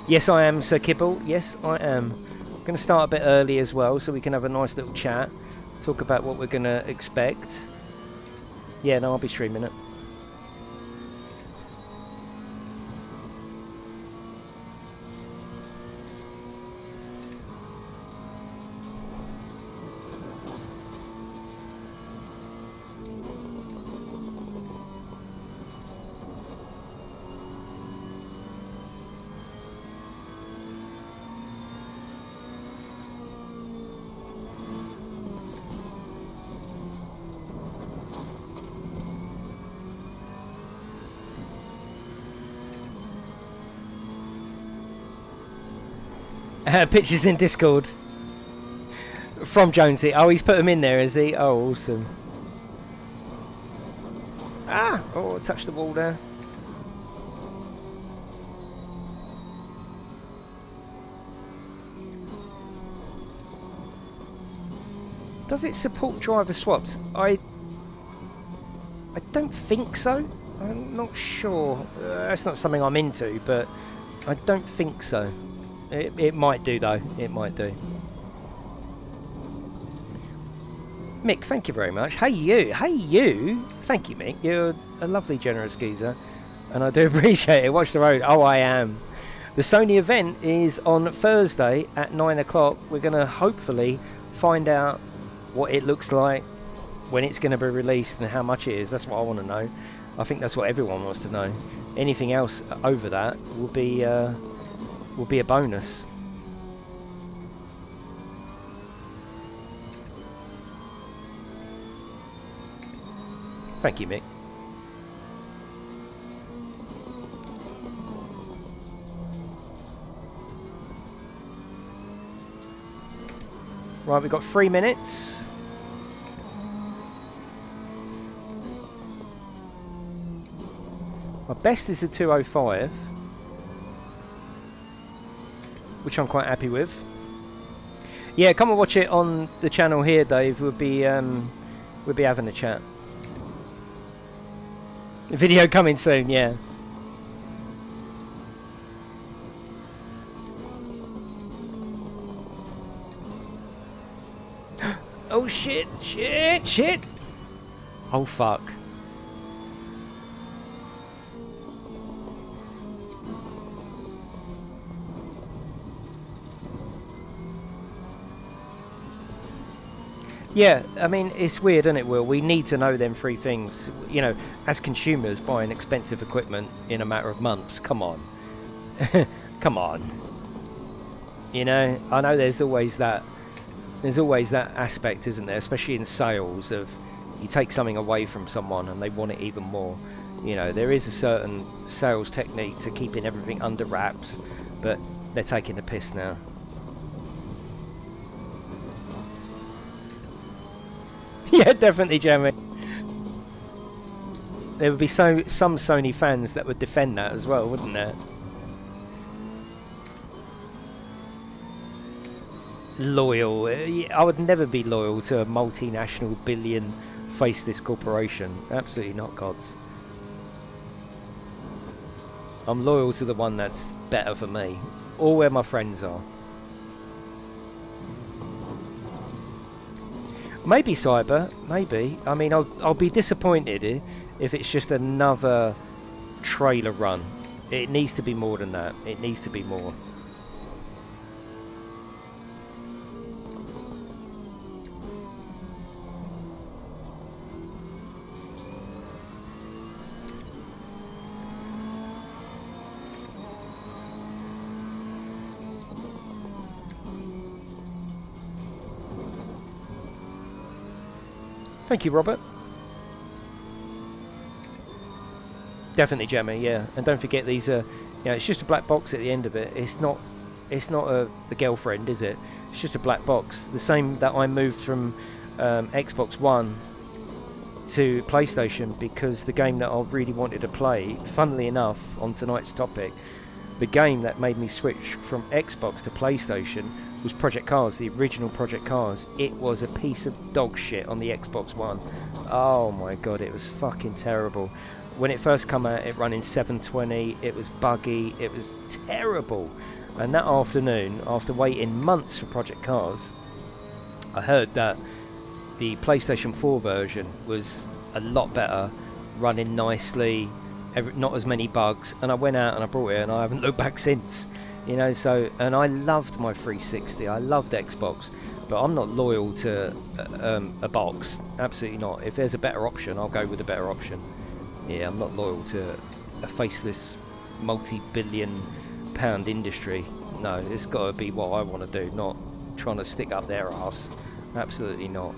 Yes, I am, Sir Kibble. Yes, I am. I'm going to start a bit early as well, so we can have a nice little chat. Talk about what we're going to expect. Yeah, no, I'll be streaming it. Pictures in Discord from Jonesy. Oh, he's put them in there, is he? Oh, awesome. Ah! Oh, touched the wall there. Does it support driver swaps? I don't think so. I'm not sure. That's not something I'm into, but I don't think so. It might do though. It might do. Mick, thank you very much. Hey you. Hey you. Thank you, Mick. You're a lovely, generous geezer, and I do appreciate it. Watch the road. Oh, I am. The Sony event is on Thursday at 9 o'clock. We're going to hopefully find out what it looks like, when it's going to be released, and how much it is. That's what I want to know. I think that's what everyone wants to know. Anything else over that will be a bonus. Thank you, Mick. Right, we've got 3 minutes. My best is a 2:05, which I'm quite happy with. Yeah, come and watch it on the channel here, Dave. We'll be having a chat. Video coming soon, yeah. Oh shit, shit, shit! Oh fuck. Yeah, I mean, it's weird, isn't it, Will? We need to know them 3 things. You know, as consumers buying expensive equipment in a matter of months. Come on. Come on. You know, I know there's always that aspect, isn't there? Especially in sales, of you take something away from someone and they want it even more. You know, there is a certain sales technique to keeping everything under wraps, but they're taking the piss now. Yeah, definitely, Jeremy. There would be some Sony fans that would defend that as well, wouldn't there? Loyal. I would never be loyal to a multinational billion faceless corporation. Absolutely not, gods. I'm loyal to the one that's better for me, or where my friends are. Maybe Cyber, maybe. I mean, I'll be disappointed if it's just another trailer run. It needs to be more than that. It needs to be more. Thank you, Robert. Definitely, Jamie. Yeah, and don't forget these are, you know, it's just a black box at the end of it. It's not a girlfriend, is it? It's just a black box. The same that I moved from Xbox One to PlayStation because the game that I really wanted to play, funnily enough, on tonight's topic, the game that made me switch from Xbox to PlayStation was Project Cars, the original Project Cars. It was a piece of dog shit on the Xbox One. Oh my god, it was fucking terrible. When it first came out, it ran in 720, it was buggy, it was terrible. And that afternoon, after waiting months for Project Cars, I heard that the PlayStation 4 version was a lot better, running nicely, not as many bugs, and I went out and I brought it and I haven't looked back since. You know, so, and I loved my 360, I loved Xbox, but I'm not loyal to a box, absolutely not. If there's a better option, I'll go with a better option. Yeah, I'm not loyal to a faceless multi-billion pound industry. No, it's got to be what I want to do, not trying to stick up their arse. Absolutely not.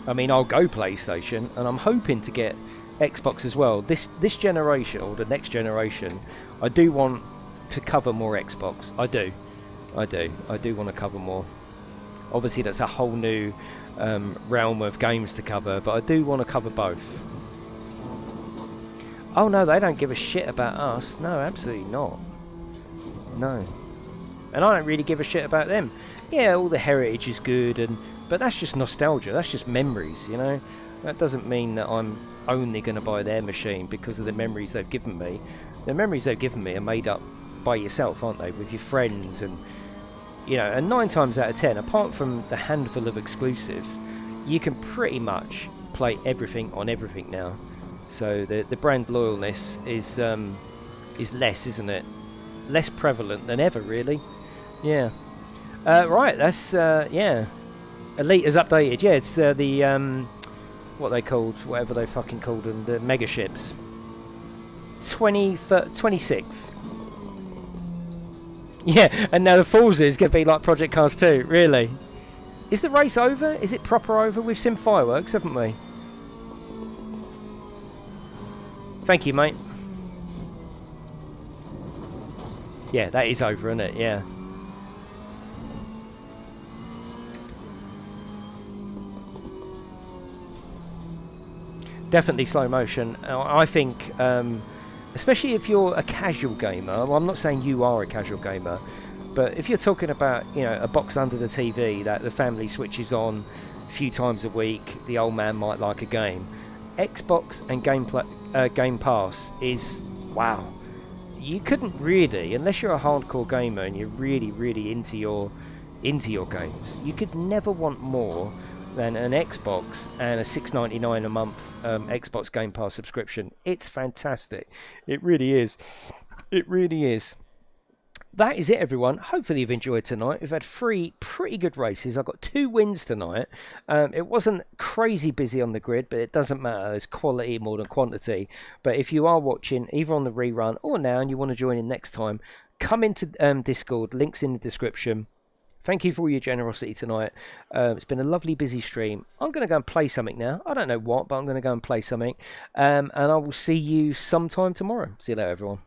I mean, I'll go PlayStation, and I'm hoping to get Xbox as well. This generation, or the next generation, I do want to cover more Xbox. I do want to cover more. Obviously, that's a whole new realm of games to cover, but I do want to cover both. Oh no, they don't give a shit about us. No, absolutely not. No. And I don't really give a shit about them. Yeah, all the heritage is good, but that's just nostalgia. That's just memories, you know. That doesn't mean that I'm only going to buy their machine because of the memories they've given me. The memories they've given me are made up by yourself, aren't they? With your friends, and you know, and 9 times out of 10, apart from the handful of exclusives, you can pretty much play everything on everything now. So the brand loyalness is less, isn't it? Less prevalent than ever, really. Yeah. Right. That's yeah. Elite has updated. Yeah, it's the what they called, whatever they fucking called them, the mega ships. 26th. Yeah, and now the Forza is going to be like Project Cars 2, really. Is the race over? Is it proper over? We've seen fireworks, haven't we? Thank you, mate. Yeah, that is over, isn't it? Yeah. Definitely slow motion. I think, especially if you're a casual gamer. Well, I'm not saying you are a casual gamer, but if you're talking about, you know, a box under the TV that the family switches on a few times a week, the old man might like a game. Xbox and Game Pass is, wow. You couldn't really, unless you're a hardcore gamer and you're really, really into your games, you could never want more than an Xbox and a $6.99 a month Xbox Game Pass subscription. It's fantastic. It really is. It really is. That is it, everyone. Hopefully you've enjoyed tonight. We've had 3 pretty good races. I've got 2 wins tonight. It wasn't crazy busy on the grid, but it doesn't matter. There's quality more than quantity. But if you are watching either on the rerun or now and you want to join in next time, come into Discord. Links in the description. Thank you for all your generosity tonight. It's been a lovely, busy stream. I'm going to go and play something now. I don't know what, but I'm going to go and play something. And I will see you sometime tomorrow. See you later, everyone.